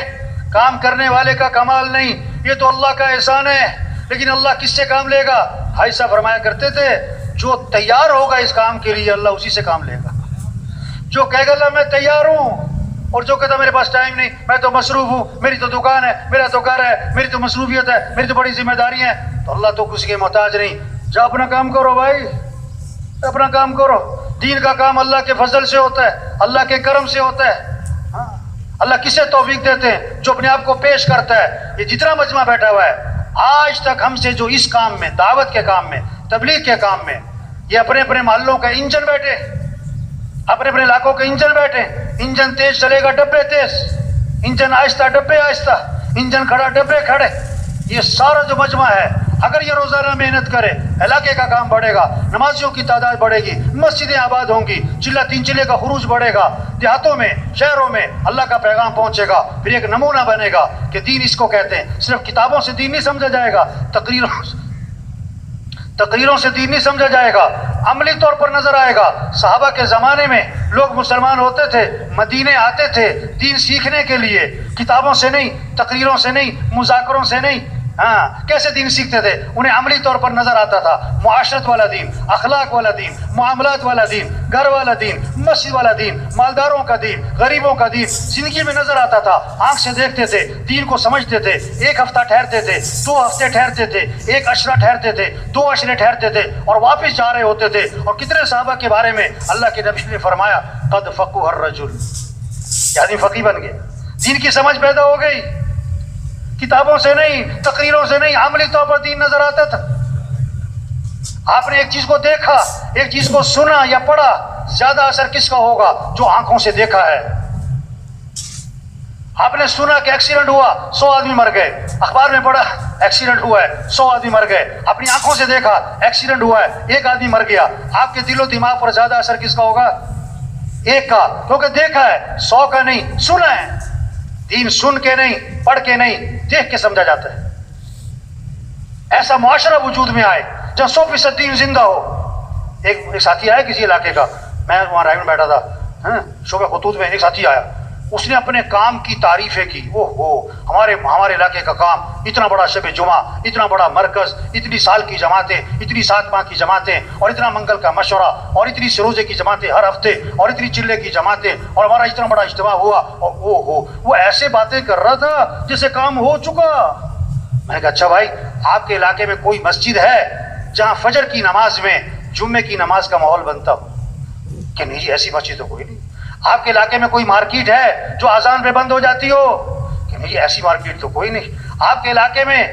کام کرنے والے کا کمال نہیں، یہ تو اللہ کا احسان ہے. لیکن اللہ کس سے کام لے گا؟ بھائی صاحب فرمایا کرتے تھے جو تیار ہوگا اس کام کے لیے اللہ اسی سے کام لے گا. جو کہے گا اللہ میں تیار ہوں، اور جو کہتا میرے پاس ٹائم نہیں، میں تو مصروف ہوں، میری تو دکان ہے، میرا تو گھر ہے، میری تو مصروفیت ہے، میری تو بڑی ذمہ داری ہے، تو اللہ تو کسی کے محتاج نہیں. جا اپنا کام کرو بھائی، اپنا کام کرو. دین کا کام اللہ کے فضل سے ہوتا ہے، اللہ کے کرم سے ہوتا ہے. اللہ کسے توفیق دیتے ہیں؟ جو اپنے آپ کو پیش کرتا ہے. یہ جتنا مجمع بیٹھا ہوا ہے آج تک ہم سے جو اس کام میں، دعوت کے کام میں، تبلیغ کے کام میں، یہ اپنے اپنے محلوں کا انجن بیٹھے، اپنے اپنے علاقوں کے انجن بیٹھے. انجن تیز چلے گا ڈبے تیز، انجن آہستہ ڈبے آہستہ، انجن کھڑا ڈبے کھڑے. یہ سارا جو مجمع ہے اگر یہ روزانہ محنت کرے علاقے کا کام بڑھے گا، نمازیوں کی تعداد بڑھے گی، مسجدیں آباد ہوں گی، 3 چلے کا خروج بڑھے گا، دیہاتوں میں، شہروں میں اللہ کا پیغام پہنچے گا. پھر ایک نمونہ بنے گا کہ دین اس کو کہتے ہیں. صرف کتابوں سے دین نہیں سمجھا جائے گا، تقریروں سے دین نہیں سمجھا جائے گا، عملی طور پر نظر آئے گا. صحابہ کے زمانے میں لوگ مسلمان ہوتے تھے، مدینے آتے تھے دین سیکھنے کے لیے، کتابوں سے نہیں، تقریروں سے نہیں، مذاکروں سے نہیں. کیسے دین سیکھتے تھے؟ انہیں عملی طور پر نظر آتا تھا. معاشرت والا دین، اخلاق والا دین، معاملات والا دین، گھر والا دین، مسجد والا دین، مالداروں کا دین، غریبوں کا دین زندگی میں نظر آتا تھا. آنکھ سے دیکھتے تھے، دین کو سمجھتے تھے. 1 ہفتہ ٹھہرتے تھے، 2 ہفتے ٹھہرتے تھے، 1 عشرہ ٹھہرتے تھے، 2 عشرے ٹھہرتے تھے اور واپس جا رہے ہوتے تھے. اور کتنے صحابہ کے بارے میں اللہ کے نبی نے فرمایا قد فقہ الرجل، یعنی فقیہ بن گئے، دین کی سمجھ پیدا ہو گئی. کتابوں سے نہیں، تقریروں سے نہیں، عملی طور پر دین نظر آتا تھا. آپ نے ایک چیز کو دیکھا، ایک چیز کو سنا یا پڑھا، زیادہ اثر کس کا ہوگا؟ جو آنکھوں سے دیکھا ہے. آپ نے سنا کہ ایکسیڈنٹ ہوا، 100 آدمی مر گئے، اخبار میں پڑھا ایکسیڈنٹ ہوا ہے، 100 آدمی مر گئے. اپنی آنکھوں سے دیکھا ایکسیڈنٹ ہوا ہے، 1 آدمی مر گیا. آپ کے دل و دماغ پر زیادہ اثر کس کا ہوگا؟ 1 کا، کیونکہ دیکھا ہے، 100 کا نہیں، سنا ہے. دین سن کے نہیں، پڑھ کے نہیں، دیکھ کے سمجھا جاتا ہے. ایسا معاشرہ وجود میں آئے جہاں 100% دین زندہ ہو. ایک ساتھی آیا کسی علاقے کا، میں وہاں رائے میں بیٹھا تھا، شعبہ خطوط میں ایک ساتھی آیا، اس نے اپنے کام کی تعریفیں کی. ہمارے علاقے کا کام، اتنا بڑا شب جمعہ، اتنا بڑا مرکز، اتنی سال کی جماعتیں، اتنی 7 ماہ کی جماعتیں، اور اتنا منگل کا مشورہ، اور اتنی سروزے کی جماعتیں ہر ہفتے، اور اتنی چلے کی جماعتیں، اور ہمارا اتنا بڑا اجتماع ہوا. اور وہ ایسے باتیں کر رہا تھا جیسے کام ہو چکا. میں نے کہا اچھا بھائی، آپ کے علاقے میں کوئی مسجد ہے جہاں فجر کی نماز میں جمعے کی نماز کا ماحول بنتا ہو؟ کہ نہیں جی ایسی مسجد تو کوئی نہیں. آپ کے علاقے میں کوئی مارکیٹ ہے جو اذان پہ بند ہو جاتی ہو؟ کہ نہیں ایسی مارکیٹ تو کوئی نہیں۔ آپ کے علاقے میں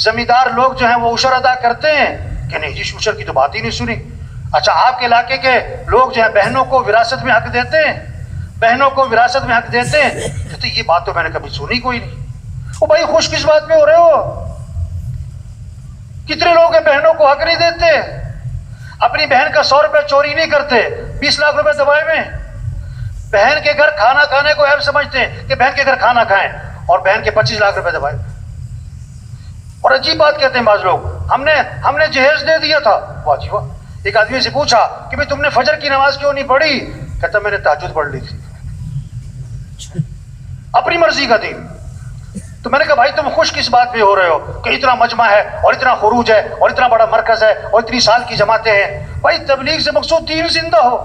زمیندار لوگ جو ہیں وہ عشر ادا کرتے ہیں؟ کہ نہیں جی عشر کی تو بات ہی نہیں سنی۔ اچھا آپ کے علاقے کے لوگ جو ہیں بہنوں کو وراثت میں حق دیتے ہیں؟ بہنوں کو وراثت میں حق دیتے ہیں؟ تو یہ بات تو میں نے کبھی سنی کوئی نہیں۔ وہ بھائی خوش کس بات میں ہو رہے ہو؟ کتنے لوگ ہیں بہنوں کو حق نہیں دیتے؟ اپنی بہن کا 100 روپے چوری نہیں کرتے، 20 لاکھ روپے دبائے میں۔ بہن کے گھر کھانا کھانے کو عیب سمجھتے ہیں کہ بہن کے گھر کھانا کھائیں، اور بہن کے 25 لاکھ روپے دبائے۔ اور عجیب بات کہتے ہیں بعض لوگ، ہم نے جہیز دے دیا تھا۔ واہ جی واہ۔ ایک آدمی سے پوچھا کہ بھئی تم نے فجر کی نماز کیوں نہیں پڑھی؟ کہتا میں نے تہجد پڑھ لی تھی۔ اپنی مرضی کا دین۔ تو میں نے کہا بھائی تم خوش کس بات پہ ہو رہے ہو کہ اتنا مجمع ہے اور اتنا خروج ہے اور اتنا بڑا مرکز ہے اور اتنی سال کی جماعتیں ہیں؟ بھائی تبلیغ سے مقصود دین زندہ ہو۔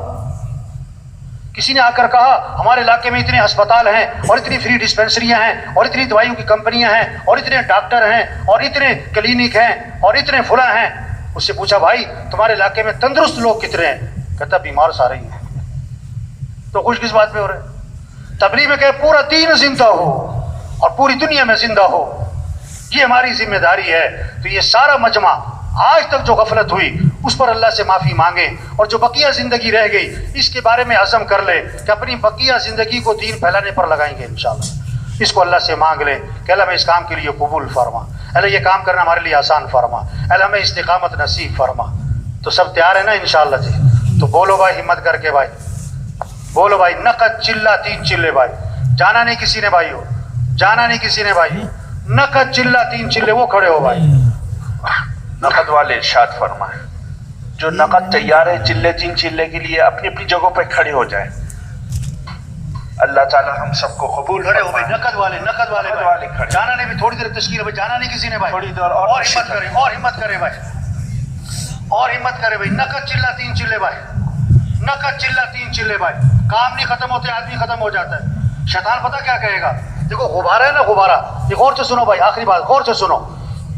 کسی نے آ کر کہا ہمارے علاقے میں اتنے ہسپتال ہیں اور اتنی فری ڈسپینسریاں ہیں اور اتنی دوائیوں کی کمپنیاں ہیں اور اتنے ڈاکٹر ہیں اور اتنے کلینک ہیں اور اتنے فلاں ہیں۔ اس سے پوچھا بھائی تمہارے علاقے میں تندرست لوگ کتنے ہیں؟ کہتا بیمار سارے ہی ہیں۔ تو خوش کس بات پہ ہو رہے؟ تبلیغ میں کہ پورا دین زندہ ہو اور پوری دنیا میں زندہ ہو، یہ ہماری ذمہ داری ہے۔ تو یہ سارا مجمع آج تک جو غفلت ہوئی اس پر اللہ سے معافی مانگے، اور جو بقیہ زندگی رہ گئی اس کے بارے میں عزم کر لے کہ اپنی بقیہ زندگی کو دین پھیلانے پر لگائیں گے انشاءاللہ۔ اس کو اللہ سے مانگ لے کہ اللہ میں اس کام کے لیے قبول فرما، اللہ یہ کام کرنا ہمارے لیے آسان فرما، اللہ ہمیں استقامت نصیب فرما۔ تو سب تیار ہے نا انشاءاللہ جی؟ تو بولو بھائی ہمت کر کے بھائی، بولو بھائی نقد چلہ 3 چلے بھائی، جانا نہیں کسی نے بھائی ہو، جانا نہیں کسی نے بھائی، نقد چلہ 3 چلے، وہ کھڑے ہو بھائی۔ نقد والے ارشاد فرمائیں، جو نقد تیار ہے چلے 3 چلے کے لیے اپنی اپنی جگہوں پہ کھڑے ہو جائیں۔ اللہ تعالی ہم سب کو قبول کھڑے ہو بھائی، نقد والے کھڑے۔ جانا نہیں بھی، تھوڑی دیر تشکیل ہے بھائی، جانا نہیں کسی نے بھائی، تھوڑی دیر اور ہمت کرے، اور ہمت کرے بھائی، اور ہمت کرے بھائی، نقد چلہ 3 چلے بھائی، نقد چلہ 3 چلے بھائی۔ کام نہیں ختم ہوتے آدمی ختم ہو جاتا ہے۔ شیطان پتہ کیا کہے گا؟ دیکھو غبارہ ہے نا، غبارہ، یہ غور سے سنو بھائی، آخری بات غور سے سنو۔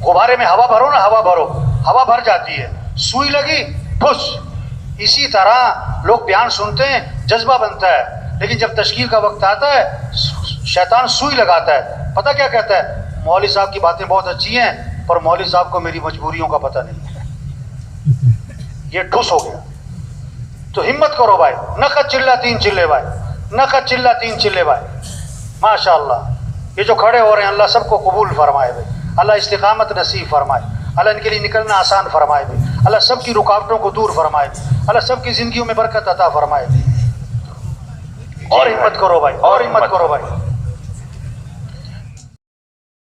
غبارے میں ہوا بھرو نا، ہوا بھرو، ہوا بھر جاتی ہے، سوئی لگی ٹھس۔ اسی طرح لوگ بیان سنتے ہیں، جذبہ بنتا ہے، لیکن جب تشکیل کا وقت آتا ہے شیطان سوئی لگاتا ہے۔ پتہ کیا کہتا ہے؟ مولوی صاحب کی باتیں بہت اچھی ہیں پر مولوی صاحب کو میری مجبوریوں کا پتہ نہیں ہے۔ یہ ٹھس ہو گیا۔ تو ہمت کرو بھائی، نقد چلہ 3 چلے بھائی، نقد چلہ 3 چلے بھائی، ماشاءاللہ۔ یہ جو کھڑے ہو رہے ہیں اللہ سب کو قبول فرمائے بھائی، اللہ استقامت نصیب فرمائے، اللہ ان کے لیے نکلنا آسان فرمائے بھائی، اللہ سب کی رکاوٹوں کو دور فرمائے بھائی، اللہ سب کی زندگیوں میں برکت عطا فرمائے بھائی۔ اور ہمت کرو بھائی، اور ہمت کرو بھائی۔